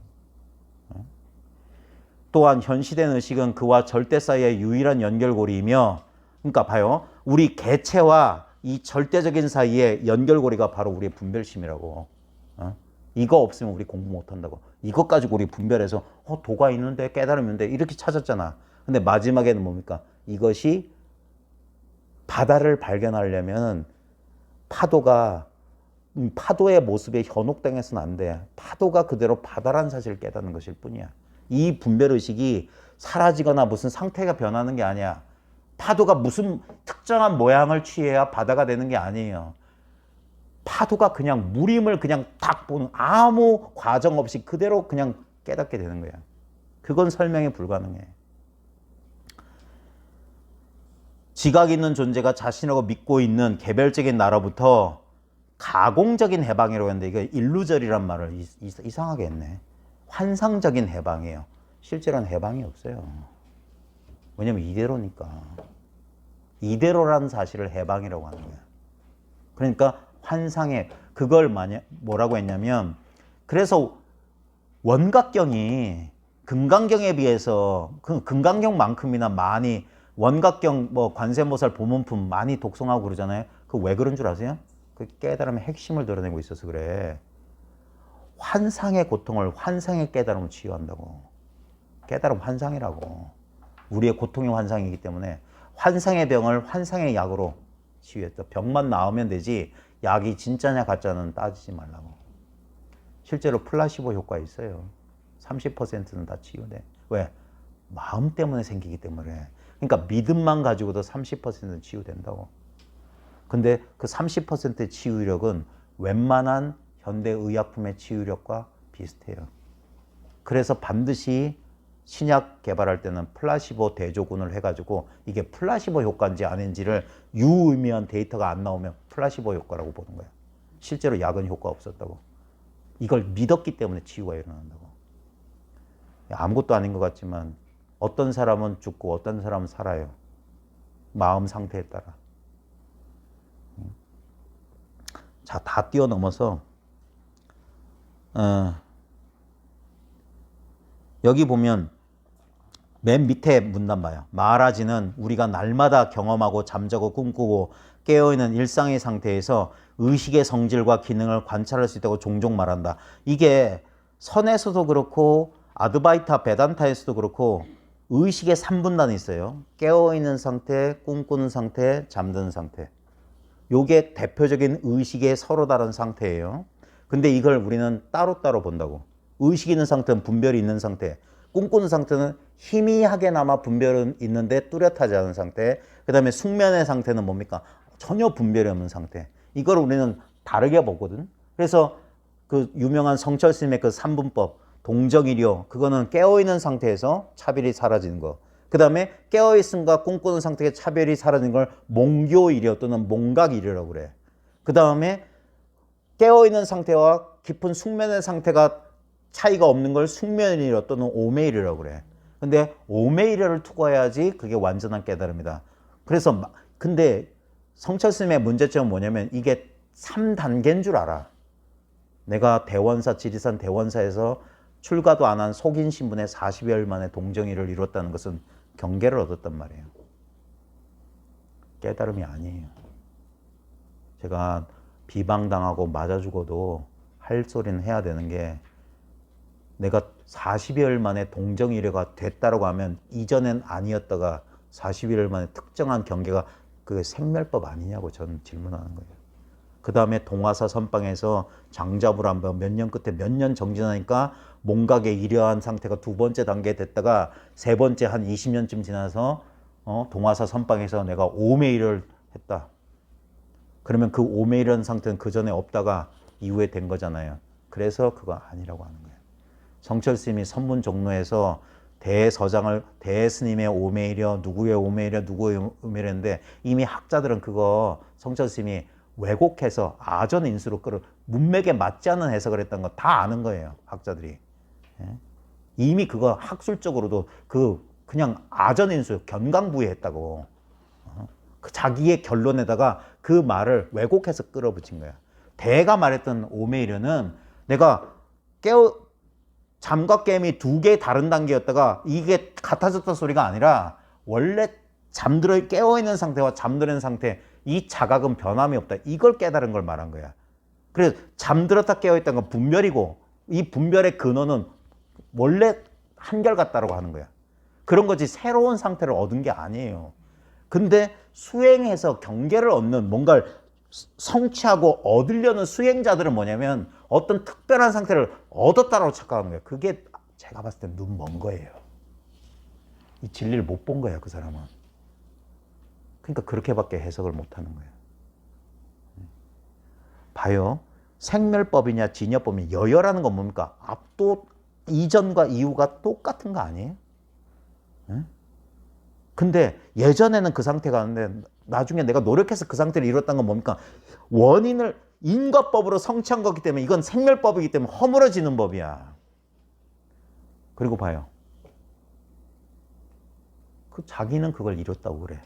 또한 현시된 의식은 그와 절대 사이의 유일한 연결고리이며, 그러니까 봐요. 우리 개체와 이 절대적인 사이의 연결고리가 바로 우리의 분별심이라고. 이거 없으면 우리 공부 못한다고. 이것 가지고 우리 분별해서 도가 있는데 깨달음이 있는데 이렇게 찾았잖아. 근데 마지막에는 뭡니까? 이것이 바다를 발견하려면 파도의 모습에 현혹당해서는 안 돼. 파도가 그대로 바다라는 사실을 깨닫는 것일 뿐이야. 이 분별의식이 사라지거나 무슨 상태가 변하는 게 아니야. 파도가 무슨 특정한 모양을 취해야 바다가 되는 게 아니에요. 파도가 그냥 물임을 그냥 딱 보는 아무 과정 없이 그대로 그냥 깨닫게 되는 거야. 그건 설명이 불가능해. 지각 있는 존재가 자신이라고 믿고 있는 개별적인 나로부터 가공적인 해방이라고 했는데 이게 일루저리란 말을 이상하게 했네. 환상적인 해방이에요. 실제로는 해방이 없어요. 왜냐면 이대로니까. 이대로라는 사실을 해방이라고 하는 거야. 그러니까 환상의 그걸 뭐라고 했냐면 그래서 원각경이 금강경에 비해서 금강경만큼이나 많이 원각경 관세음보살 보문품 많이 독송하고 그러잖아요. 그 왜 그런 줄 아세요? 그 깨달음의 핵심을 드러내고 있어서 그래. 환상의 고통을 환상의 깨달음으로 치유한다고. 깨달음 환상이라고. 우리의 고통이 환상이기 때문에 환상의 병을 환상의 약으로 치유했다. 병만 나으면 되지 약이 진짜냐 가짜는 따지지 말라고. 실제로 플라시보 효과 있어요. 30%는 다 치유돼. 왜? 마음 때문에 생기기 때문에. 그러니까 믿음만 가지고도 30%는 치유된다고. 근데 그 30%의 치유력은 웬만한 현대의약품의 치유력과 비슷해요. 그래서 반드시 신약 개발할 때는 플라시보 대조군을 해가지고 이게 플라시보 효과인지 아닌지를 유의미한 데이터가 안 나오면 플라시보 효과라고 보는 거야. 실제로 약은 효과 없었다고. 이걸 믿었기 때문에 치유가 일어난다고. 아무것도 아닌 것 같지만 어떤 사람은 죽고 어떤 사람은 살아요. 마음 상태에 따라. 자, 다 뛰어넘어서 여기 보면 맨 밑에 문단 봐요. 말하지는 우리가 날마다 경험하고 잠자고 꿈꾸고 깨어있는 일상의 상태에서 의식의 성질과 기능을 관찰할 수 있다고 종종 말한다. 이게 선에서도 그렇고 아드바이타 베단타에서도 그렇고 의식의 3분단이 있어요. 깨어있는 상태, 꿈꾸는 상태, 잠든 상태. 요게 대표적인 의식의 서로 다른 상태예요. 근데 이걸 우리는 따로따로 본다고. 의식 있는 상태는 분별이 있는 상태. 꿈꾸는 상태는 희미하게나마 분별은 있는데 뚜렷하지 않은 상태. 그 다음에 숙면의 상태는 뭡니까? 전혀 분별이 없는 상태. 이걸 우리는 다르게 보거든. 그래서 그 유명한 성철 스님의 그 3분법, 동정이료, 그거는 깨어있는 상태에서 차별이 사라지는 거. 그 다음에 깨어있음과 꿈꾸는 상태의 차별이 사라지는 걸 몽교이료 또는 몽각이료라고 그래. 그 다음에 깨어있는 상태와 깊은 숙면의 상태가 차이가 없는 걸 숙면이료 또는 오메이료라고 그래. 근데 오메이료를 투과해야지 그게 완전한 깨달음이다. 그래서 근데 성철 스님의 문제점은 뭐냐면 이게 3단계인 줄 알아. 내가 대원사, 지리산 대원사에서 출가도 안 한 속인 신분의 40여일 만에 동정이를 이뤘다는 것은 경계를 얻었단 말이에요. 깨달음이 아니에요. 제가 비방당하고 맞아 죽어도 할 소리는 해야 되는 게 내가 40여일 만에 동정이래가 됐다라고 하면 이전엔 아니었다가 40여일 만에 특정한 경계가 그게 생멸법 아니냐고 저는 질문하는 거예요. 그 다음에 동화사 선방에서 장잡을 한번 몇 년 끝에 몇 년 정진하니까 몽각의 이러한 상태가 두 번째 단계에 됐다가 세 번째 한 20년쯤 지나서 동화사 선방에서 내가 오메이를 했다. 그러면 그 오메이라는 상태는 그 전에 없다가 이후에 된 거잖아요. 그래서 그거 아니라고 하는 거예요. 성철 스님이 선문 종로에서 대서장을 대스님의 오메이려 누구의 오메이려 누구의 오메이려인데 이미 학자들은 그거 성철 스님이 왜곡해서 아전인수로 끌어 문맥에 맞지 않는 해석을 했던 거 다 아는 거예요. 학자들이. 예? 이미 그거 학술적으로도 그냥 아전인수 견강부의했다고. 그 자기의 결론에다가 그 말을 왜곡해서 끌어붙인 거야. 대가 말했던 오메이려는 내가 잠과 깨임이 두 개의 다른 단계였다가 이게 같아졌던 소리가 아니라 원래 잠들어 깨어있는 상태와 잠들은 상태 이 자각은 변함이 없다. 이걸 깨달은 걸 말한 거야. 그래서 잠들었다 깨어있다는 건 분별이고 이 분별의 근원은 원래 한결같다라고 하는 거야. 그런 거지 새로운 상태를 얻은 게 아니에요. 근데 수행해서 경계를 얻는 뭔가를 성취하고 얻으려는 수행자들은 뭐냐면 어떤 특별한 상태를 얻었다라고 착각하는 거예요. 그게 제가 봤을 때 눈 먼 거예요. 이 진리를 못 본 거예요, 그 사람은. 그러니까 그렇게밖에 해석을 못 하는 거예요. 봐요. 생멸법이냐 진여법이냐 여여라는 건 뭡니까? 앞도 이전과 이후가 똑같은 거 아니에요? 네? 근데 예전에는 그 상태가 아닌데 나중에 내가 노력해서 그 상태를 이뤘다는 건 뭡니까? 원인을 인과법으로 성취한 거기 때문에 이건 생멸법이기 때문에 허물어지는 법이야. 그리고 봐요. 그 자기는 그걸 이뤘다고 그래.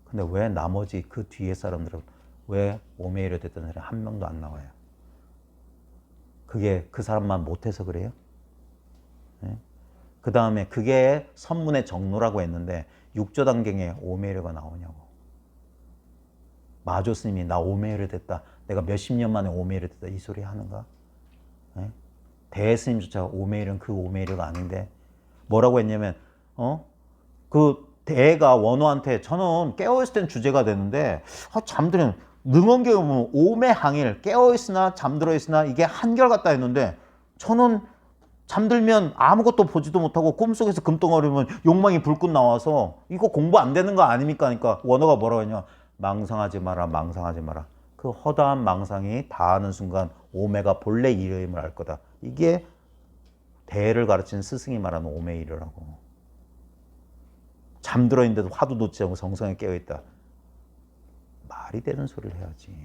근데 왜 나머지 그 뒤에 사람들은 왜 오메이려 됐던 사람이 한 명도 안 나와요? 그게 그 사람만 못해서 그래요? 네? 그 다음에 그게 선문의 정로라고 했는데 육조단경에 오메이려가 나오냐고. 마조스님이 나 오메이려 됐다. 내가 몇십 년 만에 오메이려 됐다. 이 소리 하는가? 네? 대스님조차 오메일은 그 오메일가 아닌데 뭐라고 했냐면 그 대가 원호한테 저는 깨어있을 땐 주제가 되는데 잠들면 능언경에 보면 오매항일 깨어있으나 잠들어있으나 이게 한결같다 했는데 저는 잠들면 아무것도 보지도 못하고 꿈속에서 금덩어리면 욕망이 불끈 나와서 이거 공부 안 되는 거 아닙니까? 그러니까 원어가 뭐라고 했냐 망상하지 마라 망상하지 마라. 그 허다한 망상이 다하는 순간 오메가 본래 이름을 알 거다. 이게 대를 가르친 스승이 말하는 오메이르라고. 잠들어 있는데도 화도 놓지 않고 성성에 깨어있다. 말이 되는 소리를 해야지.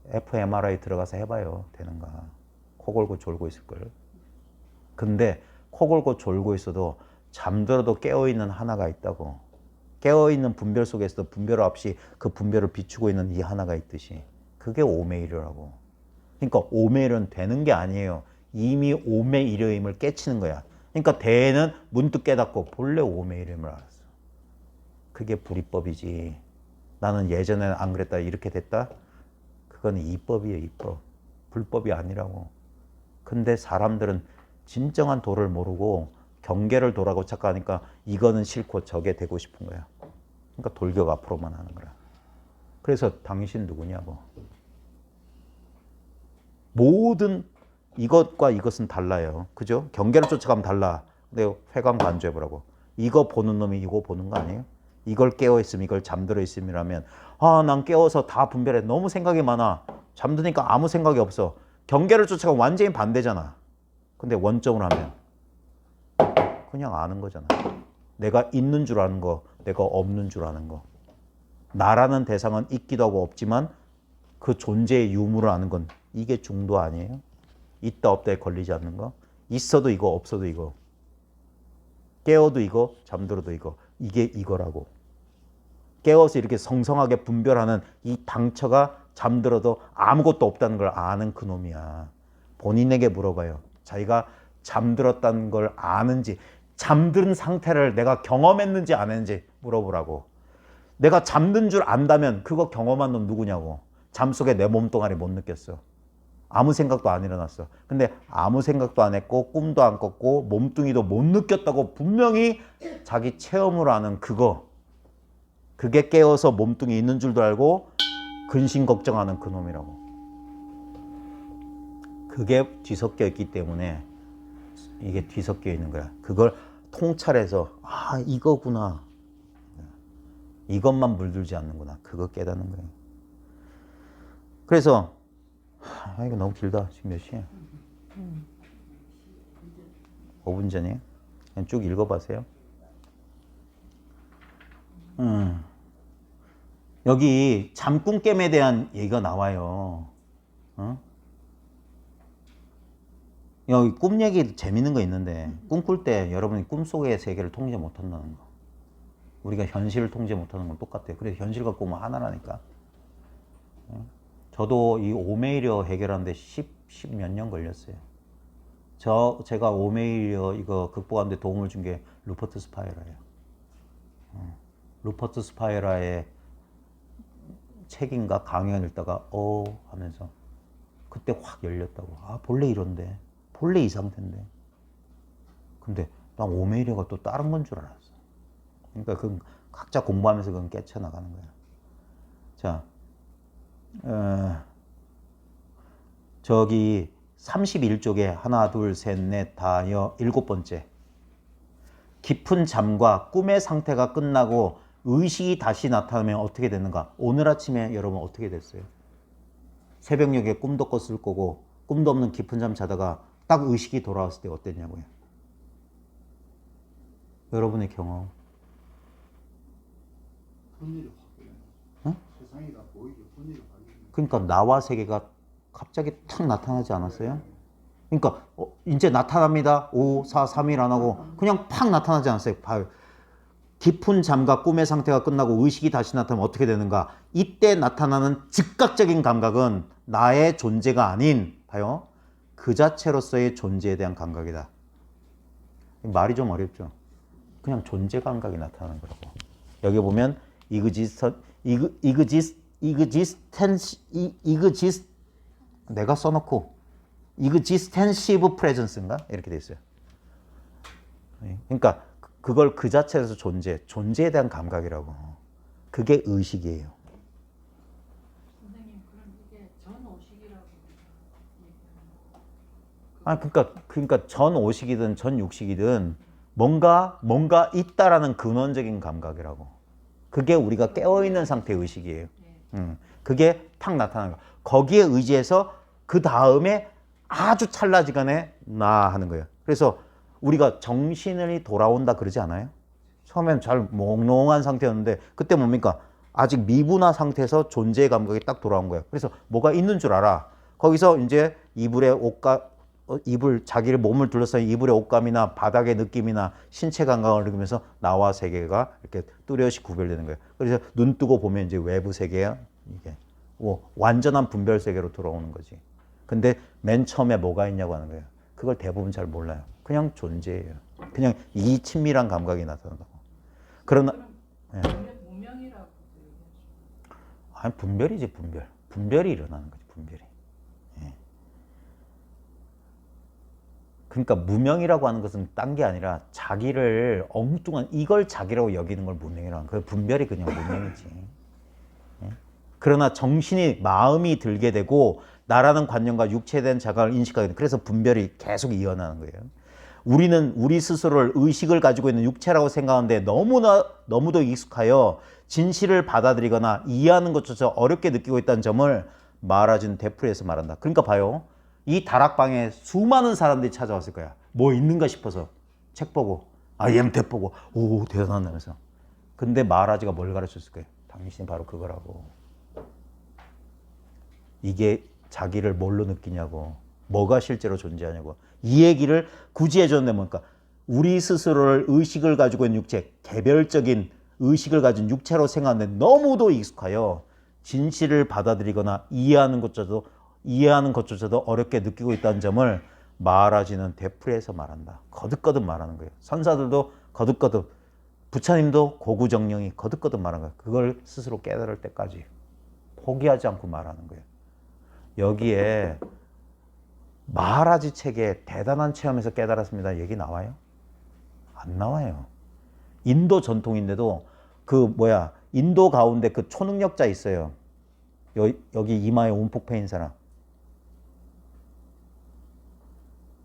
fMRI 들어가서 해봐요. 되는가. 코 골고 졸고 있을걸. 근데 코 골고 졸고 있어도 잠들어도 깨어있는 하나가 있다고. 깨어있는 분별 속에서도 분별 없이 그 분별을 비추고 있는 이 하나가 있듯이. 그게 오메이르라고. 그러니까 오메이르는 되는 게 아니에요. 이미 오메이르임을 깨치는 거야. 그러니까 대는 문득 깨닫고 본래 오메이름을 알았어. 그게 불이법이지. 나는 예전에는 안 그랬다 이렇게 됐다. 그건 이법이에요. 이법. 불법이 아니라고. 근데 사람들은 진정한 도를 모르고 경계를 도라고 착각하니까 이거는 싫고 저게 되고 싶은 거야. 그러니까 돌격 앞으로만 하는 거야. 그래서 당신 누구냐고. 모든 이것과 이것은 달라요. 그죠? 경계를 쫓아가면 달라. 근데 회광 반주해보라고. 이거 보는 놈이 이거 보는 거 아니에요? 이걸 깨어있음, 이걸 잠들어 있음이라면 난 깨워서 다 분별해. 너무 생각이 많아. 잠드니까 아무 생각이 없어. 경계를 쫓아가면 완전히 반대잖아. 근데 원점으로 하면 그냥 아는 거잖아. 내가 있는 줄 아는 거, 내가 없는 줄 아는 거. 나라는 대상은 있기도 하고 없지만 그 존재의 유무를 아는 건 이게 중도 아니에요? 있다 없다에 걸리지 않는 거. 있어도 이거 없어도 이거. 깨어도 이거 잠들어도 이거. 이게 이거라고. 깨어서 이렇게 성성하게 분별하는 이 당처가 잠들어도 아무것도 없다는 걸 아는 그놈이야. 본인에게 물어봐요. 자기가 잠들었다는 걸 아는지 잠든 상태를 내가 경험했는지 안 했는지 물어보라고. 내가 잠든 줄 안다면 그거 경험한 놈 누구냐고. 잠속에 내 몸뚱아리 못 느꼈어. 아무 생각도 안 일어났어. 근데 아무 생각도 안 했고 꿈도 안 꿨고 몸뚱이도 못 느꼈다고 분명히 자기 체험으로 아는 그거. 그게 깨어서 몸뚱이 있는 줄도 알고 근심 걱정하는 그놈이라고. 그게 뒤섞여 있기 때문에 이게 뒤섞여 있는 거야. 그걸 통찰해서 이거구나. 이것만 물들지 않는구나. 그거 깨닫는 거예요. 그래서 이거 너무 길다. 지금 몇 시야? 5분 전이에요? 그냥 쭉 읽어보세요. 여기 잠꿈 깨매에 대한 얘기가 나와요. 여기 꿈 얘기 재밌는 거 있는데 꿈꿀 때 여러분이 꿈속의 세계를 통제 못한다는 거. 우리가 현실을 통제 못하는 건 똑같아요. 그래서 현실과 꿈은 하나라니까. 저도 이 오메이려 해결하는데 10 몇 년 걸렸어요. 제가 오메이려 이거 극복하는데 도움을 준 게 루퍼트 스파이라예요. 루퍼트 스파이라의 책인가 강연 읽다가 하면서 그때 확 열렸다고. 본래 이런데. 본래 이 상태인데. 근데 난 오메이려가 또 다른 건 줄 알았어. 그러니까 그건 각자 공부하면서 그건 깨쳐나가는 거야. 자, 저기 31쪽에 하나, 둘, 셋, 넷, 다, 일곱 번째. 깊은 잠과 꿈의 상태가 끝나고 의식이 다시 나타나면 어떻게 되는가? 오늘 아침에 여러분 어떻게 됐어요? 새벽녘에 꿈도 꿨을 거고 꿈도 없는 깊은 잠 자다가 딱 의식이 돌아왔을 때 어땠냐고요? 여러분의 경험. 세상이 다 보이게 본일을 발견해. 그러니까 나와 세계가 갑자기 탁 나타나지 않았어요? 그러니까 이제 나타납니다. 5, 4, 3, 1 안 하고 그냥 팍 나타나지 않았어요. 봐요. 깊은 잠과 꿈의 상태가 끝나고 의식이 다시 나타나면 어떻게 되는가? 이때 나타나는 즉각적인 감각은 나의 존재가 아닌, 봐요. 그 자체로서의 존재에 대한 감각이다. 말이 좀 어렵죠? 그냥 존재 감각이 나타나는 거라고. 여기 보면 existence, 내가 써놓고 existentive presence인가? 이렇게 돼 있어요. 그러니까 그걸 그 자체에서 존재에 대한 감각이라고. 그게 의식이에요. 선생님, 그럼 이게 전오식이라고 얘기하는 아, 그러니까 전 오식이든 전 육식이든 뭔가 있다라는 근원적인 감각이라고. 그게 우리가 깨어 있는 상태의 의식이에요. 그게 탁 나타나는 거. 거기에 의지해서 그 다음에 아주 찰나지간에 나 하는 거예요. 그래서 우리가 정신이 돌아온다 그러지 않아요? 처음엔 잘 몽롱한 상태였는데 그때 뭡니까? 아직 미분화 상태에서 존재의 감각이 딱 돌아온 거예요. 그래서 뭐가 있는 줄 알아. 거기서 이제 자기를 몸을 둘러싸인 이불의 옷감이나 바닥의 느낌이나 신체 감각을 느끼면서 나와 세계가 이렇게 뚜렷이 구별되는 거예요. 그래서 눈 뜨고 보면 이제 외부 세계야 이게 완전한 분별 세계로 돌아오는 거지. 근데 맨 처음에 뭐가 있냐고 하는 거예요. 그걸 대부분 잘 몰라요. 그냥 존재예요. 그냥 이 친밀한 감각이 나타난다고. 그러나 무명이라고 얘기하죠. 아니 분별이지 분별. 분별이 일어나는 거지 분별이. 예. 그러니까 무명이라고 하는 것은 딴 게 아니라 자기를 엉뚱한 이걸 자기라고 여기는 걸 무명이라고 하는 거예요. 그 분별이 그냥 무명이지. 예? 그러나 마음이 들게 되고 나라는 관념과 육체에 대한 자각을 인식하게 되는 그래서 분별이 계속 이어나는 거예요. 우리는 우리 스스로를 의식을 가지고 있는 육체라고 생각하는데 너무도 익숙하여 진실을 받아들이거나 이해하는 것조차 어렵게 느끼고 있다는 점을 마하라지는 데프리에서 말한다. 그러니까 봐요. 이 다락방에 수많은 사람들이 찾아왔을 거야. 뭐 있는가 싶어서 책 보고 IMT 보고 오 대단하다면서. 근데 마하라지가 뭘 가르쳤을 거예요? 당신이 바로 그거라고. 이게 자기를 뭘로 느끼냐고. 뭐가 실제로 존재하냐고. 이 얘기를 굳이 해줬는데 뭔가 우리 스스로를 의식을 가지고 있는 육체, 개별적인 의식을 가진 육체로 생각하는데 너무도 익숙하여 진실을 받아들이거나 이해하는 것조차도 어렵게 느끼고 있다는 점을 마하라지는 데프리에서 말한다. 거듭거듭 말하는 거예요. 선사들도 거듭거듭, 부처님도 고구정령이 거듭거듭 말하는 거예요. 그걸 스스로 깨달을 때까지 포기하지 않고 말하는 거예요. 여기에 마하라지 책에 대단한 체험에서 깨달았습니다. 얘기 나와요? 안 나와요. 인도 전통인데도 인도 가운데 그 초능력자 있어요. 여기 이마에 움푹 패인 사람.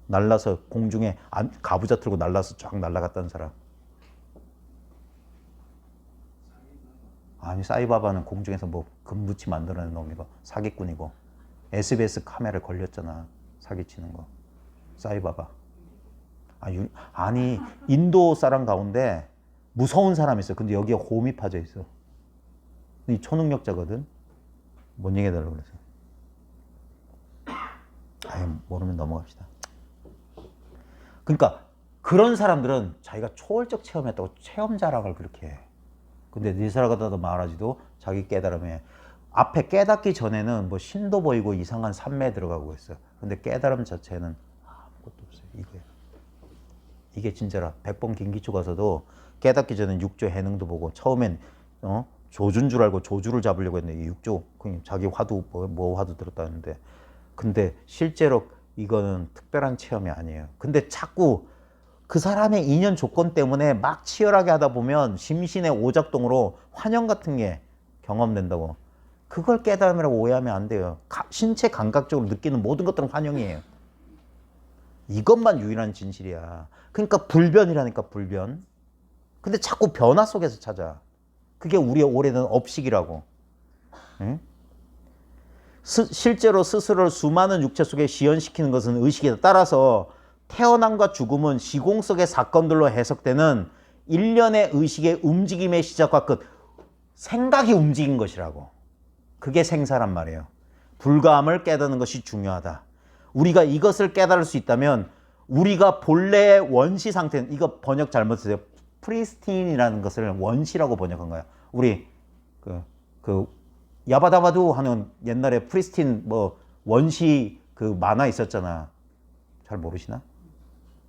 날라서 공중에 가부좌 틀고 날라서 쫙 날아갔다는 사람. 아니 사이바바는 공중에서 뭐 금붙이 만들어낸 놈이고 사기꾼이고 SBS 카메라에 걸렸잖아. 사기치는 거. 사이바바. 아니 인도 사람 가운데 무서운 사람이 있어. 근데 여기에 홈이 파져 있어. 이 초능력자거든. 뭔 얘기 해달라고 그래서. 모르면 넘어갑시다. 그러니까 그런 사람들은 자기가 초월적 체험했다고 체험 자랑을 그렇게 해. 근데 니사라가다도 마하라지도 자기 깨달음에 앞에 깨닫기 전에는 뭐 신도 보이고 이상한 산매에 들어가고 했어요. 근데 깨달음 자체는 아무것도 없어요. 이게 진짜라. 100번 긴기초 가서도 깨닫기 전엔 육조 해능도 보고 처음엔 조준 줄 알고 조주를 잡으려고 했는데 육조 그냥 자기 화두 뭐 화두 들었다는데 근데 실제로 이거는 특별한 체험이 아니에요. 근데 자꾸 그 사람의 인연 조건 때문에 막 치열하게 하다 보면 심신의 오작동으로 환영 같은 게 경험된다고. 그걸 깨달음이라고 오해하면 안 돼요. 신체 감각적으로 느끼는 모든 것들은 환영이에요. 이것만 유일한 진실이야. 그러니까 불변이라니까 불변. 근데 자꾸 변화 속에서 찾아. 그게 우리의 오래된 업식이라고. 응? 실제로 스스로를 수많은 육체 속에 시연시키는 것은 의식이다. 따라서 태어남과 죽음은 시공 속의 사건들로 해석되는 일련의 의식의 움직임의 시작과 끝. 생각이 움직인 것이라고. 그게 생사란 말이에요. 불가함을 깨닫는 것이 중요하다. 우리가 이것을 깨달을 수 있다면 우리가 본래의 원시 상태는 이거 번역 잘못했어요. 프리스틴이라는 것을 원시라고 번역한 거야. 우리 그 야바다바두 하는 옛날에 프리스틴 뭐 원시 그 만화 있었잖아. 잘 모르시나?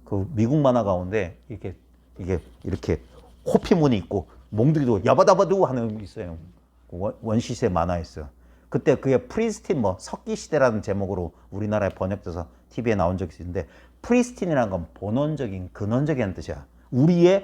그 미국 만화 가운데 이렇게 호피무늬 있고 몽둥이도 야바다바두 하는 게 있어요. 원시시대 만화 있어. 그때 그게 프리스틴 뭐 석기시대라는 제목으로 우리나라에 번역돼서 TV에 나온 적이 있는데 프리스틴이라는 건 본원적인 근원적인 뜻이야. 우리의